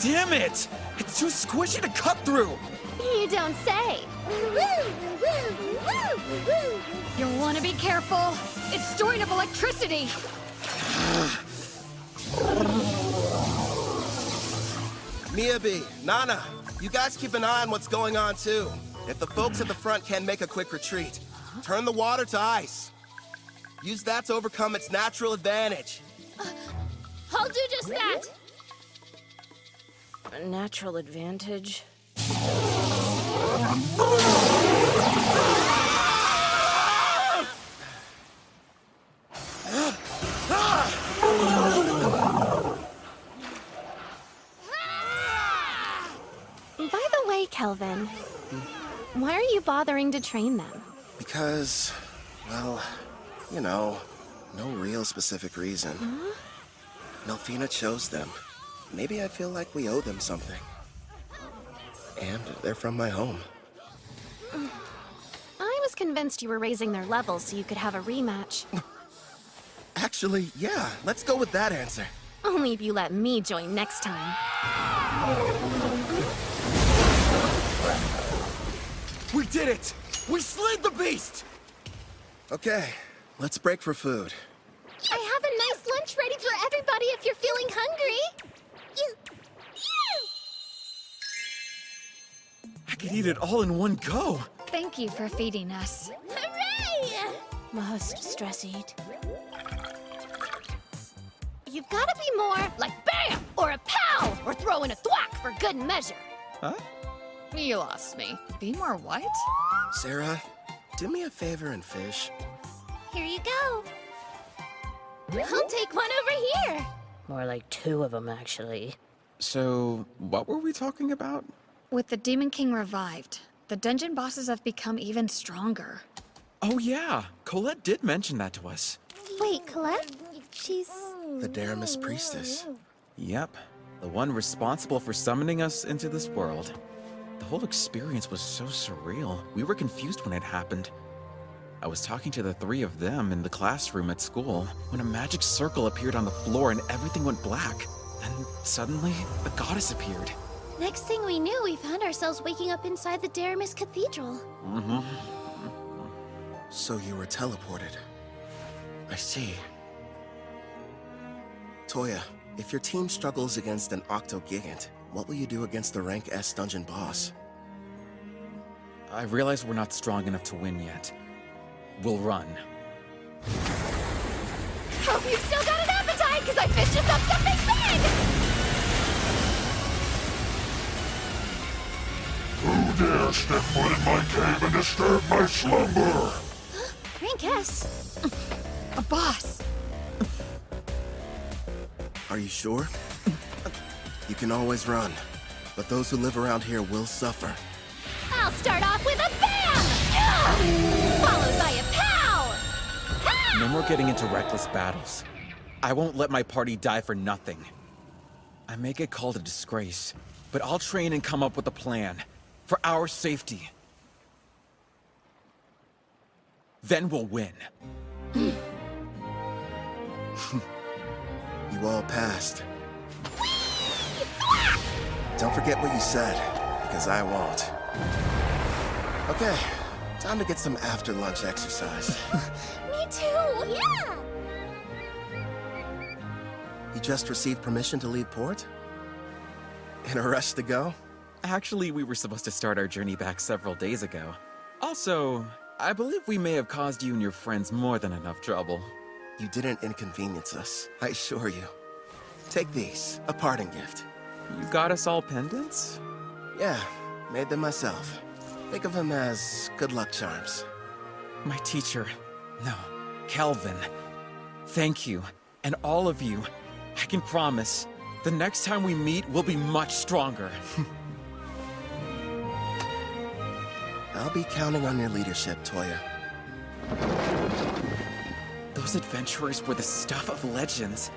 Damn it! It's too squishy to cut through!
You don't say.
You'll want to be careful. It's storing up electricity.
Miyabi, Nana, you guys keep an eye on what's going on too. If the folks at the front can't make a quick retreat, turn the water to ice. Use that to overcome its natural advantage.
I'll do just that.
A natural advantage?
By the way, Kelvin, why are you bothering to train them?
Because, well, you know, no real specific reason. Melfina chose them. Maybe I feel like we owe them something. And they're from my home.
I was convinced you were raising their levels so you could have a rematch.
Actually, yeah, let's go with that answer.
Only if you let me join next time.
We did it! We slayed the beast!
Okay, let's break for food.
I have a nice lunch ready for everybody if you're feeling hungry.
I could eat it all in one go.
Thank you for feeding us.
Hooray!
Must stress eat.
You've got to be more like BAM! Or a POW! Or throw in a thwack for good measure.
Huh?
You lost me. Be more what?
Sarah, do me a favor and fish.
Here you go. I'll take one over here.
More like 2 of them, actually.
So, what were we talking about?
With the Demon King revived, the dungeon bosses have become even stronger.
Oh yeah, Colette did mention that to us.
Wait, Colette? She's...
The Daramis priestess.
Yep, the one responsible for summoning us into this world. The whole experience was so surreal. We were confused when it happened. I was talking to the 3 of them in the classroom at school when a magic circle appeared on the floor and everything went black. Then suddenly, the goddess appeared.
Next thing we knew, we found ourselves waking up inside the Daramis Cathedral.
So you were teleported. I see. Toya, if your team struggles against an Octo-Gigant, what will you do against the rank S dungeon boss?
I realize we're not strong enough to win yet. We'll run.
Hope you've still got an appetite, because I fished us up something big!
Who dare step foot in my cave and disturb my slumber?
Rank S. A boss.
Are you sure? You can always run, but those who live around here will suffer.
I'll start off with a BAM! Followed by a POW!
No more getting into reckless battles. I won't let my party die for nothing. I may get called a disgrace, but I'll train and come up with a plan. For our safety. Then we'll win.
You all passed. Don't forget what you said, because I won't. Okay, time to get some after-lunch exercise.
Me too, yeah!
You just received permission to leave port? In a rush to go?
Actually, we were supposed to start our journey back several days ago. Also, I believe we may have caused you and your friends more than enough trouble.
You didn't inconvenience us, I assure you. Take these, a parting gift.
You got us all pendants?
Yeah, made them myself. Think of them as good luck charms.
My teacher, no, Kelvin. Thank you, and all of you. I can promise, the next time we meet, we'll be much stronger.
I'll be counting on your leadership, Toya.
Those adventurers were the stuff of legends.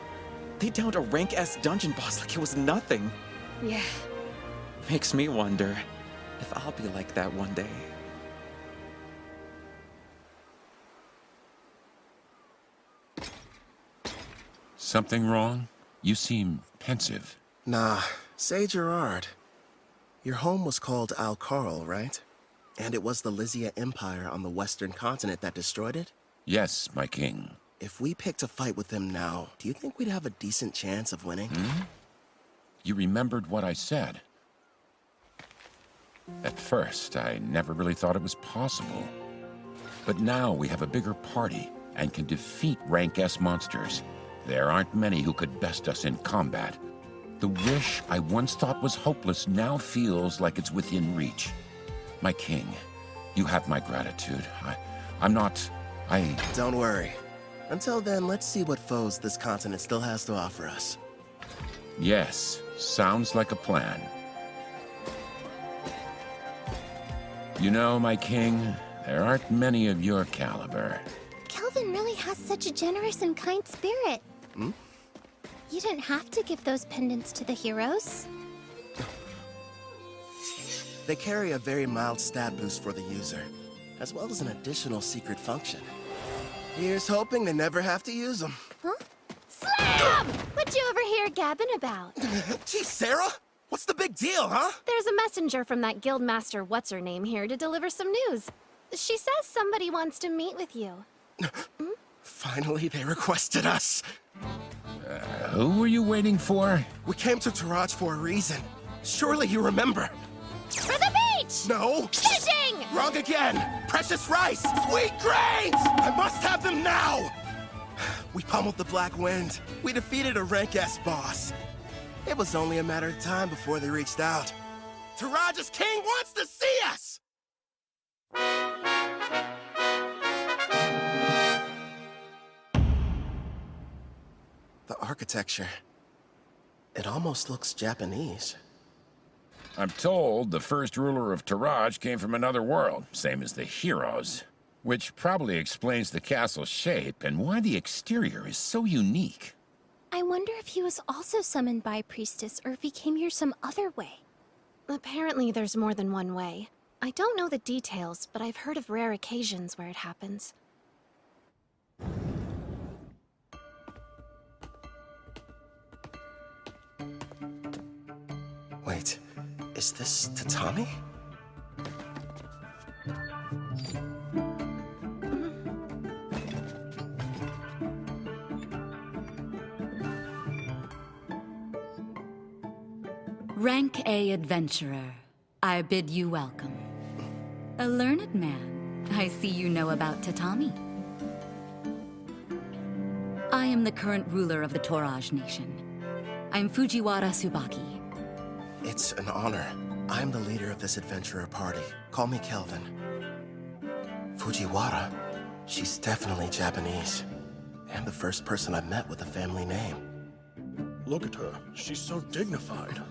They downed a rank S dungeon boss like it was nothing.
Yeah.
Makes me wonder if I'll be like that one day.
Something wrong? You seem pensive.
Nah, say Gerard. Your home was called Al-Karl, right? And it was the Lysia Empire on the western continent that destroyed it?
Yes, my king.
If we picked a fight with them now, do you think we'd have a decent chance of winning?
You remembered what I said. At first, I never really thought it was possible. But now we have a bigger party and can defeat rank S monsters. There aren't many who could best us in combat. The wish I once thought was hopeless now feels like it's within reach. My king, you have my gratitude.
Don't worry. Until then, let's see what foes this continent still has to offer us.
Yes, sounds like a plan. You know, my king, there aren't many of your caliber.
Kelvin really has such a generous and kind spirit. You didn't have to give those pendants to the heroes.
They carry a very mild stat boost for the user, as well as an additional secret function. Here's hoping they never have to use them.
Huh? Slam! What you over here gabbing about?
Gee, Sarah! What's the big deal, huh?
There's a messenger from that guildmaster what's-her-name here to deliver some news. She says somebody wants to meet with you.
Finally, they requested us.
Who were you waiting for?
We came to Taraj for a reason. Surely you remember.
For the beach!
No!
Fishing!
Wrong again! Precious rice! Sweet grains! I must have them now! We pummeled the Black Wind. We defeated a rank S boss. It was only a matter of time before they reached out. Taraj's king wants to see us! The architecture. It almost looks Japanese.
I'm told the first ruler of Taraj came from another world, same as the heroes. Which probably explains the castle's shape and why the exterior is so unique.
I wonder if he was also summoned by a priestess or if he came here some other way.
Apparently there's more than one way. I don't know the details, but I've heard of rare occasions where it happens.
Wait, is this tatami?
Rank A adventurer, I bid you welcome. A learned man, I see you know about tatami. I am the current ruler of the Toraj nation. I'm Fujiwara Tsubaki.
It's an honor. I'm the leader of this adventurer party. Call me Kelvin. Fujiwara? She's definitely Japanese. And the first person I've met with a family name.
Look at her. She's so dignified.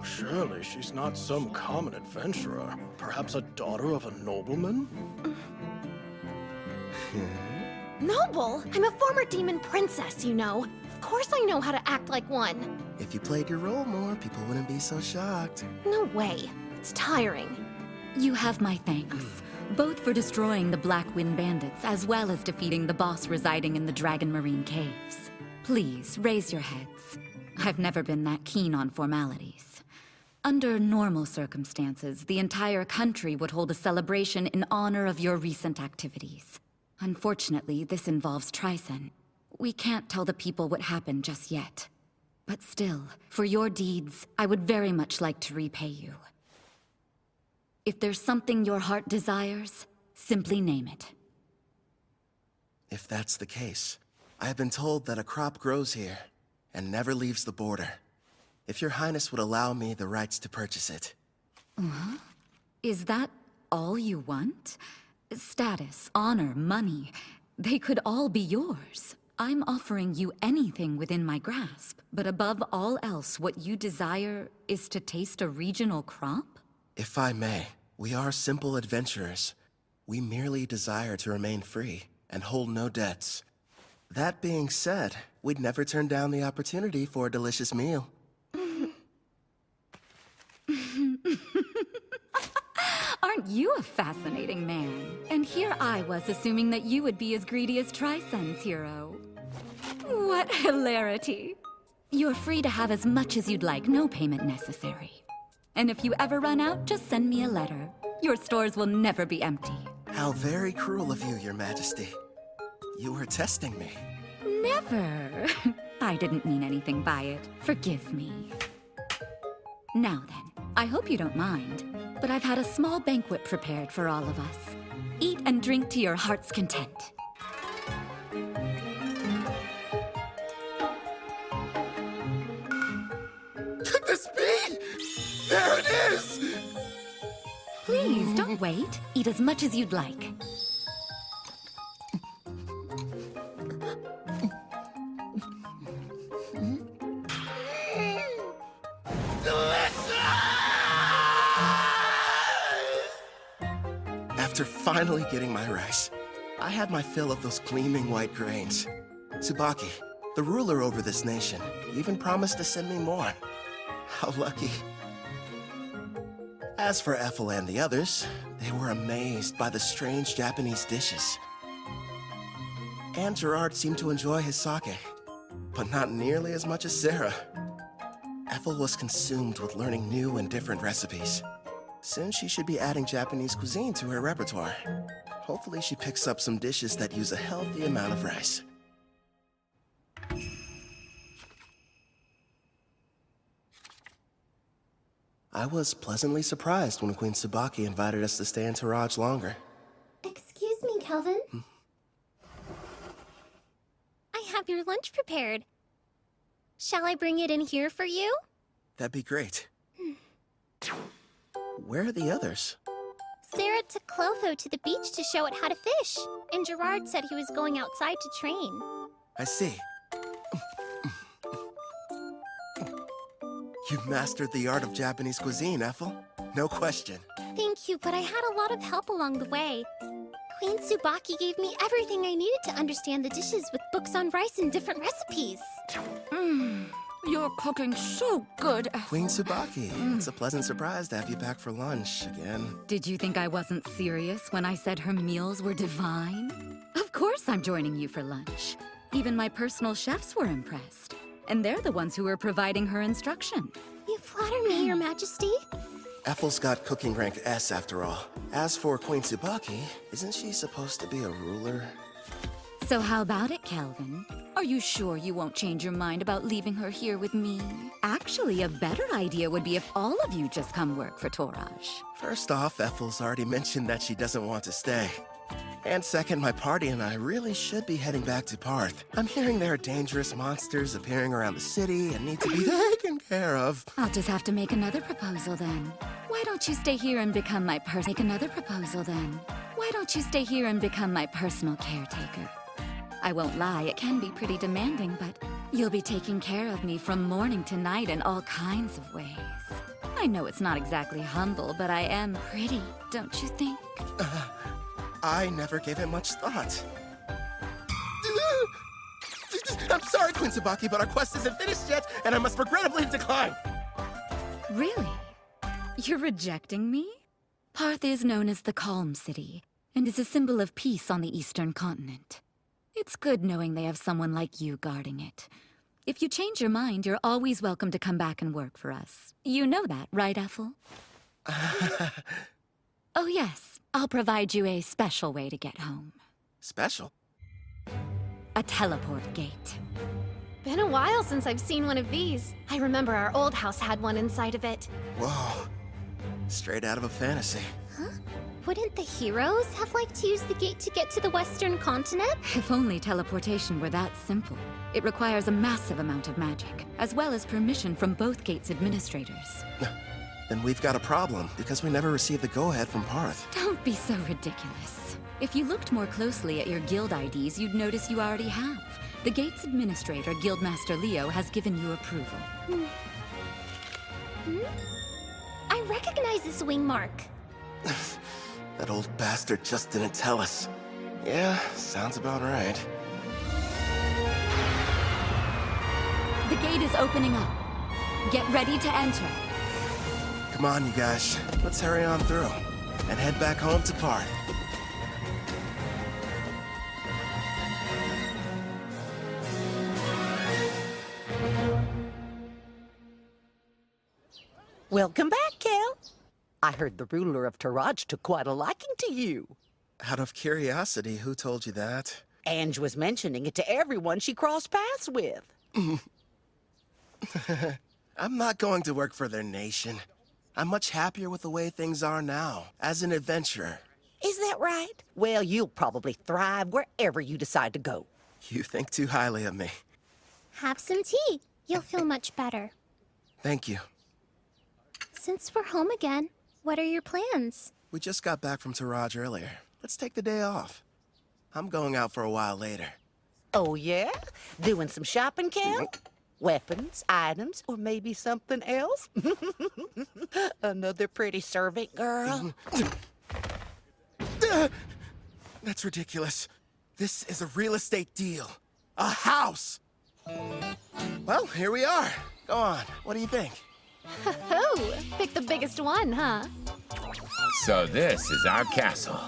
Surely she's not some common adventurer. Perhaps a daughter of a nobleman?
Noble? I'm a former demon princess, you know. Of course I know how to act like one.
If you played your role more, people wouldn't be so shocked.
No way. It's tiring.
You have my thanks, both for destroying the Black Wind Bandits as well as defeating the boss residing in the Dragon Marine Caves. Please, raise your heads. I've never been that keen on formalities. Under normal circumstances, the entire country would hold a celebration in honor of your recent activities. Unfortunately, this involves Tryson. We can't tell the people what happened just yet. But still, for your deeds, I would very much like to repay you. If there's something your heart desires, simply name it.
if that's the case. I have been told that a crop grows here and never leaves the border. If your highness would allow me the rights to purchase it.
Is that all you want? Status, honor, money, they could all be yours. I'm offering you anything within my grasp, but above all else, what you desire is to taste a regional crop?
If I may, we are simple adventurers. We merely desire to remain free and hold no debts. That being said, we'd never turn down the opportunity for a delicious meal.
Aren't you a fascinating man? And here I was assuming that you would be as greedy as Trisun's hero. What hilarity. You're free to have as much as you'd like, no payment necessary. And if you ever run out, just send me a letter. Your stores will never be empty.
How very cruel of you, Your Majesty. You were testing me.
Never. I didn't mean anything by it. Forgive me. Now then, I hope you don't mind, but I've had a small banquet prepared for all of us. Eat and drink to your heart's content.
Could this be? There it is!
Please, don't wait. Eat as much as you'd like.
After finally getting my rice, I had my fill of those gleaming white grains. Tsubaki, the ruler over this nation, even promised to send me more. How lucky. As for Ethel and the others, they were amazed by the strange Japanese dishes. And Gerard seemed to enjoy his sake, but not nearly as much as Sarah. Ethel was consumed with learning new and different recipes. Soon she should be adding Japanese cuisine to her repertoire. Hopefully she picks up some dishes that use a healthy amount of rice. I was pleasantly surprised when Queen Tsubaki invited us to stay in Taraj longer.
Excuse me, Kelvin. I have your lunch prepared. Shall I bring it in here for you?
That'd be great. Where are the others?
Sarah took Clotho to the beach to show it how to fish, and Gerard said he was going outside to train.
I see. You've mastered the art of Japanese cuisine, Ethel. No question.
Thank you, but I had a lot of help along the way. Queen Tsubaki gave me everything I needed to understand the dishes with books on rice and different recipes.
You're cooking so good, Ethel.
Queen Tsubaki, it's a pleasant surprise to have you back for lunch again.
Did you think I wasn't serious when I said her meals were divine? Of course I'm joining you for lunch. Even my personal chefs were impressed. And they're the ones who were providing her instruction.
You flatter me, Your Majesty.
Ethel's got cooking rank S after all. As for Queen Tsubaki, isn't she supposed to be a ruler?
So how about it, Kelvin? Are you sure you won't change your mind about leaving her here with me? Actually, a better idea would be if all of you just come work for Toraj.
First off, Ethel's already mentioned that she doesn't want to stay. And second, my party and I really should be heading back to Parth. I'm hearing there are dangerous monsters appearing around the city and need to be taken care of.
I'll just have to make another proposal then. Why don't you stay here and become my Make another proposal then. Why don't you stay here and become my personal caretaker? I won't lie, it can be pretty demanding, but you'll be taking care of me from morning to night in all kinds of ways. I know it's not exactly humble, but I am pretty, don't you think?
I never gave it much thought. I'm sorry, Queen Tsubaki, but our quest isn't finished yet, and I must regrettably decline.
Really? You're rejecting me? Parth is known as the Calm City, and is a symbol of peace on the Eastern continent. It's good knowing they have someone like you guarding it. If you change your mind, you're always welcome to come back and work for us. You know that, right, Ethel? Oh, yes. I'll provide you a special way to get home.
Special?
A teleport gate.
Been a while since I've seen one of these. I remember our old house had one inside of it.
Whoa. Straight out of a fantasy.
Huh? Wouldn't the heroes have liked to use the gate to get to the western continent?
If only teleportation were that simple. It requires a massive amount of magic, as well as permission from both gate's administrators.
Then we've got a problem, because we never received the go-ahead from Parth.
Don't be so ridiculous. If you looked more closely at your guild IDs, you'd notice you already have. The gate's administrator, Guildmaster Leo, has given you approval.
I recognize this wing mark.
That old bastard just didn't tell us. Yeah, sounds about right.
The gate is opening up. Get ready to enter.
Come on, you guys. Let's hurry on through and head back home to Parth.
Welcome back, Kel. I heard the ruler of Taraj took quite a liking to you.
Out of curiosity, who told you that?
Ange was mentioning it to everyone she crossed paths with.
I'm not going to work for their nation. I'm much happier with the way things are now, as an adventurer.
Is that right? Well, you'll probably thrive wherever you decide to go.
You think too highly of me.
Have some tea. You'll feel much better.
Thank you.
Since we're home again, what are your plans?
We just got back from Taraj earlier. Let's take the day off. I'm going out for a while later.
Oh, yeah? Doing some shopping, Kel? Weapons, items, or maybe something else? Another pretty servant girl?
That's ridiculous. This is a real estate deal. A house! Well, here we are. Go on. What do you think?
Oh, pick the biggest one, huh?
So this is our castle.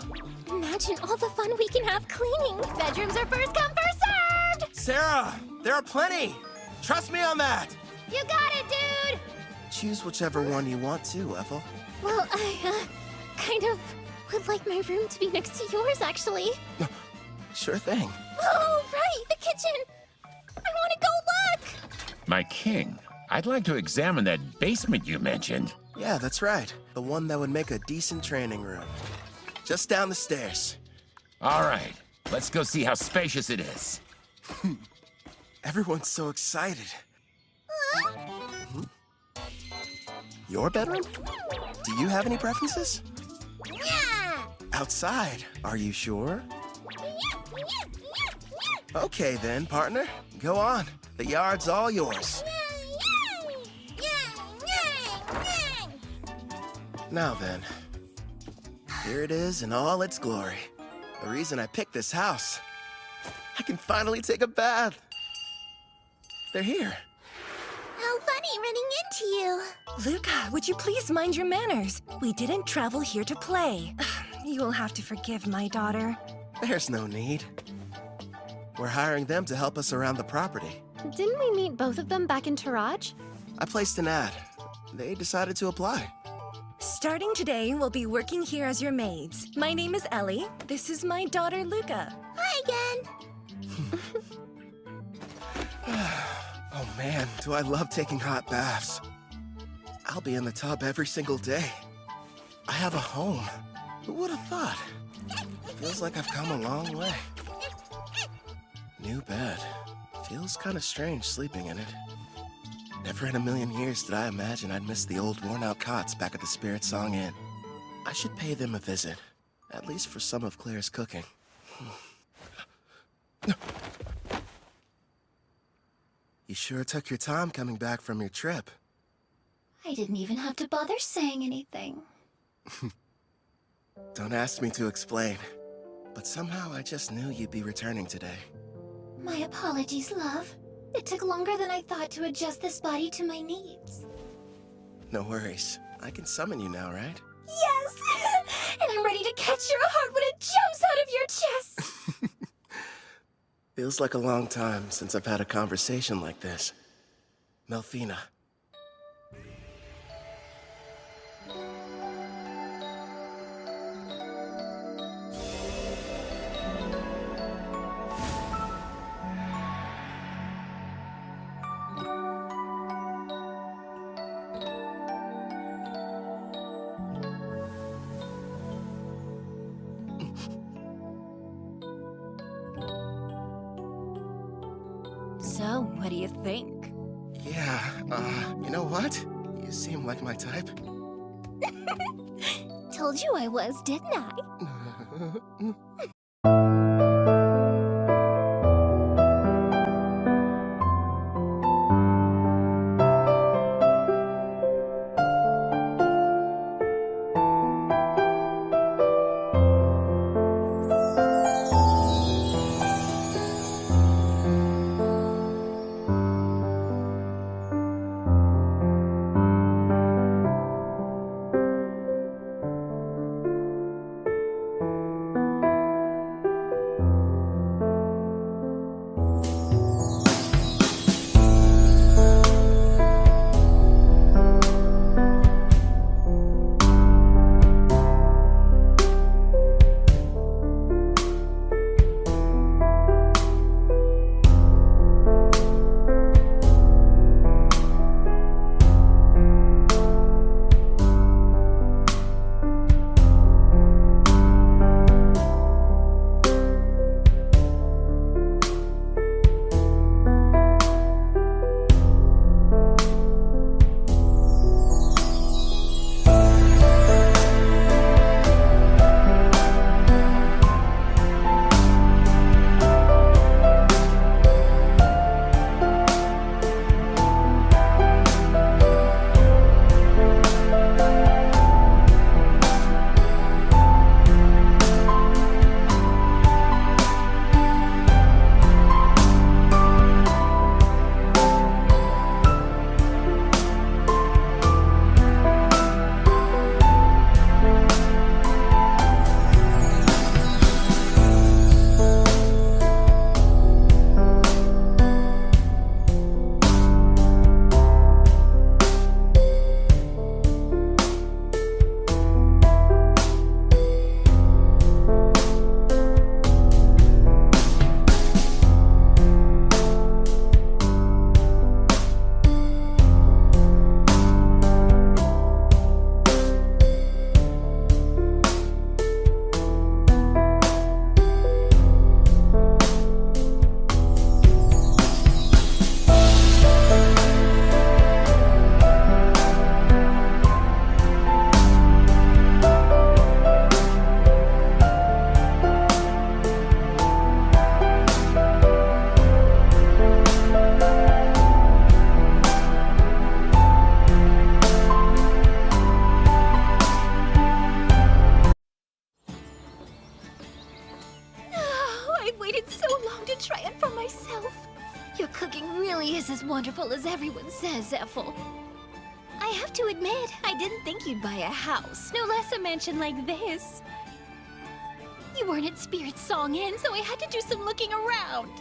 Imagine all the fun we can have cleaning. Bedrooms are first come, first served!
Sarah, there are plenty. Trust me on that.
You got it, dude!
Choose whichever one you want to, Ethel.
Well, I, kind of would like my room to be next to yours, actually.
Sure thing.
Oh, right, the kitchen! I want to go look!
My king, I'd like to examine that basement you mentioned.
Yeah, that's right. The one that would make a decent training room. Just down the stairs.
All right, let's go see how spacious it is.
Everyone's so excited. Your bedroom? Do you have any preferences?
Yeah!
Outside, are you sure? Okay then, partner. Go on. The yard's all yours. Now then, here it is in all its glory. The reason I picked this house. I can finally take a bath. They're here.
How funny running into you.
Luca, would you please mind your manners? We didn't travel here to play. You will have to forgive my daughter.
There's no need. We're hiring them to help us around the property.
Didn't we meet both of them back in Taraj?
I placed an ad. They decided to apply.
Starting today, we'll be working here as your maids. My name is Ellie. This is my daughter, Luca.
Hi again.
Oh man, do I love taking hot baths. I'll be in the tub every single day. I have a home. Who would have thought? Feels like I've come a long way. New bed. Feels kind of strange sleeping in it. Never in a million years did I imagine I'd miss the old worn-out cots back at the Spirit Song Inn. I should pay them a visit, at least for some of Claire's cooking. You sure took your time coming back from your trip.
I didn't even have to bother saying anything.
Don't ask me to explain, but somehow I just knew you'd be returning today.
My apologies, love. It took longer than I thought to adjust this body to my needs.
No worries. I can summon you now, right?
Yes! And I'm ready to catch your heart when it jumps out of your chest!
Feels like a long time since I've had a conversation like this. Melfina.
What do you think?
Yeah, you know what? You seem like my type.
Told you I was, didn't I?
Wonderful as everyone says, Ethel. I have to admit, I didn't think you'd buy a house, no less a mansion like this. You weren't at Spirit Song Inn, so I had to do some looking around.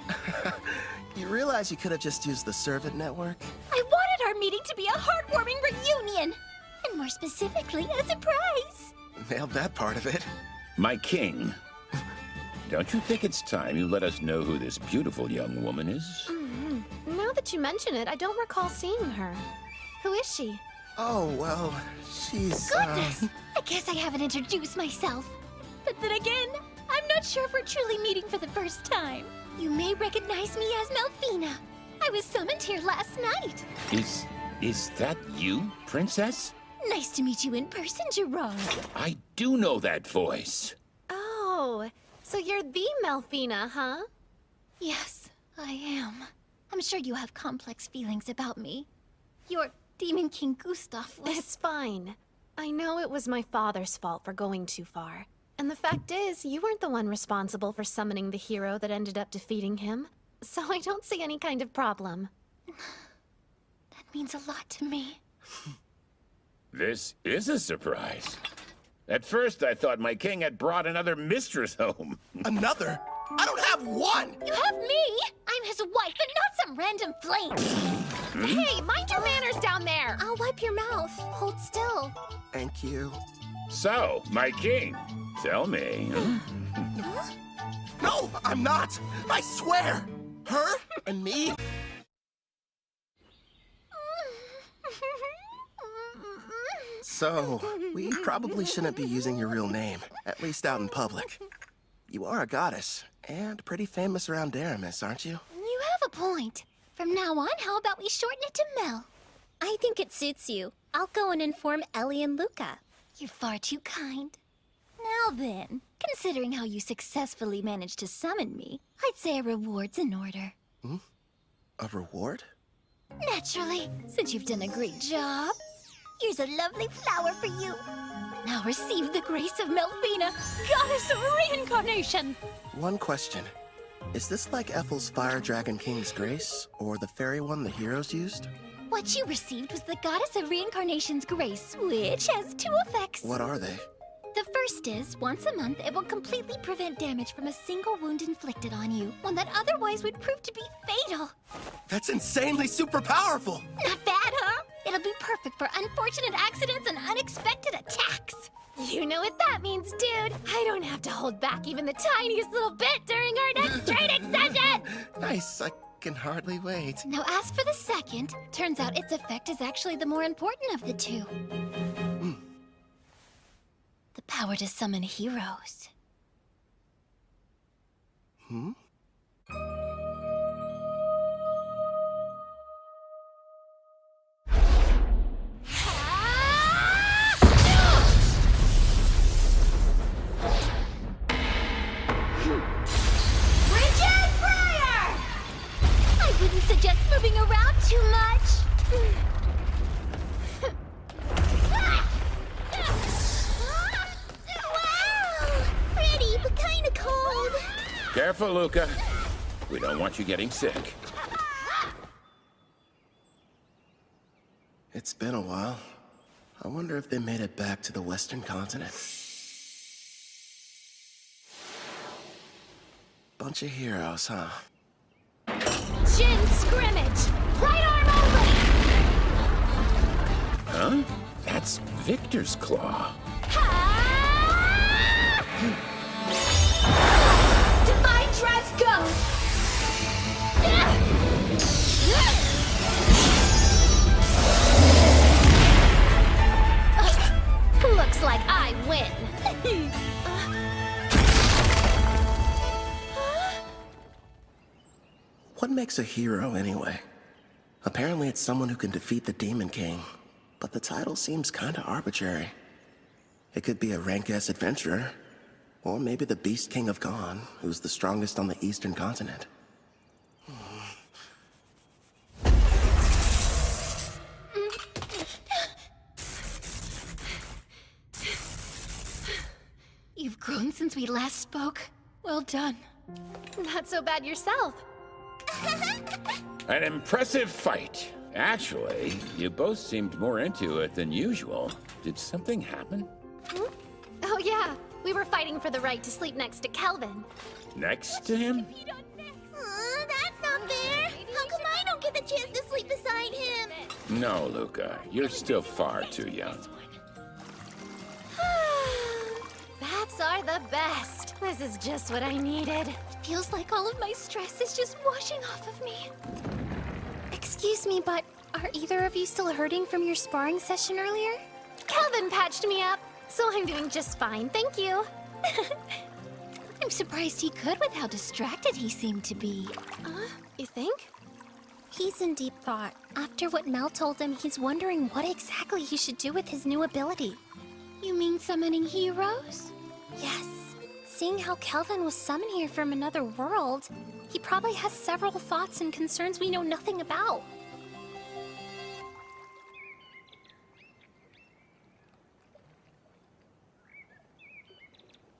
You realize you could have just used the servant network?
I wanted our meeting to be a heartwarming reunion, and more specifically, a surprise.
Nailed that part of it.
My king, don't you think it's time you let us know who this beautiful young woman is?
Now that you mention it, I don't recall seeing her. Who is she?
Oh, well, she's,
Goodness! I guess I haven't introduced myself. But then again, I'm not sure if we're truly meeting for the first time. You may recognize me as Melfina. I was summoned here last night.
Is that you, princess?
Nice to meet you in person, Gerard.
I do know that voice.
Oh, so you're the Melfina, huh?
Yes, I am. I'm sure you have complex feelings about me. Your Demon King Gustav was...
It's fine. I know it was my father's fault for going too far. And the fact is, you weren't the one responsible for summoning the hero that ended up defeating him. So I don't see any kind of problem.
That means a lot to me.
This is a surprise. At first, I thought my king had brought another mistress home.
Another? I don't have one!
You have me! I'm his wife and not some random flame!
Hey, mind your manners down there!
I'll wipe your mouth. Hold still.
Thank you.
So, my king, tell me.
No, I'm not! I swear! Her and me? So, we probably shouldn't be using your real name, at least out in public. You are a goddess, and pretty famous around Daramis, aren't you?
You have a point.
From now on, how about we shorten it to Mel?
I think it suits you. I'll go and inform Ellie and Luca.
You're far too kind. Now then, considering how you successfully managed to summon me, I'd say a reward's in order.
Hmm? A reward?
Naturally, since you've done a great job. Here's a lovely flower for you. Now receive the grace of Melfina, goddess of reincarnation.
One question. Is this like Ethel's Fire Dragon King's grace, or the fairy one the heroes used?
What you received was the goddess of reincarnation's grace, which has two effects.
What are they?
The first is, once a month, it will completely prevent damage from a single wound inflicted on you, one that otherwise would prove to be fatal.
That's insanely super powerful!
Not bad, huh? It'll be perfect for unfortunate accidents and unexpected attacks. You know what that means, dude. I don't have to hold back even the tiniest little bit during our next training session!
Nice, I can hardly wait.
Now, as for the second, turns out its effect is actually the more important of the two. The power to summon heroes.
Hmm?
I wouldn't suggest moving around too much. Wow! Pretty, but kinda cold.
Careful, Luca. We don't want you getting sick.
It's been a while. I wonder if they made it back to the Western continent. Bunch of heroes, huh?
Shin scrimmage! Right arm open!
Huh? That's Victor's claw.
Divine dress go! Looks like I win.
What makes a hero, anyway? Apparently it's someone who can defeat the Demon King, but the title seems kinda arbitrary. It could be a rank-ass adventurer, or maybe the Beast King of Gone, who's the strongest on the Eastern continent.
You've grown since we last spoke. Well done. Not so bad yourself.
An impressive fight. Actually, you both seemed more into it than usual. Did something happen?
Oh yeah, we were fighting for the right to sleep next to Kelvin.
Next to him?
That's not fair. How come I don't get the chance to sleep beside him?
No, Luca. You're still far too young.
Baths are the best. This is just what I needed. It feels like all of my stress is just washing off of me.
Excuse me, but are either of you still hurting from your sparring session earlier?
Kelvin patched me up, so I'm doing just fine, thank you. I'm surprised he could with how distracted he seemed to be. You think?
He's in deep thought. After what Mel told him, he's wondering what exactly he should do with his new ability.
You mean summoning heroes?
Yes. Seeing how Kelvin was summoned here from another world, he probably has several thoughts and concerns we know nothing about.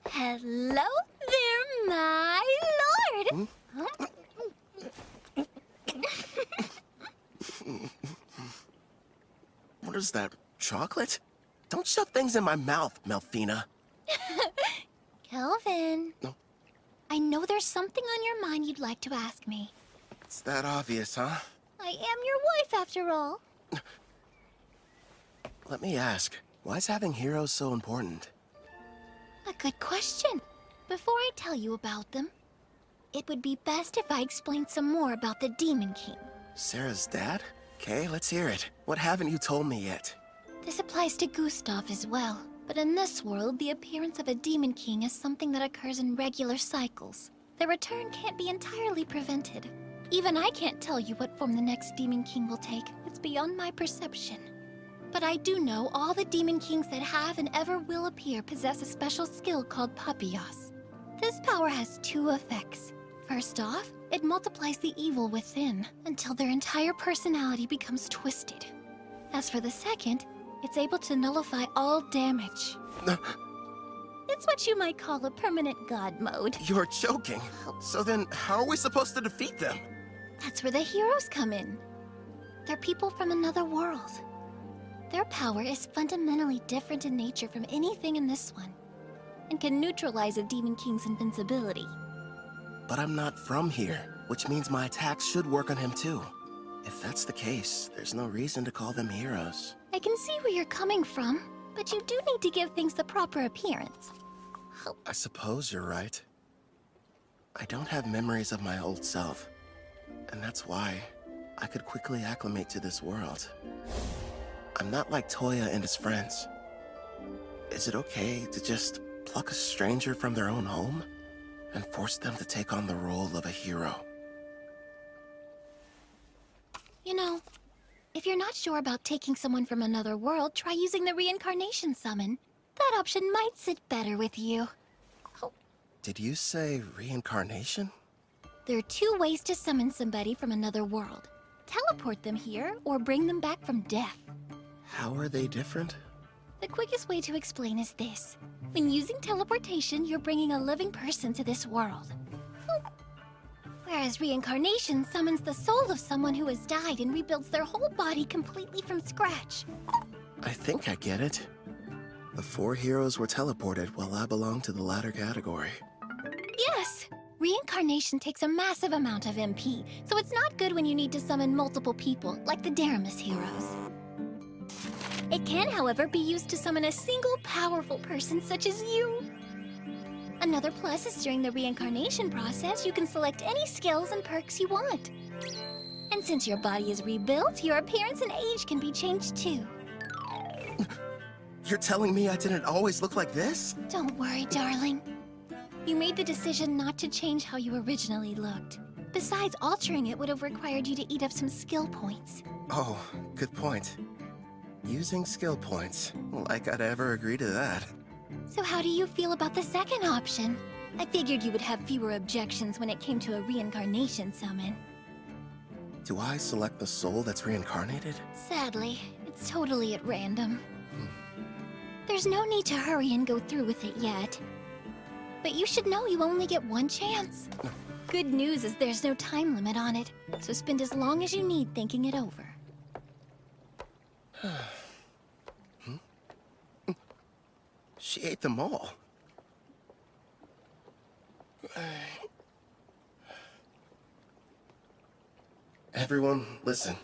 Hello there, my lord!
What is that, chocolate? Don't shove things in my mouth, Melfina.
Kelvin.
No.
I know there's something on your mind you'd like to ask me.
It's that obvious, huh?
I am your wife, after all.
Let me ask, why is having heroes so important?
A good question. Before I tell you about them, it would be best if I explained some more about the Demon King.
Sarah's dad? Okay, let's hear it. What haven't you told me yet?
This applies to Gustav as well. But in this world, the appearance of a Demon King is something that occurs in regular cycles. Their return can't be entirely prevented.
Even I can't tell you what form the next Demon King will take. It's beyond my perception. But I do know all the Demon Kings that have and ever will appear possess a special skill called Papillas. This power has two effects. First off, it multiplies the evil within until their entire personality becomes twisted. As for the second, it's able to nullify all damage. It's what you might call a permanent god mode.
You're joking. So then, how are we supposed to defeat them?
That's where the heroes come in. They're people from another world. Their power is fundamentally different in nature from anything in this one, and can neutralize a Demon King's invincibility.
But I'm not from here, which means my attacks should work on him too. If that's the case, there's no reason to call them heroes.
I can see where you're coming from, but you do need to give things the proper appearance.
I suppose you're right. I don't have memories of my old self, and that's why I could quickly acclimate to this world. I'm not like Toya and his friends. Is it okay to just pluck a stranger from their own home and force them to take on the role of a hero?
You know, if you're not sure about taking someone from another world, try using the reincarnation summon. That option might sit better with you.
Did you say reincarnation?
There are two ways to summon somebody from another world. Teleport them here, or bring them back from death.
How are they different?
The quickest way to explain is this. When using teleportation, you're bringing a living person to this world. Whereas reincarnation summons the soul of someone who has died and rebuilds their whole body completely from scratch.
I think I get it. The 4 heroes were teleported while I belong to the latter category.
Yes! Reincarnation takes a massive amount of MP, so it's not good when you need to summon multiple people, like the Daramus heroes. It can, however, be used to summon a single powerful person such as you. Another plus is during the reincarnation process, you can select any skills and perks you want. And since your body is rebuilt, your appearance and age can be changed too.
You're telling me I didn't always look like this?
Don't worry, darling. You made the decision not to change how you originally looked. Besides, altering it would have required you to eat up some skill points.
Oh, good point. Using skill points. Like I'd ever agree to that.
So how do you feel about the second option? I figured you would have fewer objections when it came to a reincarnation summon.
Do I select the soul that's reincarnated?
Sadly, it's totally at random. There's no need to hurry and go through with it yet. But you should know you only get one chance. Good news is there's no time limit on it, so spend as long as you need thinking it over.
She ate them all. Everyone, listen.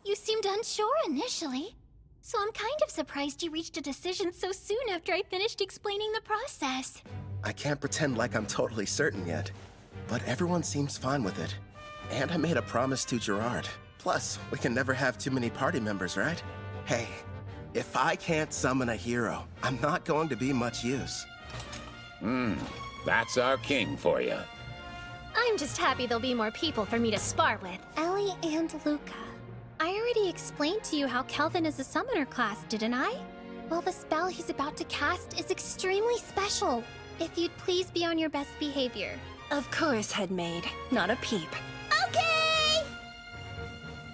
You seemed unsure initially, so I'm kind of surprised you reached a decision so soon after I finished explaining the process.
I can't pretend like I'm totally certain yet, but everyone seems fine with it. And I made a promise to Gerard. Plus, we can never have too many party members, right? Hey, if I can't summon a hero, I'm not going to be much use.
That's our king for you.
I'm just happy there'll be more people for me to spar with.
Ellie and Luca. I already explained to you how Kelvin is a summoner class, didn't I? Well, the spell he's about to cast is extremely special. If you'd please be on your best behavior.
Of course, Headmaid. Not a peep.
Okay!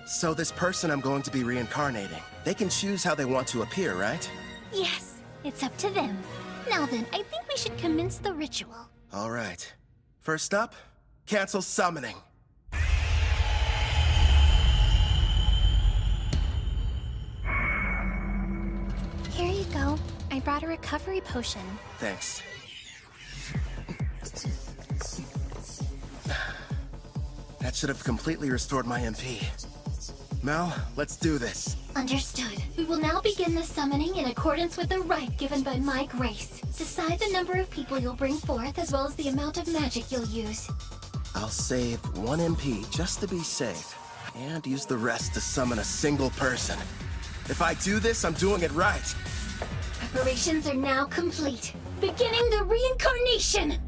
So this person I'm going to be reincarnating, they can choose how they want to appear, right?
Yes, it's up to them. Now then, I think we should commence the ritual.
All right. First up, cancel summoning.
Here you go. I brought a recovery potion.
Thanks. That should have completely restored my MP. Mel, let's do this.
Understood. We will now begin the summoning in accordance with the rite given by my grace. Decide the number of people you'll bring forth, as well as the amount of magic you'll use.
I'll save 1 MP just to be safe, and use the rest to summon a single person. If I do this, I'm doing it right.
Preparations are now complete. Beginning the reincarnation!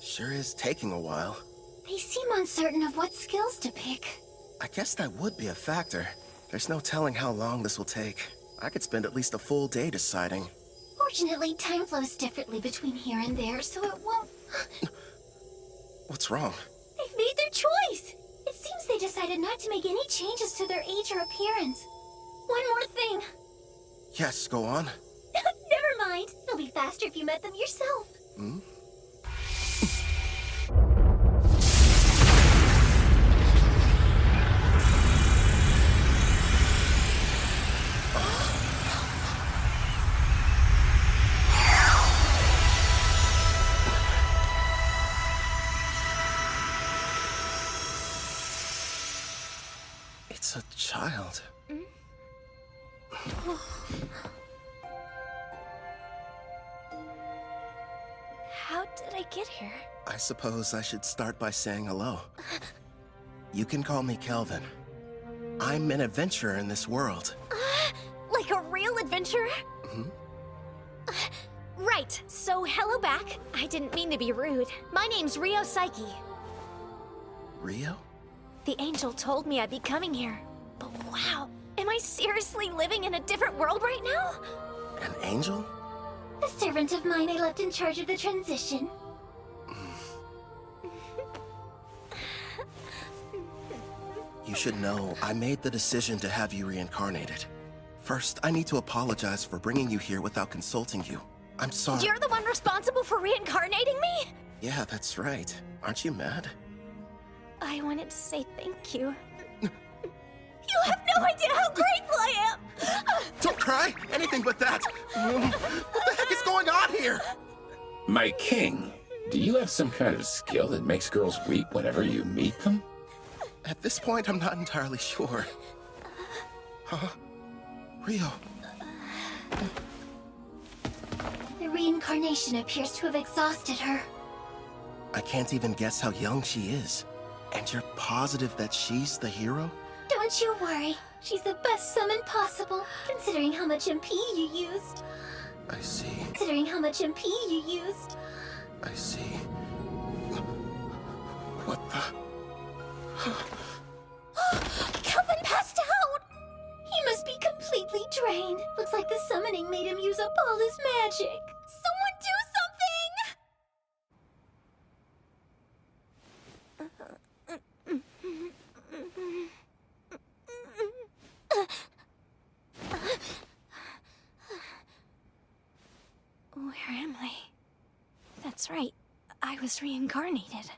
Sure is taking a while.
They seem uncertain of what skills to pick.
I guess that would be a factor. There's no telling how long this will take. I could spend at least a full day deciding.
Fortunately, time flows differently between here and there, so it won't...
What's wrong?
They've made their choice! It seems they decided not to make any changes to their age or appearance. One more thing.
Yes, go on.
Never mind. It'll be faster if you met them yourself.
Hmm? It's a child.
How did I get here?
I suppose I should start by saying hello. You can call me Kelvin. I'm an adventurer in this world.
Like a real adventurer?
Hmm?
Right, so hello back. I didn't mean to be rude. My name's Rio Psyche.
Rio?
The angel told me I'd be coming here. But wow, am I seriously living in a different world right now?
An angel?
A servant of mine I left in charge of the transition.
You should know, I made the decision to have you reincarnated. First, I need to apologize for bringing you here without consulting you. I'm sorry.
You're the one responsible for reincarnating me?
Yeah, that's right. Aren't you mad?
I wanted to say thank you. You have no idea how grateful I am!
Don't cry! Anything but that! What the heck is going on here?
My king, do you have some kind of skill that makes girls weep whenever you meet them?
At this point, I'm not entirely sure. Huh? Rio.
The reincarnation appears to have exhausted her.
I can't even guess how young she is. And you're positive that she's the hero?
Don't you worry. She's the best summon possible, considering how much MP you used.
I see.
Considering how much MP you used.
I see. What the?
Kelvin passed out! He must be completely drained. Looks like the summoning made him use up all his magic. Someone do something! Where am I? That's right. I was reincarnated.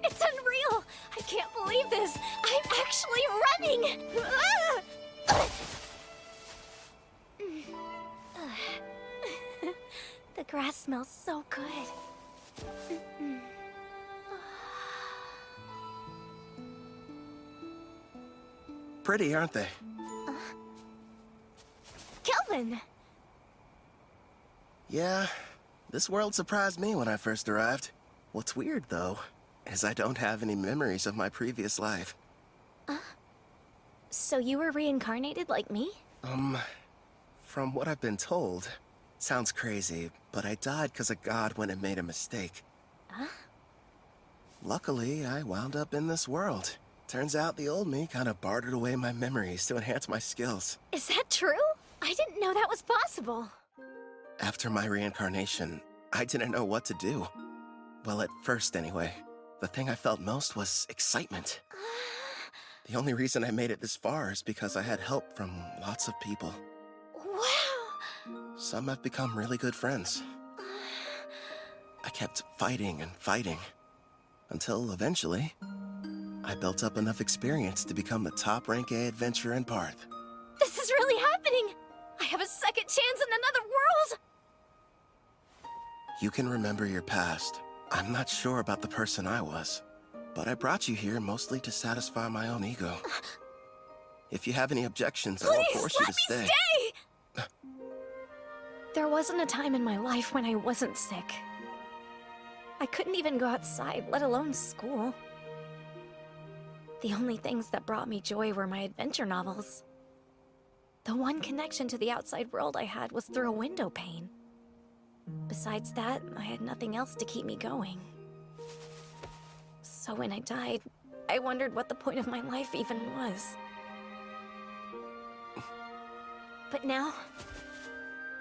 It's unreal! I can't believe this! I'm actually running! The grass smells so good.
Pretty, aren't they?
Kelvin!
Yeah, this world surprised me when I first arrived. What's weird, though, is I don't have any memories of my previous life.
So you were reincarnated like me?
From what I've been told, sounds crazy, but I died because a god went and made a mistake.
Huh?
Luckily, I wound up in this world. Turns out the old me kind of bartered away my memories to enhance my skills.
Is that true? I didn't know that was possible.
After my reincarnation, I didn't know what to do. Well, at first anyway. The thing I felt most was excitement. The only reason I made it this far is because I had help from lots of people.
Wow!
Some have become really good friends. I kept fighting and fighting, until eventually, I built up enough experience to become the top rank A adventurer in Parth.
This is really happening! I have a second chance in another world!
You can remember your past. I'm not sure about the person I was, but I brought you here mostly to satisfy my own ego. If you have any objections, I won't force you to stay.
Stay! There wasn't a time in my life when I wasn't sick. I couldn't even go outside, let alone school. The only things that brought me joy were my adventure novels. The one connection to the outside world I had was through a window pane. Besides that, I had nothing else to keep me going. So when I died, I wondered what the point of my life even was. But now,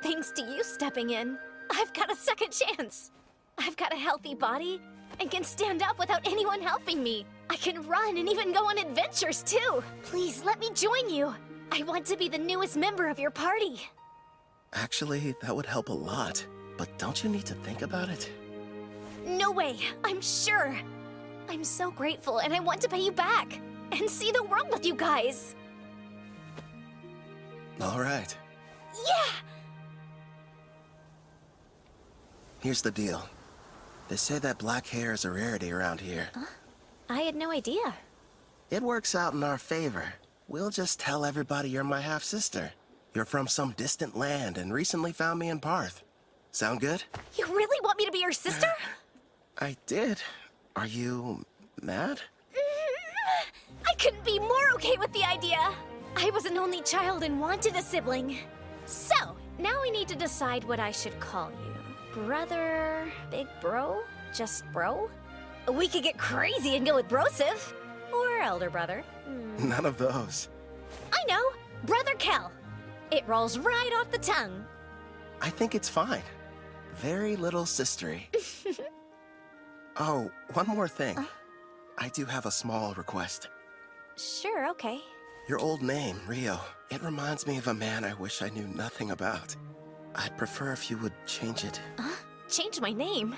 thanks to you stepping in, I've got a second chance. I've got a healthy body and can stand up without anyone helping me. I can run and even go on adventures too. Please let me join you. I want to be the newest member of your party.
Actually, that would help a lot. But don't you need to think about it?
No way, I'm sure. I'm so grateful and I want to pay you back and see the world with you guys.
All right.
Yeah!
Here's the deal. They say that black hair is a rarity around here.
Huh? I had no idea.
It works out in our favor. We'll just tell everybody you're my half-sister. You're from some distant land and recently found me in Parth. Sound good?
You really want me to be your sister?
I did. Are you mad?
I couldn't be more okay with the idea. I was an only child and wanted a sibling. So, now we need to decide what I should call you. Brother, big bro, just bro? We could get crazy and go with brosive. Or elder brother.
None of those.
I know, Brother Kel. It rolls right off the tongue.
I think it's fine. Very little sistery. Oh, one more thing. I do have a small request.
Sure, okay.
Your old name, Rio, it reminds me of a man I wish I knew nothing about. I'd prefer if you would change it.
Change my name?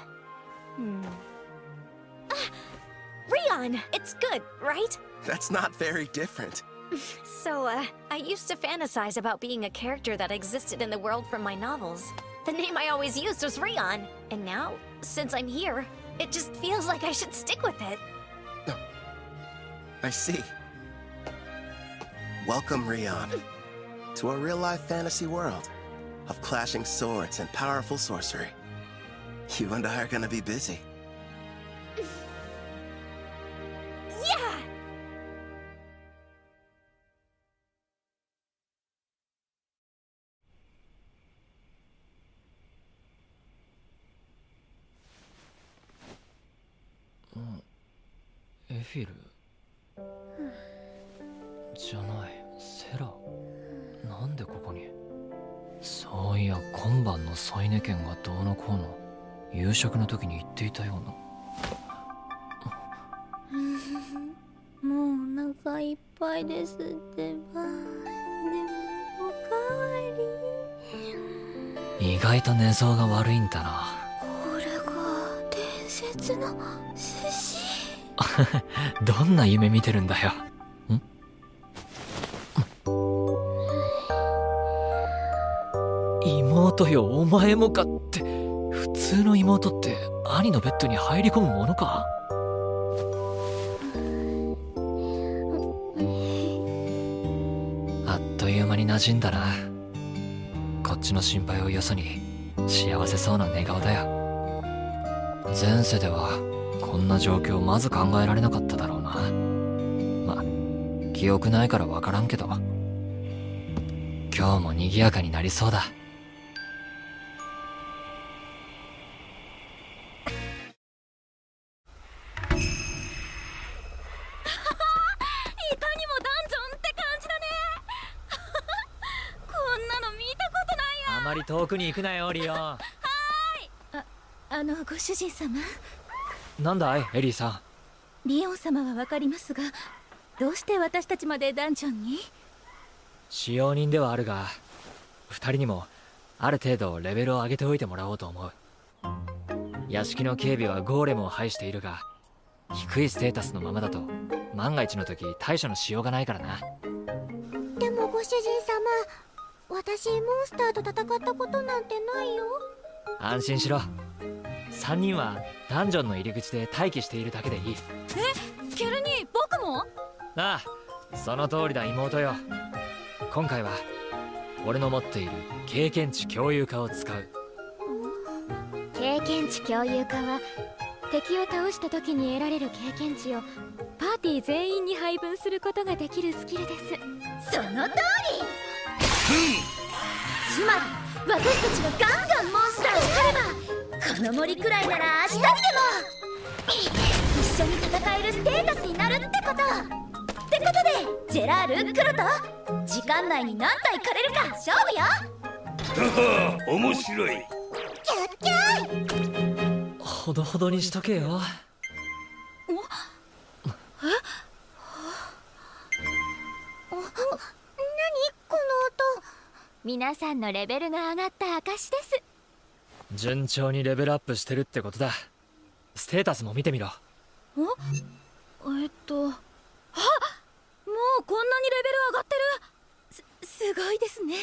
Rion! It's good, right?
That's not very different.
So, I used to fantasize about being a character that existed in the world from my novels. The name I always used was Rion, and now, since I'm here, it just feels like I should stick with it.
I see. Welcome, Rion, to a real-life fantasy world of clashing swords and powerful sorcery. You and I are gonna be busy.
Yeah!
Ephil? じゃない、セラ。なんでここに？そういや、今晩の添い寝券がどうのこうの、夕食の時に言っていたような。
もうお腹いっぱいですってば。でもおかわり。
意外と寝相が悪いんだな。
これが伝説の寿司。
どんな夢見てるんだよ。妹よ、お前もかって。普通の妹って兄のベッドに入り込むものか？あっという間に馴染んだな。こっちの心配をよそに幸せそうな寝顔だよ。前世ではこんな状況まず考えられなかっただろうな。ま、記憶ないから分からんけど、今日も賑やかになりそうだ。まり遠くに行くなよ、リオン。
ご主人様。
なんだい、エリーさん。
リオン様はわかりますが、どうして私たちまでダンジョンに？
使用人ではあるが、二人にもある程度レベルを上げておいてもらおうと思う。屋敷の警備はゴーレムを配しているが、低いステータスのままだと万が一の時対処のしようがないからな。
でもご主人様、私モンスターと戦ったことなんてないよ。
安心しろ。3人はダンジョンの入り口で待機しているだけでいい。
ケルニー、僕も？
ああ、その通りだ妹よ。今回は俺の持っている経験値共有化を使う。
経験値共有化は敵を倒した時に得られる経験値をパーティー全員に配分することができるスキルです。
その通り。つまり私たちがガンガンモンスターを狩れば、この森くらいなら明日にでも一緒に戦えるステータスになるってこと。ってことでジェラール、クロト、時間内に何体狩れるか勝負よ。
面白い。
キャッキャイ。
ほどほどにしとけよ。
何この音。皆さんのレベルが上がった証です。
順調にレベルアップしてるってことだ。ステータスも見てみろ。
あ、もうこんなにレベル上がってる。すごいですね。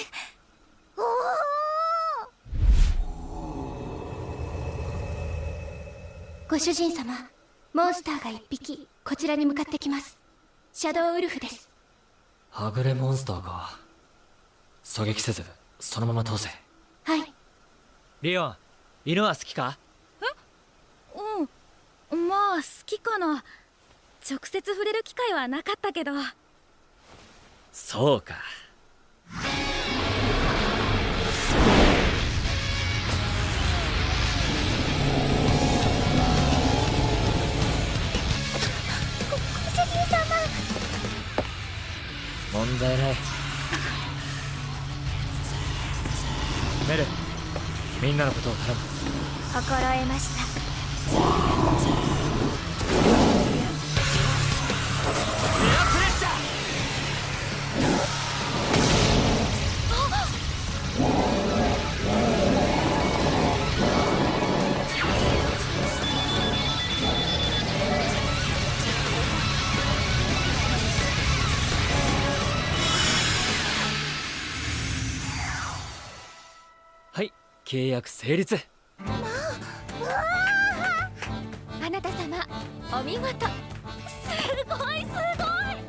ご主人様、モンスターが1匹こちらに向かってきます。シャドウウルフです。
はぐれモンスターか。狙撃せずそのまま通せ。
はい。
リオン、犬は好きか？
まあ好きかな。直接触れる機会はなかったけど。
そうか。
ご主人様。
問題ない。メル、みんなのことを頼む。
心得ました。
はい、契約成立。
あなた様、お見事。
すごいすご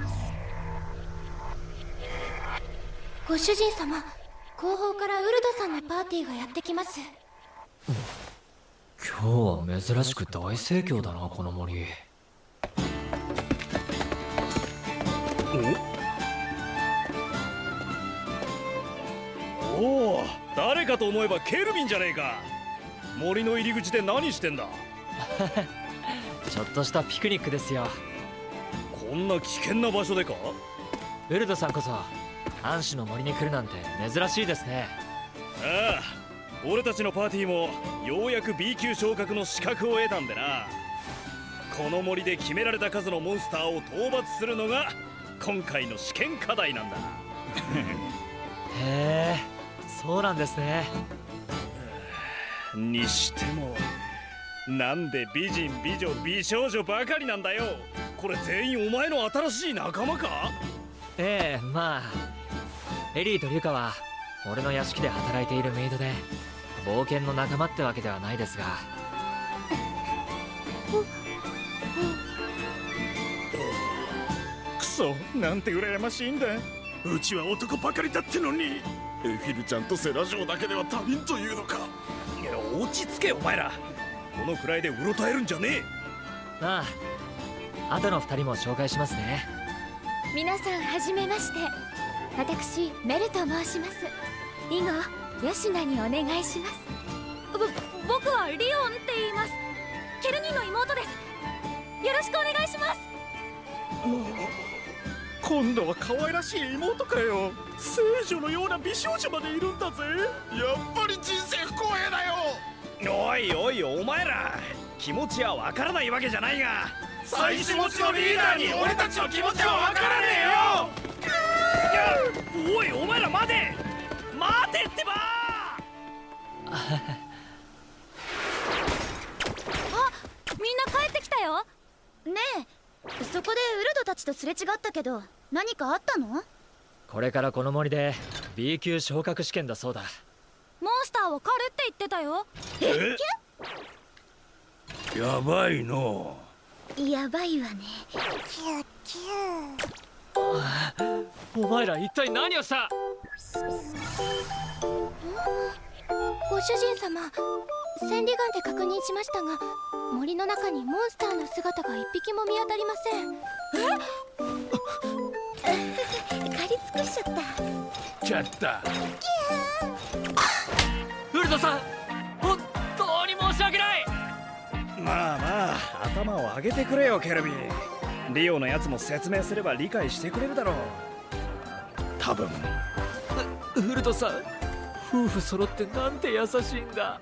い。
ご主人様、後方からウルドさんのパーティーがやってきます。
今日は珍しく大盛況だな、この森。
おお、誰かと思えばケルビンじゃねえか。森の入り口で何してんだ？
ちょっとしたピクニックですよ。
こんな危険な場所でか？
ウルドさんこそ暗視の森に来るなんて珍しいですね。
ああ、俺たちのパーティーもようやく B 級昇格の資格を得たんでな。この森で決められた数のモンスターを討伐するのが今回の試験課題なんだ。
へえ、そうなんですね。
にしてもなんで美人美女美少女ばかりなんだよ。これ全員お前の新しい仲間か？
ええ、まあエリーとリュカは俺の屋敷で働いているメイドで冒険の仲間ってわけではないですが。
くそ、なんて羨ましいんだ。うちは男ばかりだってのに。
エフィルちゃんとセラ嬢だけでは足りんというのか。
いや、落ち着けお前ら。このくらいでうろたえるんじゃねえ。
ああ、後の2人も紹介しますね。
皆さんはじめまして。私メルと申します。以後ヨシナにお願いします。僕はリオンって言います。ケルニーの妹です。よろしくお願いします。
今度は可愛らしい妹かよ。聖女のような美少女までいるんだぜ。
やっぱり人生不公平だよ。
おいおいお前ら、気持ちはわからないわけじゃないが、
妻子持ちのリーダーに俺たちの気持ちはわからね
えよ。おいお前ら待て待てってば。
あ、みんな帰ってきたよ。ねえ、そこでウルドたちとすれ違ったけど何かあったの？
これからこの森で B 級昇格試験だそうだ。
モンスターを狩るって言ってたよ。
やばいの。
やばいわね。
お前ら一体何をした？
ご主人様、千里眼で確認しましたが、森の中にモンスターの姿が一匹も見当たりません。狩り尽くしちゃった。
ちゃった。
ウルドさん、本当に申し訳ない。
まあまあ、頭を上げてくれよケルビー。リオのやつも説明すれば理解してくれるだろう。多分。
ウルドさん、夫婦揃ってなんて優しいんだ。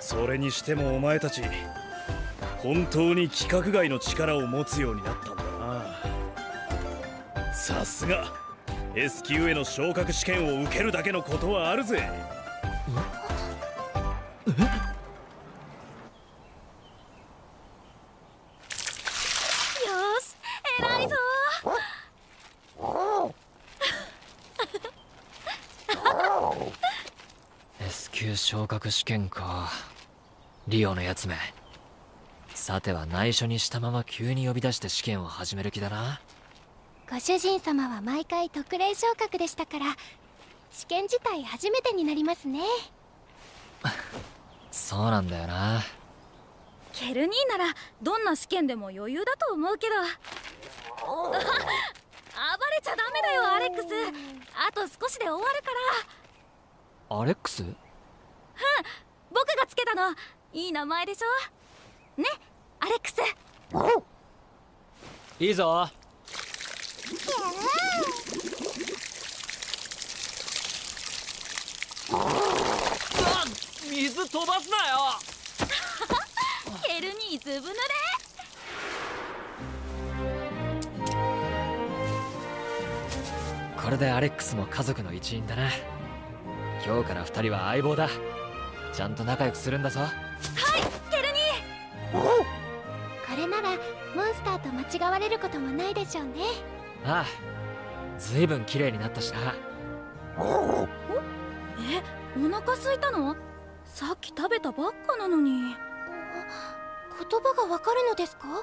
それにしてもお前たち、本当に規格外の力を持つようになったんだな。さすが S 級への昇格試験を受けるだけのことはあるぜ。
偉いぞ。
S 級昇格試験か。リオのやつめ。さては内緒にしたまま急に呼び出して試験を始める気だな。
ご主人様は毎回特例昇格でしたから、試験自体初めてになりますね。
そうなんだよな。
ケルニーならどんな試験でも余裕だと思うけど。暴れちゃダメだよアレックス。あと少しで終わるから。
アレックス？
僕がつけたの。いい名前でしょ。ね、アレックス。
いいぞ。水飛ばすなよ。
ケルニーずぶ濡れ。
これでアレックスも家族の一員だな。今日から2人は相棒だ。ちゃんと仲良くするんだぞ。
はい、ケルニー。
これならモンスターと間違われることもないでしょうね。
ああ、ずいぶん綺麗になったしな。
お腹空いたの？さっき食べたばっかなのに。
言葉がわかるのですか？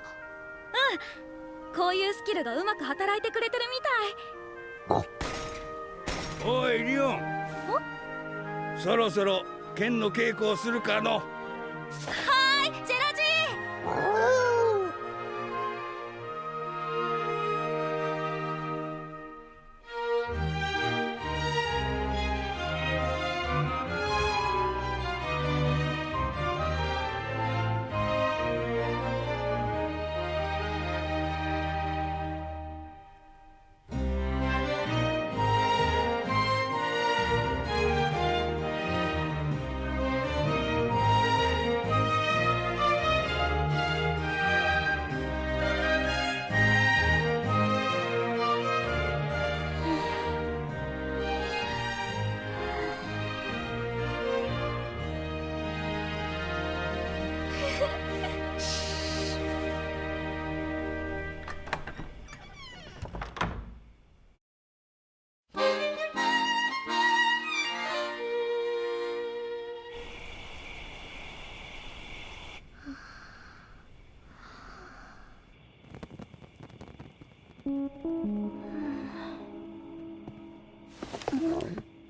こういうスキルがうまく働いてくれてるみ
たい。おいリオン、そろそろ剣の稽古をするかの。
はーい、ジェラジ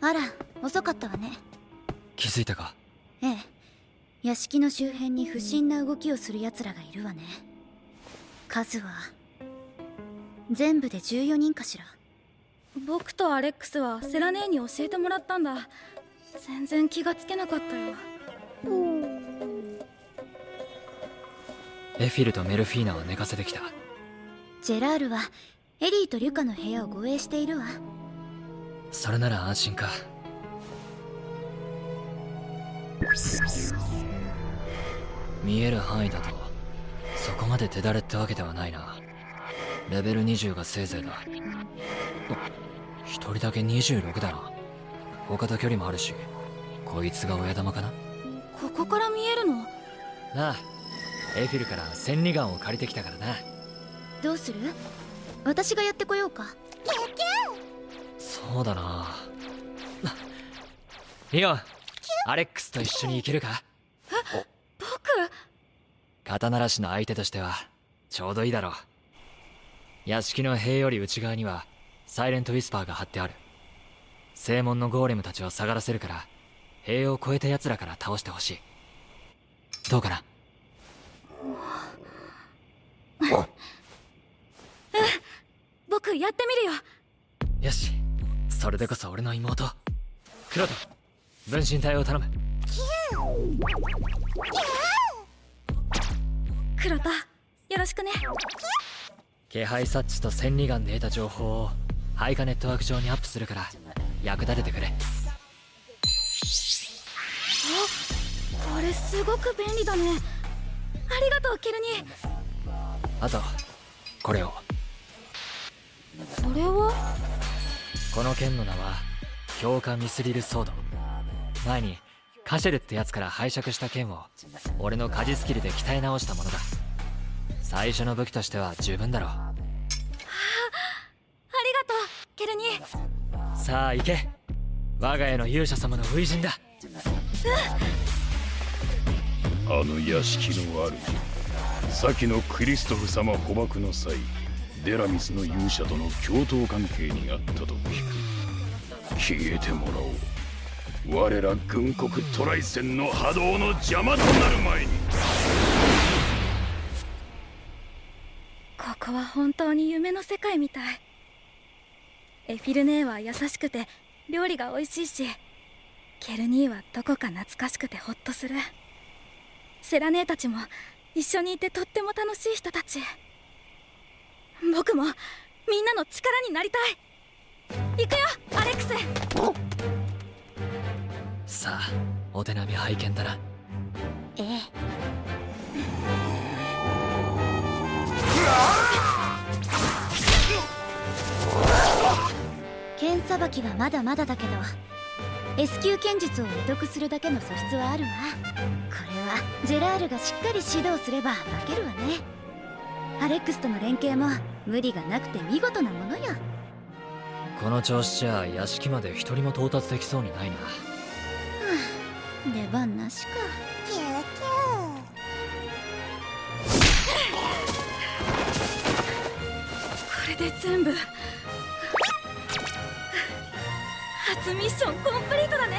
あら、遅かったわね。
気づいたか？
ええ、屋敷の周辺に不審な動きをする奴らがいるわね。数は全部で14人かしら。
僕とアレックスはセラ姉に教えてもらったんだ。全然気がつけなかったよ。
エフィルとメルフィーナは寝かせてきた。
ジェラールはエリーとリュカの部屋を護衛しているわ。
それなら安心か。見える範囲だとそこまで手だれってわけではないな。レベル20がせいぜいだ。一人だけ26だな。他と距離もあるし、こいつが親玉かな。
ここから見えるの？
なあ、エフィルから千里眼を借りてきたからな。
どうする？私がやってこようか。
キューキュ
そうだな。リオン、アレックスと一緒に行けるか？
僕？
肩慣らしの相手としてはちょうどいいだろう。屋敷の塀より内側にはサイレントウィスパーが張ってある。正門のゴーレムたちを下がらせるから塀を越えた奴らから倒してほしい。どうかな？
僕やってみるよ。
よし、それでこそ俺の妹クロト、分身体を頼む。
クロタ、よろしくね。
気配察知と千里眼で得た情報を配下ネットワーク上にアップするから役立ててくれ。
あ、これすごく便利だね。ありがとう、ケルニー。
あとこれを。
それは？
この剣の名は強化ミスリルソード。前にカシェルってやつから拝借した剣を俺の鍛冶スキルで鍛え直したものだ。最初の武器としては十分だろう。
ありがとう、ケルニー。
さあ行け、我が家の勇者様の初陣だ。
あの屋敷の主、先のクリストフ様捕獲の際、デラミスの勇者との共闘関係にあったと聞く。消えてもらおう。我ら軍国トライセンの波動の邪魔となる前に。
ここは本当に夢の世界みたい。エフィル姉は優しくて料理が美味しいし、ケルニーはどこか懐かしくてホッとする。セラ姉たちも一緒にいてとっても楽しい人たち。僕もみんなの力になりたい。行くよ、アレックス。
さあ、お手並み拝見だな。
ええ。剣さばきはまだまだだけど S 級剣術を会得するだけの素質はあるわ。これはジェラールがしっかり指導すれば負けるわね。アレックスとの連携も無理がなくて見事なものよ。
この調子じゃ屋敷まで一人も到達できそうにないな。
出番なしか。
キューキュー。
これで全部。初ミッションコンプリートだね、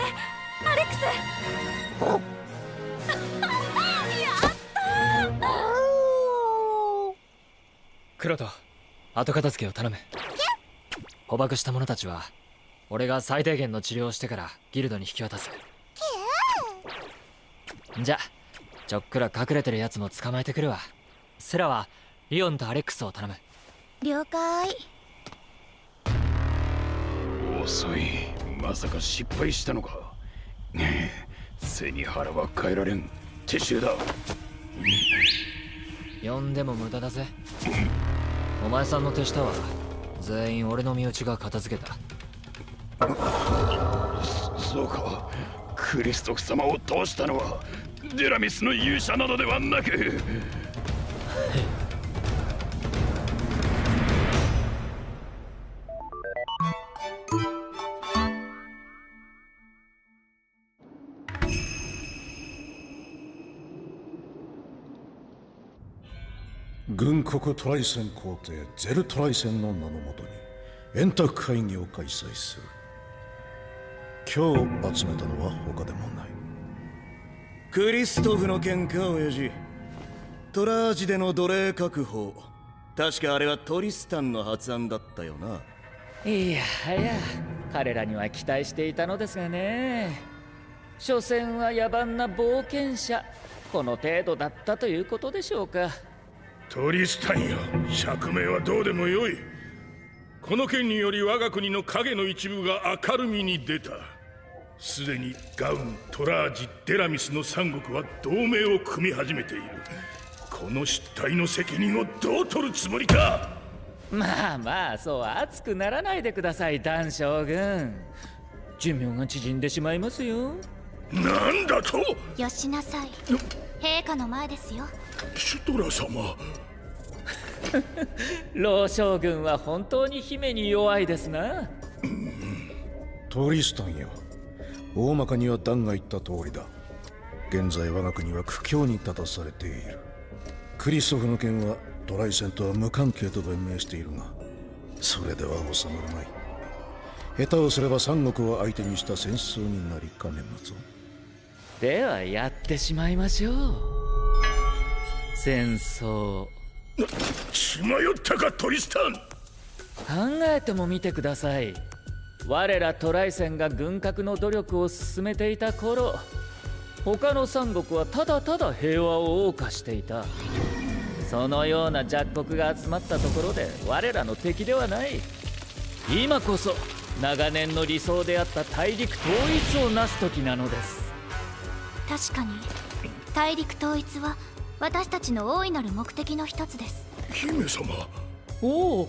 アレックス。やったー。
クロト、後片付けを頼む。捕獲した者たちは俺が最低限の治療をしてからギルドに引き渡す。じゃちょっくら隠れてるやつも捕まえてくるわ。セラはリオンとアレックスを頼む。
了解。
遅い。まさか失敗したのか。背に腹は変えられん。撤収だ。
呼んでも無駄だぜ。お前さんの手下は全員俺の身内が片付けた。
そうか。クリストフ様を通したのはデラミスの勇者などではなく。
軍国トライセン皇帝ゼルトライセンの名のもとに円卓会議を開催する。今日集めたのは他でもない。
クリストフの件か親父。トラージでの奴隷確保
確かあれはトリスタンの発案だったよな。
いやはや、彼らには期待していたのですがね。所詮は野蛮な冒険者、この程度だったということでしょうか。
トリスタンよ、釈明はどうでもよい。この件により我が国の影の一部が明るみに出た。すでにガウン、トラージ、デラミスの三国は同盟を組み始めている。この失態の責任をどう取るつもりか。
まあまあ、そう熱くならないでください、ダン将軍。寿命が縮んでしまいますよ。
なんだと。
よしなさい、陛下の前ですよ。
シュトラ様。
老将軍は本当に姫に弱いですな。
トリスタンよ、大まかにはダンが言った通りだ。現在我が国は苦境に立たされている。クリストフの件はトライセンとは無関係と弁明しているが、それでは収まらない。下手をすれば三国を相手にした戦争になりかねぬぞ。
ではやってしまいましょう、戦争。
血迷ったかトリスタン。
考えてもみてください。我らトライセンが軍拡の努力を進めていた頃、他の三国はただただ平和を謳歌していた。そのような弱国が集まったところで我らの敵ではない。今こそ長年の理想であった大陸統一をなす時なのです。
確かに大陸統一は私たちの大いなる目的の一つです。
姫様。
おお、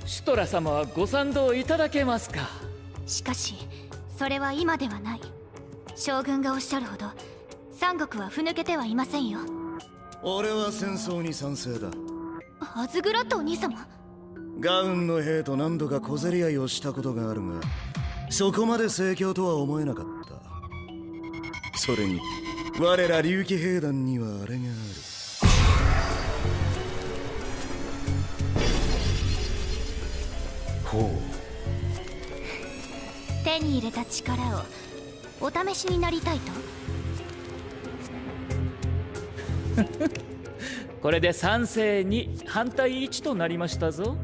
シュトラ様はご賛同いただけますか。
しかしそれは今ではない。将軍がおっしゃるほど三国はふぬけてはいませんよ。
俺は戦争に賛成だ。
アズグラッドお兄様。
ガウンの兵と何度か小競り合いをしたことがあるが、そこまで盛況とは思えなかった。それに我ら竜騎兵団にはあれがある。
ほう。
手に入れた力をお試しになりたいと。
これで賛成2反対1となりましたぞ。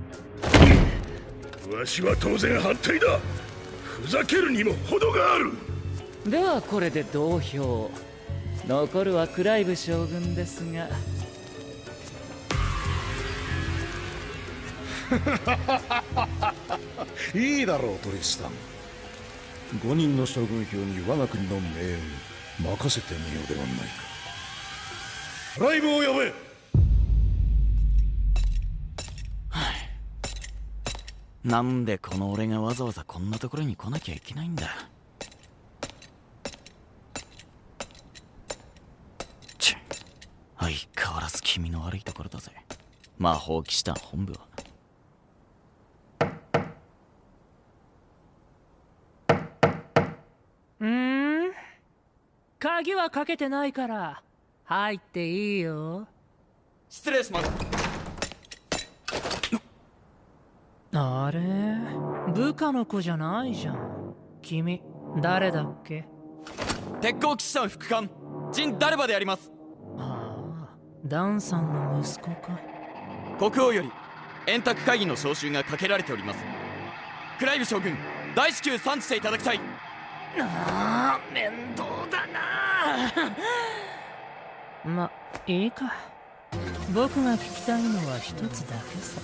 わしは当然反対だ。ふざけるにも程がある。
ではこれで同票。残るはクライブ将軍ですが。
いいだろうトリスタン。5人の将軍票に我が国の命運任せてみようではないか。クライブを呼べ。
なんでこの俺がわざわざこんなところに来なきゃいけないんだ。チッ、相変わらず気味の悪いところだぜ、魔法騎士団本部は。
鍵はかけてないから入っていいよ。
失礼します。
あれ、部下の子じゃないじゃん。君誰だっけ。
鉄鋼騎士団副官ジン・ダルバであります。
ああ、ダンさんの息子か。
国王より円卓会議の招集がかけられております。クライブ将軍大至急参知していただきたい。
ああ、面倒だな。ま、いいか。僕が聞きたいのは一つだけさ。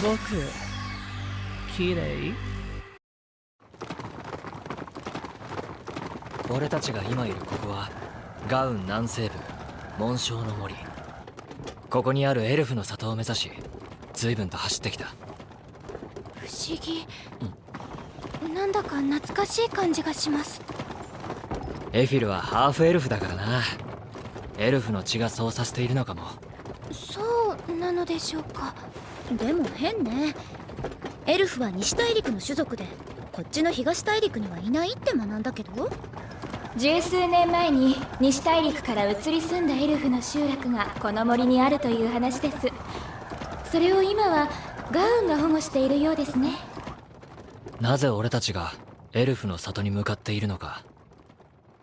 僕、綺麗？
俺たちが今いるここはガウン南西部紋章の森。ここにあるエルフの里を目指し随分と走ってきた。
不思議、なんだか懐かしい感じがします。
エフィルはハーフエルフだからな。エルフの血がそうさせているのかも。
そうなのでしょうか。
でも変ね。エルフは西大陸の種族でこっちの東大陸にはいないって学んだけど。
十数年前に西大陸から移り住んだエルフの集落がこの森にあるという話です。それを今はガウンが保護しているようですね。
なぜ俺たちがエルフの里に向かっているのか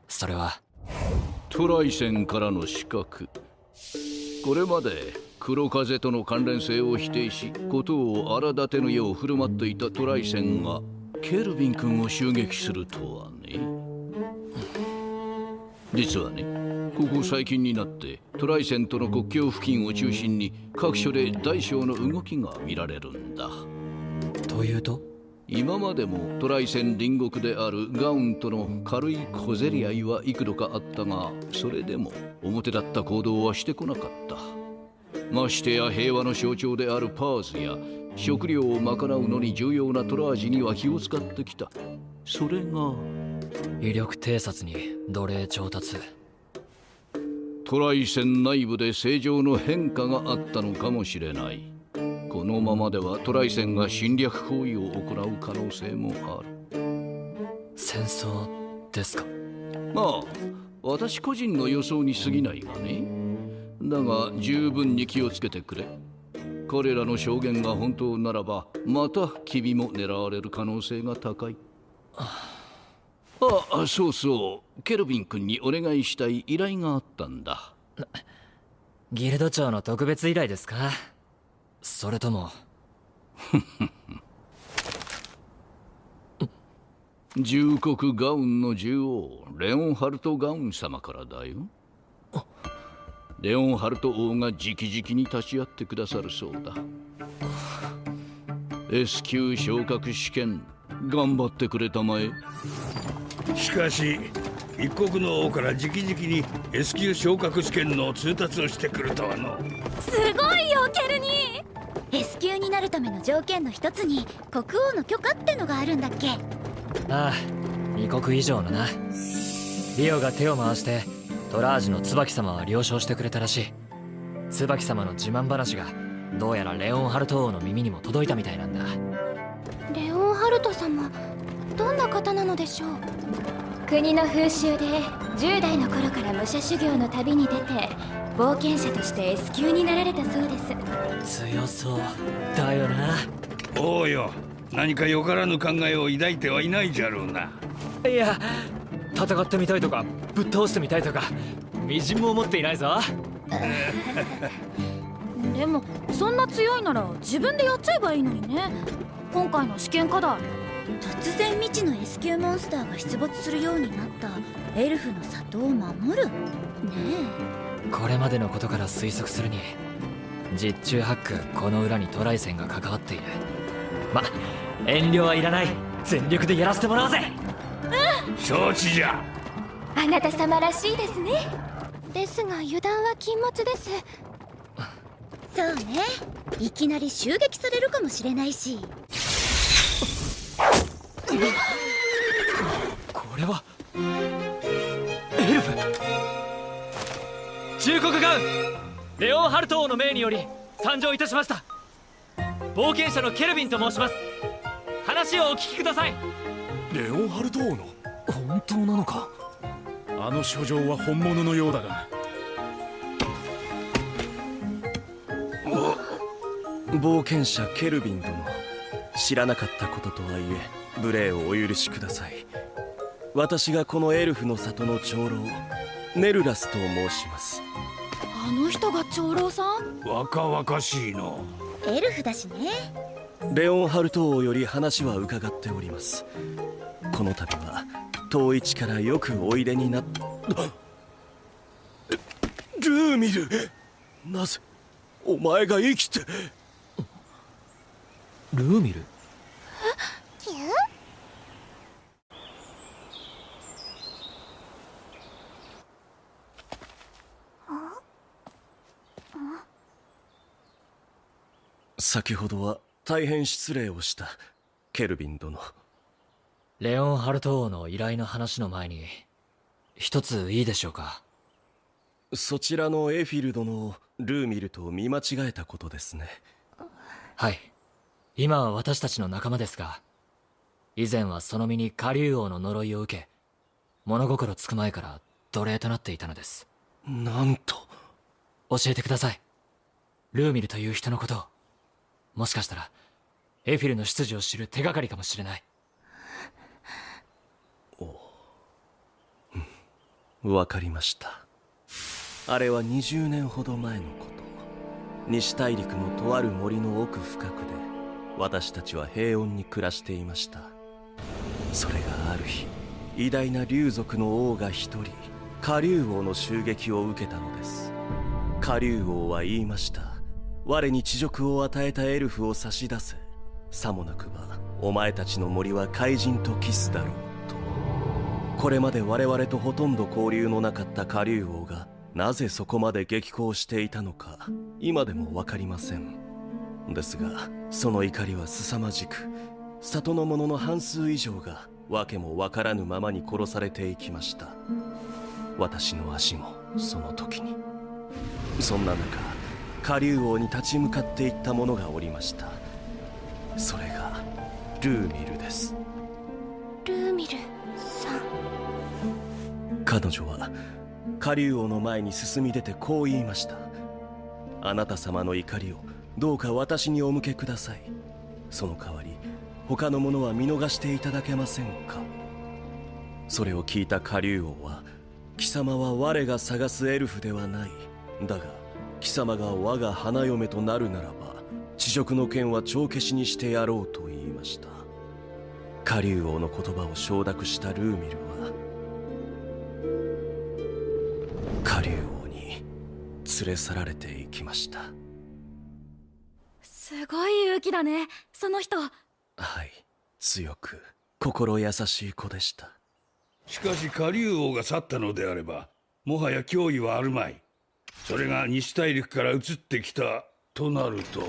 それは
トライセンからの刺客。これまで黒風との関連性を否定し、事を荒立てのよう振る舞っていたトライセンがケルビン君を襲撃するとはね。実はね、ここ最近になってトライセンとの国境付近を中心に各所で大小の動きが見られるんだ。
というと、
今までもトライセン隣国であるガウンとの軽い小競り合いは幾度かあったが、それでも表立った行動はしてこなかった。ましてや平和の象徴であるパーズや食料を賄うのに重要なトラージには気を使ってきた。それが
威力偵察に奴隷調達。
トライセン内部で正常の変化があったのかもしれない。このままではトライセンが侵略行為を行う可能性もある。
戦争ですか？
まあ私個人の予想に過ぎないがね。だが十分に気をつけてくれ。彼らの証言が本当ならば、また君も狙われる可能性が高い。そうそう、ケルビン君にお願いしたい依頼があったんだ。
ギルド長の特別依頼ですか？それとも
重国ガウンの獣王レオンハルト・ガウン様からだよ。レオンハルト王が直々に立ち会ってくださるそうだ。S 級昇格試験頑張ってくれたまえ。
しかし一国の王から直々に S 級昇格試験の通達をしてくるとはの。
すごいよケルニー。 S 級になるための条件の一つに国王の許可ってのがあるんだっけ？
ああ、2国以上のな。リオが手を回してトラージの椿様は了承してくれたらしい。椿様の自慢話がどうやらレオンハルト王の耳にも届いたみたいなんだ。
レオンハルト様、どんな方なのでしょう？
国の風習で10代の頃から武者修行の旅に出て冒険者として S 級になられたそうです。
強そうだよな。
おうよ、何かよからぬ考えを抱いてはいないじゃろうな。
いや、戦ってみたいとかぶっ倒してみたいとかみじんも思っていないぞ。
でもそんな強いなら自分でやっちゃえばいいのにね。今回の試験課題、
突然未知の S 級モンスターが出没するようになったエルフの里を守るね
え。これまでのことから推測するに実中ハックこの裏にトライセンが関わっている。ま、遠慮はいらない。全力でやらせてもらおうぜ。
承知じゃ。
あなた様らしいですね。
ですが油断は禁物です。
そうね、いきなり襲撃されるかもしれないし。
これはエルフ。忠国ガウンレオンハルト王の命により参上いたしました。冒険者のケルビンと申します。話をお聞きください。
レオンハルト王の本当なのか？あの書状は本物のようだが。
冒険者ケルビン殿、知らなかったこととはいえ無礼をお許しください。私がこのエルフの里の長老ネルラスと申します。
あの人が長老さん？
若々しいの。
エルフだしね。
レオンハルト王より話は伺っております。この度は遠い地からよくおいでになっルーミル、なぜお前が生きて。
ルーミル？
キュー？
先ほどは大変失礼をした、ケルビン殿。
レオンハルト王の依頼の話の前に一ついいでしょうか？
そちらのエフィル殿をルーミルと見間違えたことですね。
はい、今は私たちの仲間ですが、以前はその身にカリュウ王の呪いを受け、物心つく前から奴隷となっていたのです。
なんと。
教えてください、ルーミルという人のことを。もしかしたらエフィルの出自を知る手がかりかもしれない。
わかりました。あれは20年ほど前のこと。西大陸のとある森の奥深くで私たちは平穏に暮らしていました。それがある日、偉大な竜族の王が一人カ竜王の襲撃を受けたのです。カ竜王は言いました。我に恥辱を与えたエルフを差し出せ。さもなくばお前たちの森は怪人とキスだろうと。これまで我々とほとんど交流のなかったカ竜王がなぜそこまで激高していたのか今でも分かりません。ですがその怒りは凄まじく、里の者の半数以上が訳も分からぬままに殺されていきました。私の足もその時に。そんな中、カ竜王に立ち向かっていった者がおりました。それがルーミルです。
ルーミルさん。
彼女はカ竜王の前に進み出てこう言いました。あなた様の怒りをどうか私にお向けください。その代わり他の者は見逃していただけませんか。それを聞いたカ竜王は、貴様は我が探すエルフではない。だが貴様が我が花嫁となるならば恥辱の剣は帳消しにしてやろうと言いました。カ竜王の言葉を承諾したルーミルはカ竜王に連れ去られていきました。
すごい勇気だね、その人。
はい、強く心優しい子でした。
しかしカ竜王が去ったのであればもはや脅威はあるまい。それが西大陸から移ってきたとなると。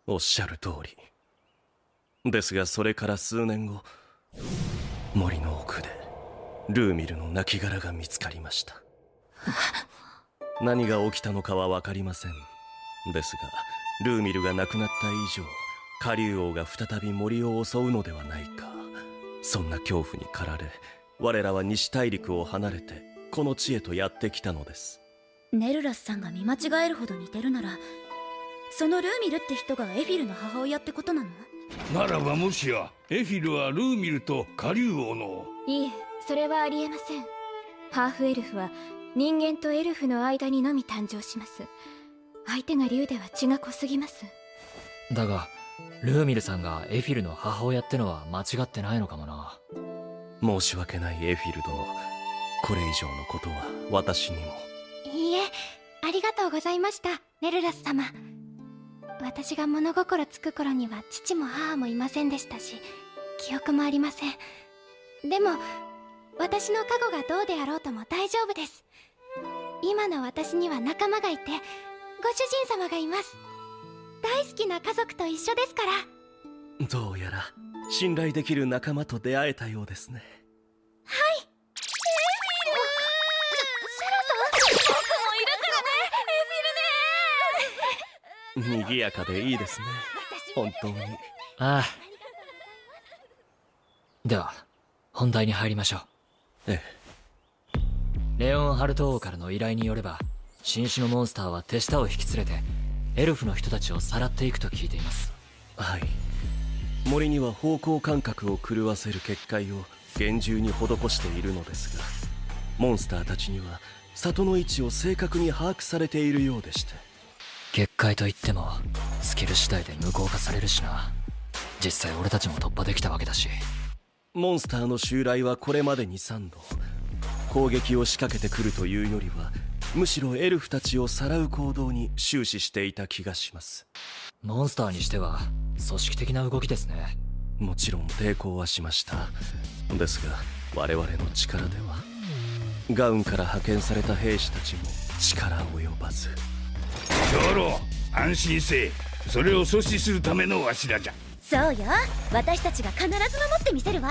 おっしゃる通りですが、それから数年後、森の奥でルーミルの亡骸が見つかりました。何が起きたのかは分かりません。ですがルーミルが亡くなった以上、カ竜王が再び森を襲うのではないか、そんな恐怖に駆られ我らは西大陸を離れてこの地へとやってきたのです。
ネルラスさんが見間違えるほど似てるなら、そのルーミルって人がエフィルの母親ってことなの？
ならばもしやエフィルはルーミルとカ竜王の。
いえ、それはありえません。ハーフエルフは人間とエルフの間にのみ誕生します。相手が竜では血が濃すぎます。
だがルーミルさんがエフィルの母親ってのは間違ってないのかもな。
申し訳ないエフィル殿、これ以上のことは私にも。
いいえ、ありがとうございました、ネルラス様。私が物心つく頃には父も母もいませんでしたし、記憶もありません。でも私の過去がどうであろうとも大丈夫です。今の私には仲間がいて、ご主人様がいます。大好きな家族と一緒ですから。
どうやら信頼できる仲間と出会えたようですね。
はい。
賑やかでいいですね、本当に。
ああ。では本題に入りましょう。
え
え。レオンハルト王からの依頼によれば、新種のモンスターは手下を引き連れてエルフの人たちをさらっていくと聞いています。
はい、森には方向感覚を狂わせる結界を厳重に施しているのですが、モンスターたちには里の位置を正確に把握されているようでして。
結界といってもスキル次第で無効化されるしな。実際俺たちも突破できたわけだし。
モンスターの襲来はこれまでに3度。攻撃を仕掛けてくるというよりは、むしろエルフたちをさらう行動に終始していた気がします。
モンスターにしては組織的な動きですね。
もちろん抵抗はしました。ですが我々の力では。ガウンから派遣された兵士たちも力及ばず。
長老、安心せえ。それを阻止するためのわしらじゃ。
そうよ、私たちが必ず守ってみせるわ。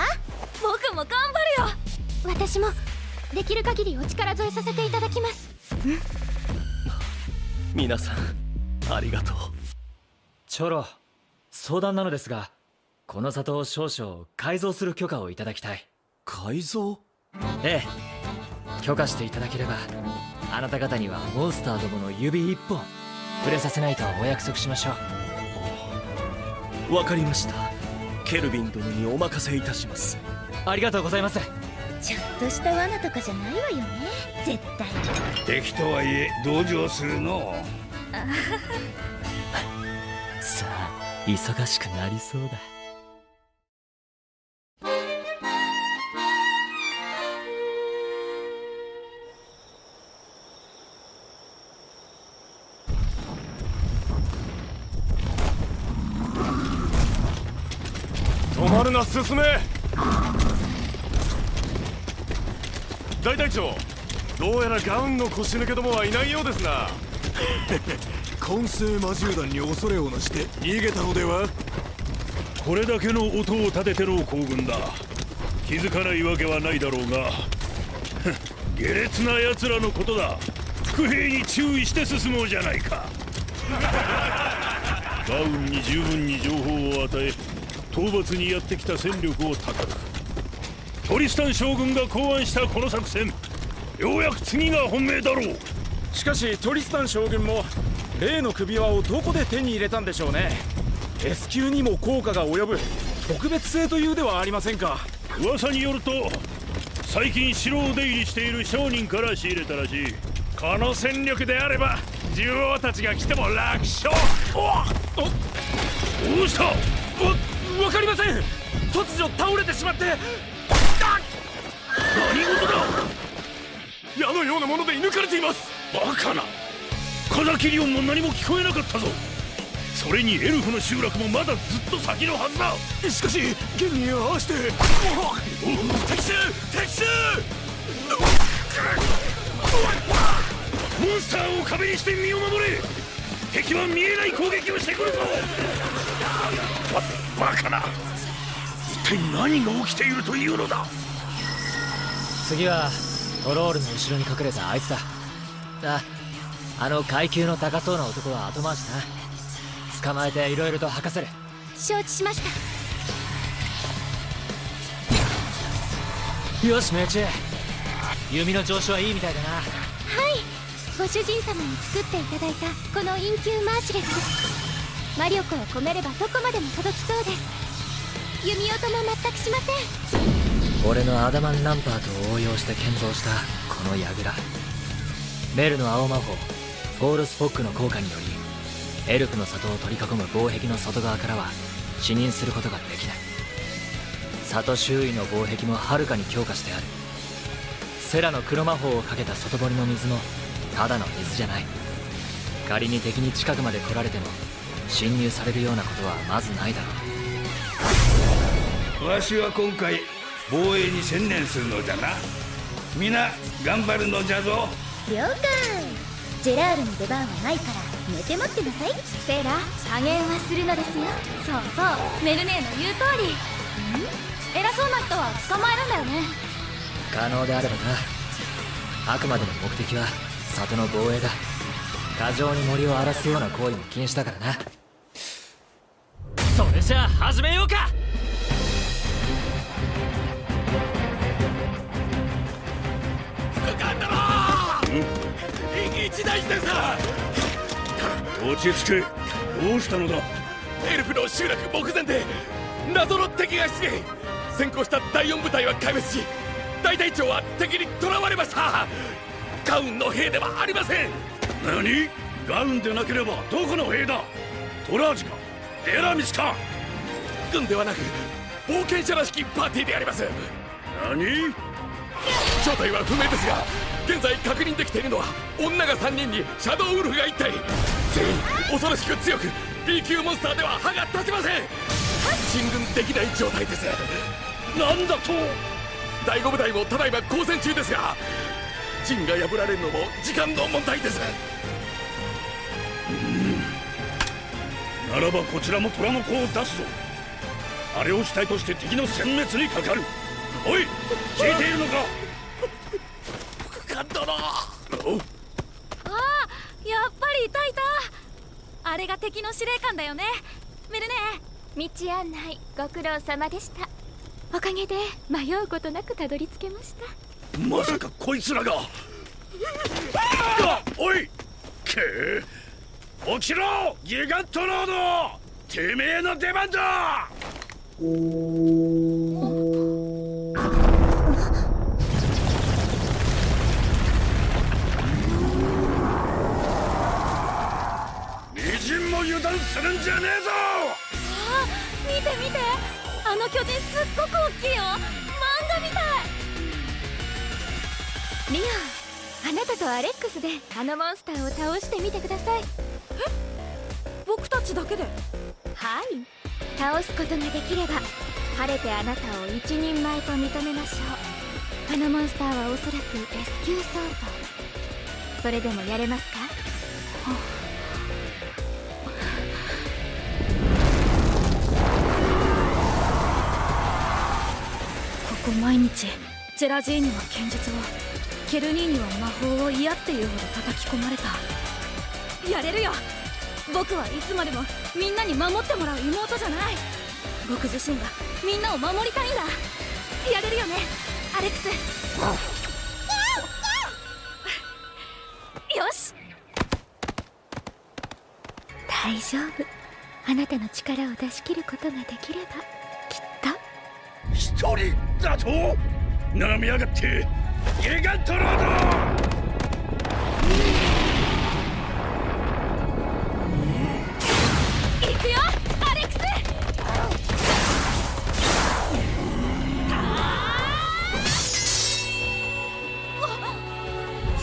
僕も頑張るよ。
私もできる限りお力添えさせていただきます。
皆さんありがとう。
長老、相談なのですが、この里を少々改造する許可をいただきたい。
改造？
ええ、許可していただければあなた方にはモンスターどもの指一本触れさせないとお約束しましょう。
わかりました。ケルビン殿にお任せいたします。
ありがとうございます。
ちょっとした罠とかじゃないわよね、絶対。
敵とはいえ同情するの。
さあ忙しくなりそうだ。
止まるな、進め。大隊長、どうやらガウンの腰抜けどもはいないようですな。混成魔獣団に恐れをなして逃げたのでは。
これだけの音を立てての行軍だ。気づかないわけはないだろうが。下劣な奴らのことだ。伏兵に注意して進もうじゃないか。ガウンに十分に情報を与え、討伐にやってきた戦力を高く。トリスタン将軍が考案したこの作戦、ようやく次が本命だろう。
しかしトリスタン将軍も例の首輪をどこで手に入れたんでしょうね。 S 級にも効果が及ぶ特別性というではありませんか。
噂によると最近城を出入りしている商人から仕入れたらしい。この戦力であれば獣王たちが来ても楽勝。どうした？
わかりません。突如倒れてしまって。
何事だ？
矢のようなもので射抜かれています。
バカな。風切り音も何も聞こえなかったぞ。それにエルフの集落もまだずっと先のはずだ。
しかし現に合わせて。敵襲！敵襲！
モンスターを壁にして身を守れ。敵は見えない攻撃をしてくるぞ。バカな。一体何が起きているというのだ。
次はトロールの後ろに隠れたあいつだ。あの階級の高そうな男は後回しな。捕まえていろいろと吐かせる。
承知しました。
よし命中。弓の調子はいいみたいだな。
はい、ご主人様に作っていただいたこのインキューマーシレスです。魔力を込めればどこまでも届きそうです。弓音も全くしません。
俺のアダマンランパートを応用して建造したこの櫓。メルの青魔法フォールスポックの効果によりエルフの里を取り囲む防壁の外側からは視認することができない。里周囲の防壁もはるかに強化してある。セラの黒魔法をかけた外堀の水もただの水じゃない。仮に敵に近くまで来られても侵入されるようなことはまずないだろう。
わしは今回防衛に専念するのじゃな。皆頑張るのじゃぞ。
了解。ジェラールの出番はないから寝て待ってなさい。
セラ、加減はするのですよ。
そうそう、メルネーの言う通り。偉そうな人は捕まえるんだよね。
可能であればな。あくまでも目的は里の防衛だ。過剰に森を荒らすような行為も禁止だからな。それじゃあ始めようか。
副官殿、一大事です。
落ち着け。どうしたのだ。
エルフの集落目前で謎の敵が出現。先行した第4部隊は壊滅し、大隊長は敵に囚われました。ガウンの兵ではありません。
何？ガウンでなければどこの兵だ。トラージかデラミスか。
軍ではなく冒険者らしきパーティーであります。
何？
正体は不明ですが、現在確認できているのは女が3人にシャドウウルフが1体。全員恐ろしく強く B 級モンスターでは歯が立ちません。進軍できない状態です。
なんだと。
第5部隊もただいま交戦中ですが、陣が破られるのも時間の問題です。
ならばこちらも虎の子を出すぞ。あれを主体として敵の殲滅にかかる。おい、聞いているのか。
副官殿。
ああ、やっぱりいたいた。あれが敵の司令官だよね。メルネ
ー、道案内ご苦労様でした。おかげで迷うことなくたどり着けました。
まさかこいつらが。おい、けー、起きろギガントロード。てめえの出番だ。
巨人すっごく大きいよ。漫画みたい。
リオン、あなたとアレックスであのモンスターを倒してみてください。
僕たちだけで？
はい、倒すことができれば晴れてあなたを一人前と認めましょう。あのモンスターはおそらく S 級相当。それでもやれますか？
ここ毎日ジェラジーニは剣術を、ケルニーニは魔法を嫌っていうほど叩き込まれた。やれるよ。僕はいつまでもみんなに守ってもらう妹じゃない。僕自身がみんなを守りたいんだ。やれるよね、アレックス。よし、
大丈夫。あなたの力を出し切ることができればきっと。
一人だとなめやがって、ギガントロード。
行くよアレックス。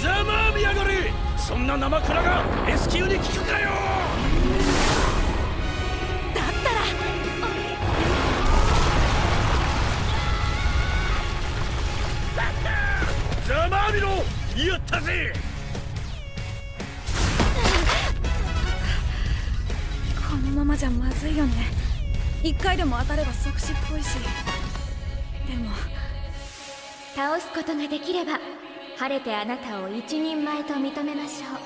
ざまあみやがれ。そんな生クラが S 級に効くかよ。
だったら
ざまあみろ。やったぜ。
このままじゃまずいよね。一回でも当たれば即死っぽいし。でも
倒すことができれば晴れてあなたを一人前と認めましょう。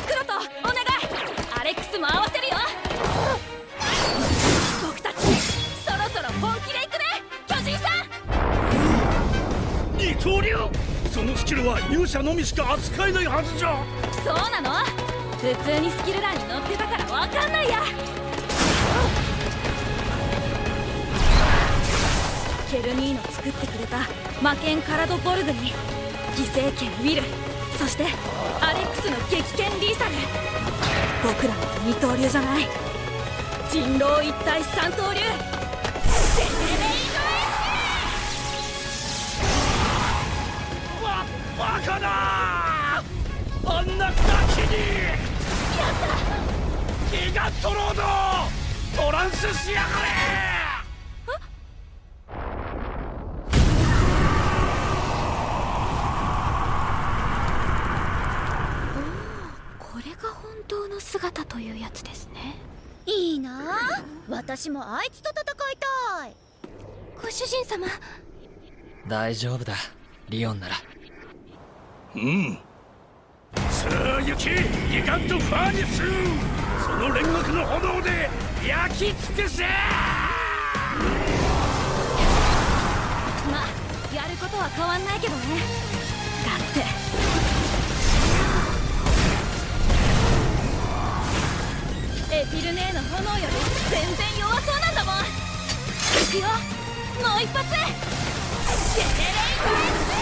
クロト、お願い。アレックスも合わせるよ。僕たちそろそろ本気で行くね、巨人さん。
二刀流、そのスキルは勇者のみしか扱えないはずじゃ。
そうなの？普通にスキル欄に載ってたからわかんないや。ケルニーノ作ってくれた魔剣カラドボルグに犠牲剣ウィル、そしてアレックスの激剣リーサル。僕らの二刀流じゃない、人狼一体三刀流。
バカだー。あんなガキに。
やった。
ギガトロード、トランスしやがれ。
これが本当の姿というやつですね。
いいなあ、私もあいつと戦いたい。
ご主人様。
大丈夫だ、リオンなら。
うん。さあ行け、ギガントファーネス。その煉獄の炎で焼き尽くせ。
まあやることは変わんないけどね。だってエフィルネーの炎より全然弱そうなんだもん。いくよ、もう一発。ジェネレイトエンジ。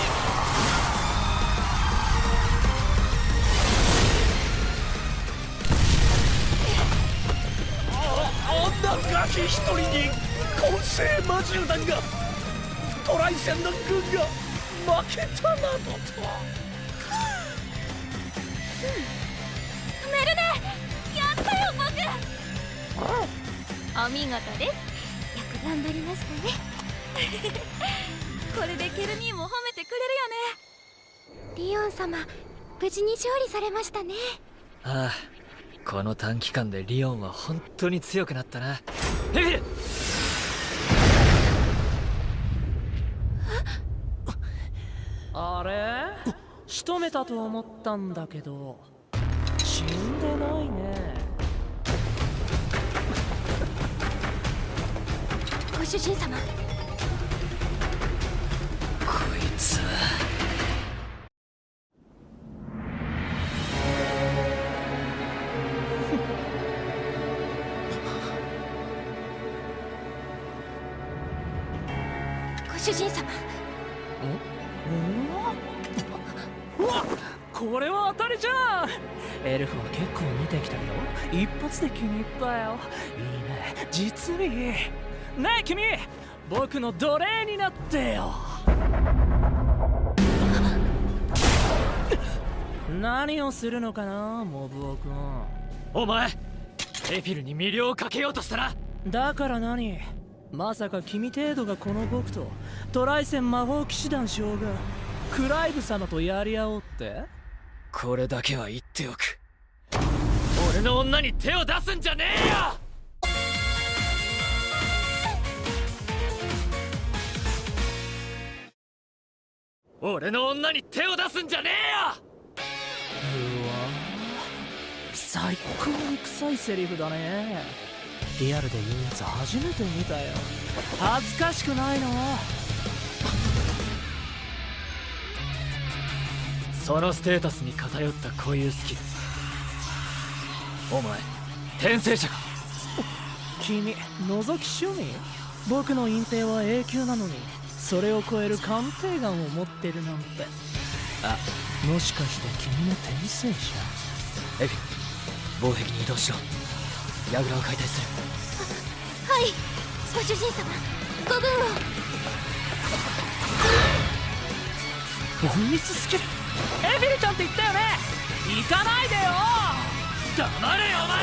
あんなガキ一人に混成魔獣団が、トライセンの軍が負けたなどと。
メルネ、やったよ僕。
お見事です。よく頑張りましたね。
これでケルニーも褒めてくれるよね。
リオン様、無事に勝利されましたね。
ああ、この短期間でリオンは本当に強くなったな。ヘビル。
あれ？仕留めたと思ったんだけど死んでないね。
ご主人様。
こいつは。
ご主人様。
これは当たりじゃん。エルフは結構見てきたけど一発で気に入ったよ。いいね、実にいい。ねえ君、僕の奴隷になってよ。何をするのかな、モブオ君。
お前エフィルに魅了をかけようとしたな。
だから何？まさか君程度がこの僕とトライセン魔法騎士団将軍クライブ様とやり合おうって？
これだけは言っておく。俺の女に手を出すんじゃねえよ。俺の女に手を出すんじゃねえよ。
うわ、最高に臭いセリフだね。リアルで言うやつ初めて見たよ。恥ずかしくないの？
そのステータスに偏った固有スキル。お前転生者か？
君覗き趣味？僕の隠蔽は永久なのにそれを超える鑑定眼を持ってるなんて。あ、もしかして君も転生者？
エフィ、防壁に移動しろ。櫓を解体する。
はい、ご主人様、ご分を。
隠密スキル？エフィルちゃんって言ったよね？行かないでよ。
黙れよお前。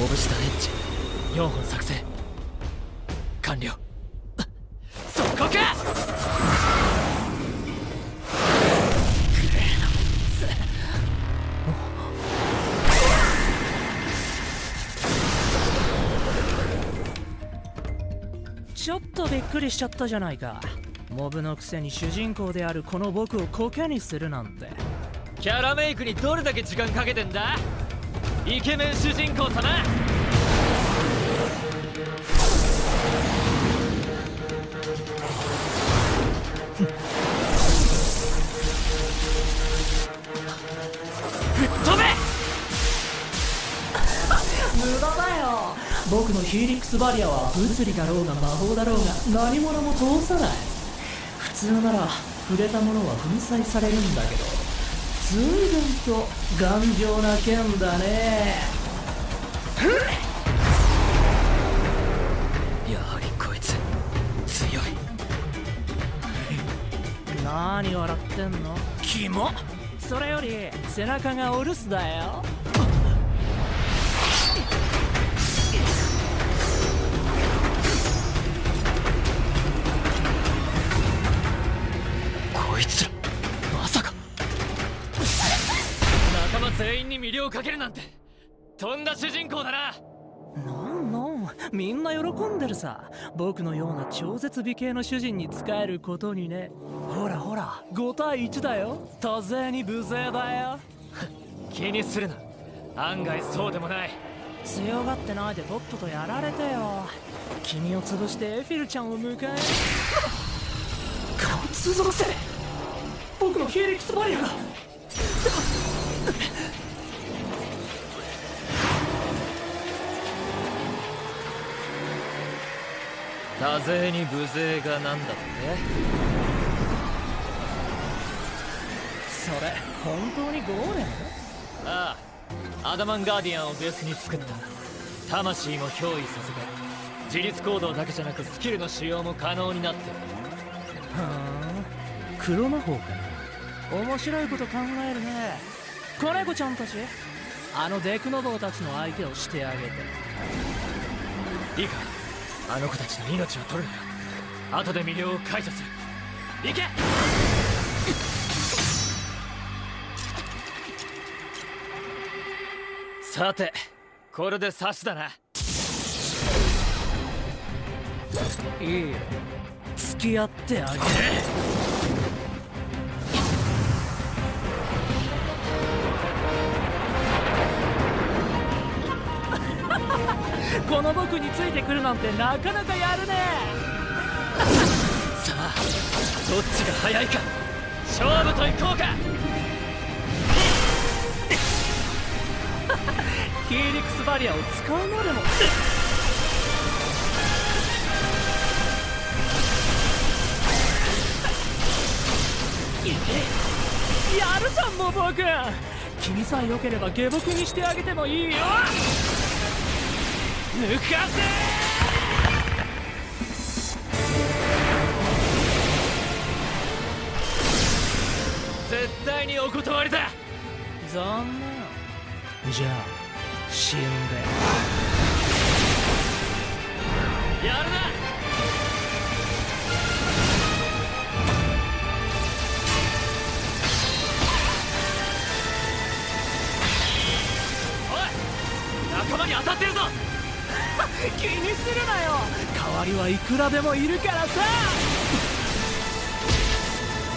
オブスターエッジ4本作成完了。そこか。
ちょっとびっくりしちゃったじゃないか。モブのくせに主人公であるこの僕をコケにするなんて。
キャラメイクにどれだけ時間かけてんだ、イケメン主人公様。飛べ。
無駄だよ。僕のヒーリックスバリアは物理だろうが魔法だろうが何者も通さない。普通なら触れたものは粉砕されるんだけど、随分と頑丈な剣だね。
やはりこいつ強い。
何笑ってんの？キモ。それより背中がお留守だよ。
こいつらまさか仲間全員に魅了をかけるなんてとんだ主人公だな。
なんみんな喜んでるさ。僕のような超絶美形の主人に仕えることにね。ほらほら5対1だよ。多勢に無勢だよ。
気にするな、案外そうでもない。
強がってないでとっととやられてよ。君を潰してエフィルちゃんを迎え。貫通ぞろせ。僕のヒーリックスバリアが。
多勢に無勢がなんだって。
それ本当にゴーレム？
ああ、アダマンガーディアンをベースに作った。魂も憑依させて自律行動だけじゃなくスキルの使用も可能になってる。
はあ、黒魔法かな。面白いこと考えるね。子猫ちゃんたち、あのデクノボーたちの相手をしてあげて。
いいか、あの子たちの命は取るなよ。後で魅了を解除する。行け。さてこれで差しだな。
いいよ、付き合ってあげる。この僕についてくるなんてなかなかやるね。
さあどっちが早いか勝負といこうか。
ヒーリクスバリアを使うまでも。やるじゃんモボウ君。君さえ良ければ下僕にしてあげてもいいよ。抜かせ
絶対にお断りだ。
残念。じゃあ死んで
やるな。仲間に当たってるぞ。
気にするなよ。代わりはいくらでもいるからさ。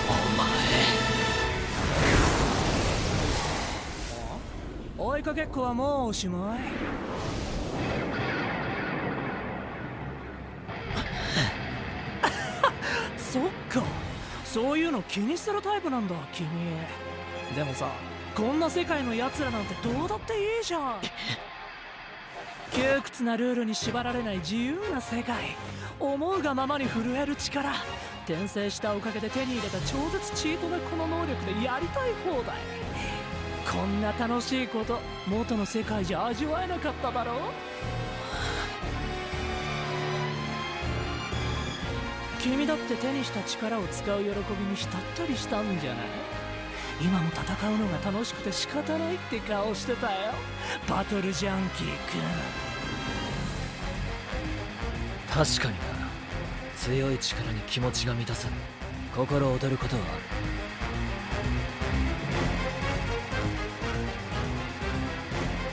お前追いかけっこはもうおしまい。そっか、そういうの気にするタイプなんだ君。でもさ、こんな世界の奴らなんてどうだっていいじゃん。窮屈なルールに縛られない自由な世界、思うがままに震える力、転生したおかげで手に入れた超絶チートなこの能力でやりたい放題。こんな楽しいこと元の世界じゃ味わえなかっただろう。君だって手にした力を使う喜びに浸ったりしたんじゃない？今も戦うのが楽しくて仕方ないって顔してたよ、バトルジャンキー君。
確かにな。強い力に気持ちが満たされ心躍ることはある。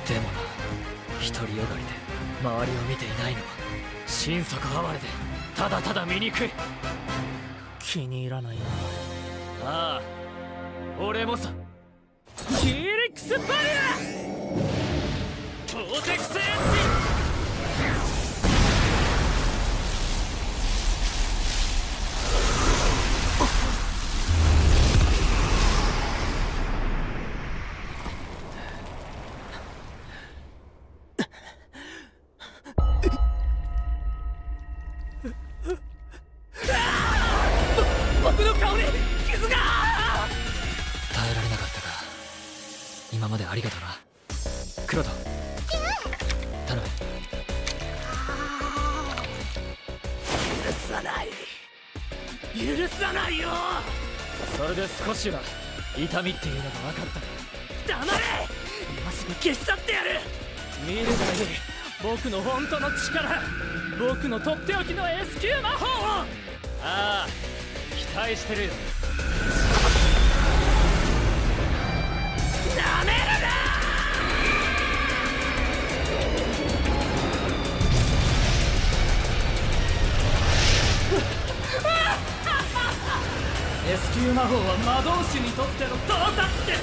でもな、独りよがりで周りを見ていないのは心底哀れでただただ醜い。
気に入らないな。
ああ、俺もさ。
ヒーリックスバリア
トーテクスエッジ。
僕の顔に傷が。
耐えられなかったか。今までありがとなクロト。頼む。
許さない、許さないよ。
それで少しは痛みっていうのが分かったね。
黙れ。今すぐ消し去ってやる。見るがいい、僕の本当の力、僕のとっておきの S 級魔法を。
ああ、期待してるよ。
なめるな。S 級魔法は魔導士にとっての到達点。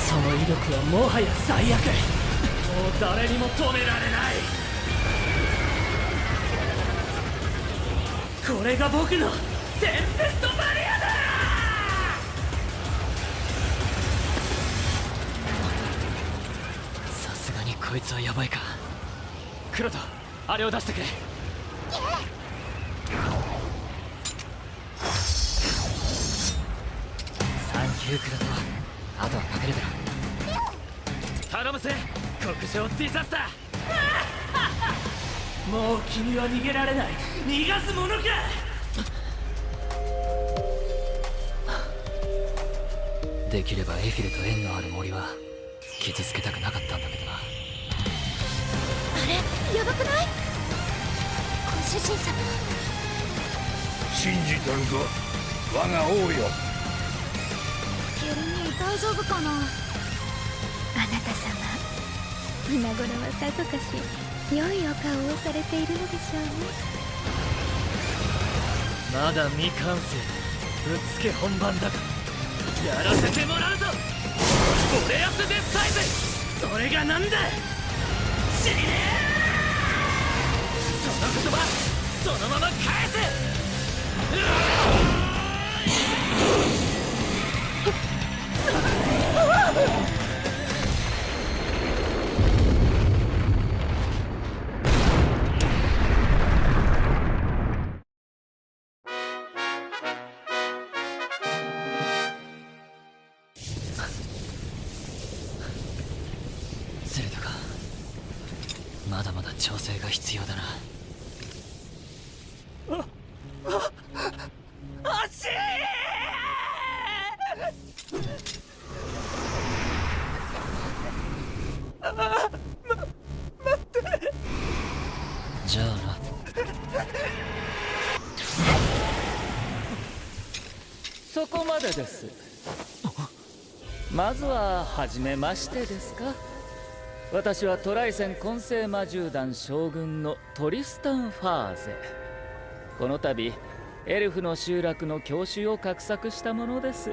その威力はもはや最悪。もう誰にも止められない。これが僕のテンペストバリアだ。
さすがにこいつはヤバいか。
クロト、あれを出してくれ。
サンキュークロト。あとはかけるだろ。
頼むぜ、極上ディザスター。
もう君は逃げられない。逃がすものか。
できればエフィルと縁のある森は傷つけたくなかったんだけどな。
あれ、やばくない？ご主人様。
信じとるぞ、我が王よ。
ケルニー大丈夫かな。あなた様、今頃はさぞかし良いお顔をされているのでしょうね。
まだ未完成、ぶっつけ本番だからやらせてもらうぞ。ゴレアスデスサイズ。
それがなんだ。死ね。
その言葉そのまま返せ。
まだまだ調整が必要だな。
足待って。
じゃあな。
そこまでです。まずは初めましてですか。私はトライセン混成魔獣団将軍のトリスタン・ファーゼ。この度エルフの集落の郷愁を画策したものです。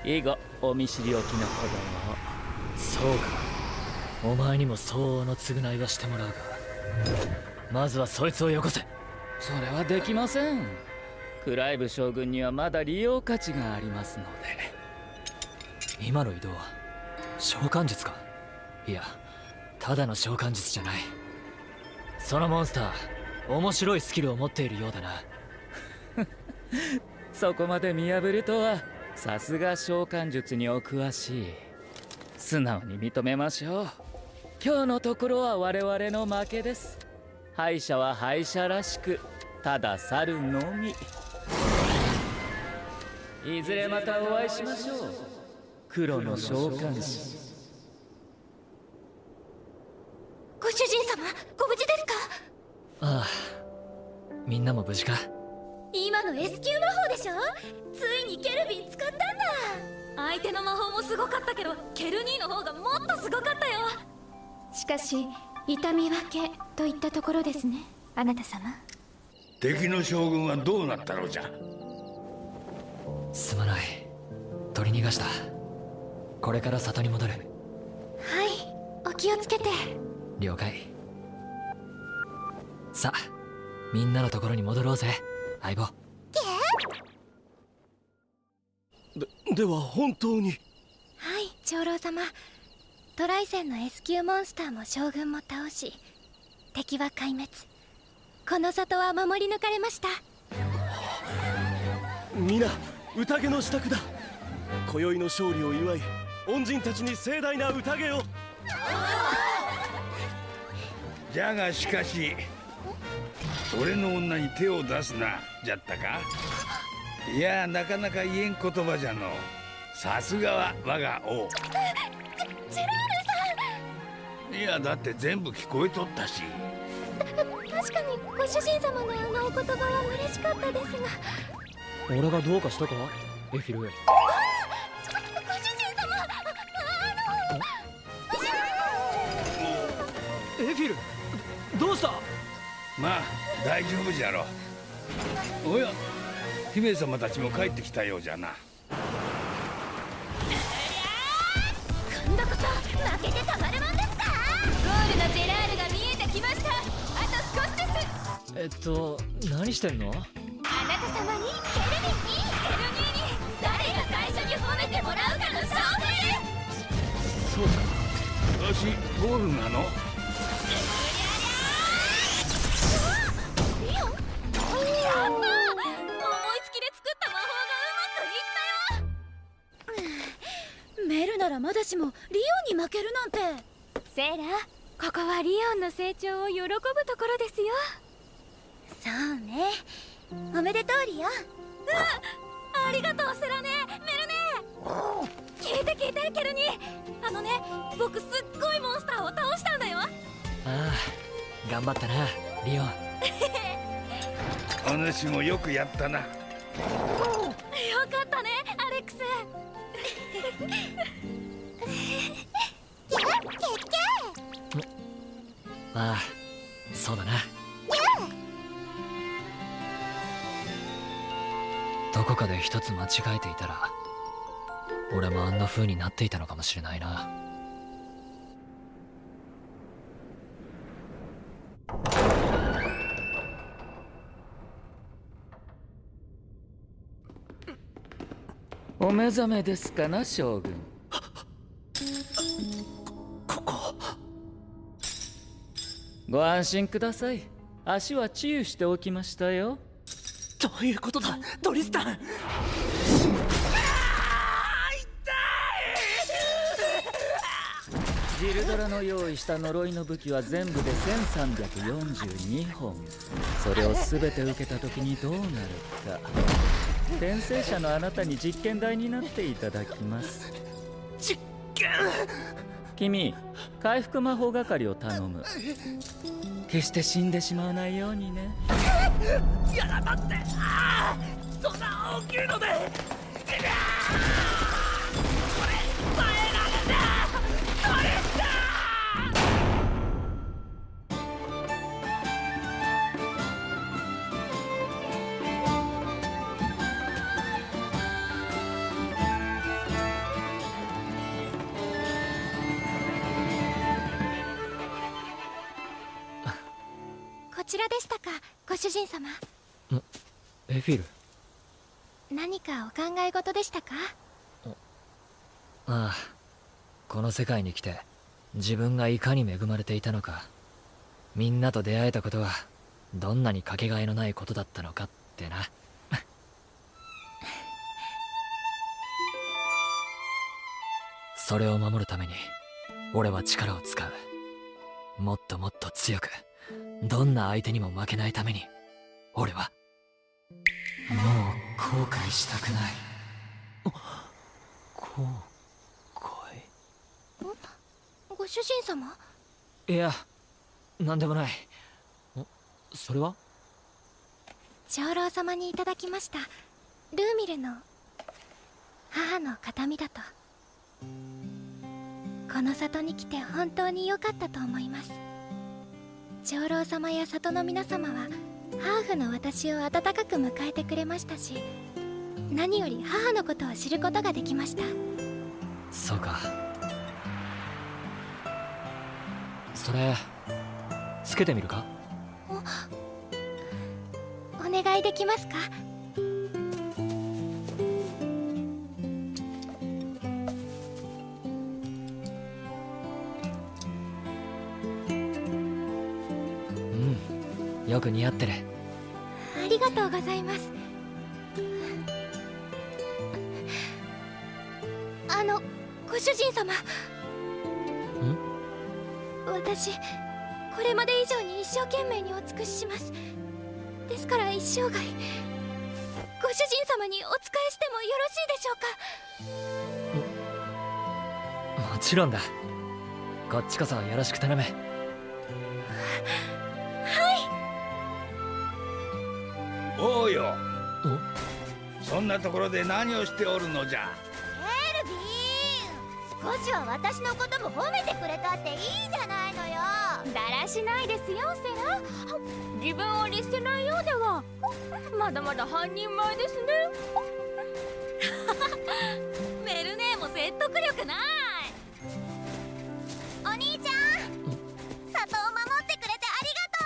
以後お見知りおきのほどを。
そうか、お前にも相応の償いはしてもらうが、まずはそいつをよこせ。
それはできません。クライブ将軍にはまだ利用価値がありますので。
今の移動は召喚術か。いや、ただの召喚術じゃない。そのモンスター、面白いスキルを持っているようだな。
そこまで見破るとは、さすが召喚術にお詳しい。素直に認めましょう。今日のところは我々の負けです。敗者は敗者らしく、ただ去るのみ。いずれまたお会いしましょう。黒の召喚師。
ご主人様、ご無事ですか？
ああ、みんなも無事か？
今の S 級魔法でしょ？ついにケルビン使ったんだ。相手の魔法もすごかったけど、ケル兄の方がもっとすごかったよ。
しかし痛み分けといったところですね、あなた様。
敵の将軍はどうなったのじゃ？
すまない、取り逃がした。これから里に戻る。
はい、お気をつけて。
了解。さあ、みんなのところに戻ろうぜ、相棒。
では本当に。
はい、長老様。トライセンの S 級モンスターも将軍も倒し、敵は壊滅。この里は守り抜かれました。
皆、宴の支度だ。今宵の勝利を祝い、恩人たちに盛大な宴を。
じゃがしかし、俺の女に手を出すな、じゃったか？いや、なかなか言えん言葉じゃの。さすがは我が王。
ジェラール
いや、だって全部聞こえとったし。
確かにご主人様のあのお言葉は嬉しかったですが。
俺がどうかしたか、エフィル。
ご主人様、
エフィル、どうした？
まあ大丈夫じゃろ。おや、姫様たちも帰ってきたようじゃな。
今度こそ負けてたまるもんですか？ゴールのジェラールが見えてきました。あと少しです。
何してんの？
あなた様に、ケルニーに誰が最初に褒めてもらうかの勝負です。
そうか、わしゴールなの？
リオン？やった！思いつきで作った魔法がうまくいったよ。
メルならまだしもリオンに負けるなんて。
セーラ、ここはリオンの成長を喜ぶところですよ。そうね、おめでとうリオン。ありがとうセラネ、メルネ。聞いて聞いてケルニー。あのね、僕すっごいモンスターを倒したんだよ。
ああ、頑張ったな、リオン。
お主もよくやったな。
よかったね、アレックス。
ああ、そうだな。どこかで一つ間違えていたら、俺もあんな風になっていたのかもしれないな。
お目覚めですかな、将軍。
ここ。
ご安心ください。足は治癒しておきましたよ。
どういうことだ、トリスタン。
ジルドラの用意した呪いの武器は全部で1342本。それを全て受けた時にどうなるか、転生者のあなたに実験台になっていただきます。
実験。
君、回復魔法係を頼む。決して死んでしまわないようにね。
やだ待って、そんな大きいので、
こちらでしたか、ご主人様。
エフィル。
何かお考え事でしたか？
ああ、この世界に来て自分がいかに恵まれていたのか、みんなと出会えたことはどんなにかけがえのないことだったのかってな。それを守るために俺は力を使う。もっともっと強く、どんな相手にも負けないために俺はもう後悔したくない。
ご主人様？
いや、なんでもない。それは？
長老様にいただきました。ルーミルの母の形見だと。この里に来て本当に良かったと思います。長老様や里の皆様はハーフの私を温かく迎えてくれましたし、何より母のことを知ることができました。
そうか。それつけてみるか？
お願いできますか？
よく似合ってる。
ありがとうございます。ご主人様。私、これまで以上に一生懸命にお尽くしします。ですから一生涯、ご主人様にお仕えしてもよろしいでしょうか？
もちろんだ。こっちこそよろしく頼む。
おうよ。そんなところで何をしておるのじゃ。
エルヴィン、少しは私のことも褒めてくれたっていいじゃないのよ。
だらしないですよ、セラ。自分を律せないようではまだまだ半人前ですね。
メルネーも説得力ない。お兄ちゃん、里を守ってくれてありがと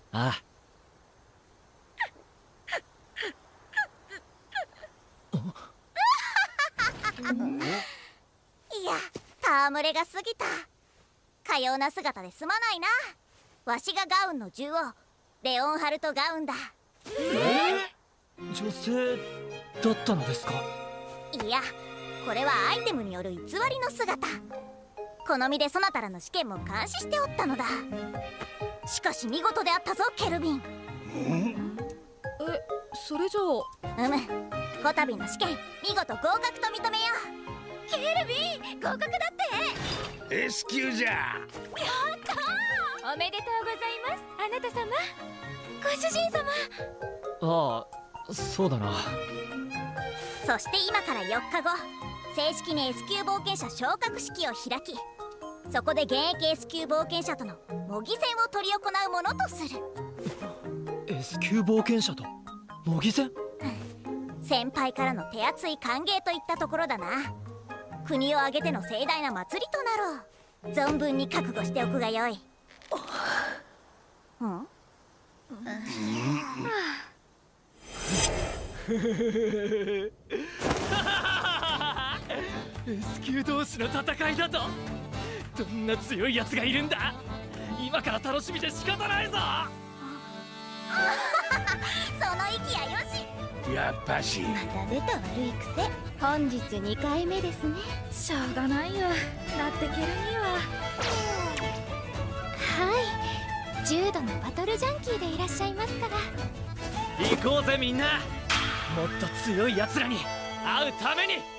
う。
ああ。
いや、戯れが過ぎた。かような姿ですまないな。わしがガウンの獣王、レオンハルト・ガウンだ。
女性だったのですか？
いや、これはアイテムによる偽りの姿。好みでそなたらの試験も監視しておったのだ。しかし見事であったぞ、ケルビン。
それじゃ
あ。こたびの試験、見事合格と認めよう。ケルビン、合格だって。
S 級じゃ。
やったー。
おめでとうございます、あなた様。
ご主人様。
ああ、そうだな。
そして今から4日後、正式に S 級冒険者昇格式を開き、そこで現役 S 級冒険者との模擬戦を執り行うものとする。
S 級冒険者と模擬戦？
先輩からの手厚い歓迎といったところだな。国を挙げての盛大な祭りとなろう。存分に覚悟しておくがよい。
S 級同士の戦いだと。どんな強いやつがいるんだ。今から楽しみで仕方ないぞ。
その息やよし。
やっぱし
また出た悪い癖。本日2回目ですね。
しょうがないよ。だってケルニーは。
はい、重度のバトルジャンキーでいらっしゃいますから。
行こうぜみんな。もっと強い奴らに会うために。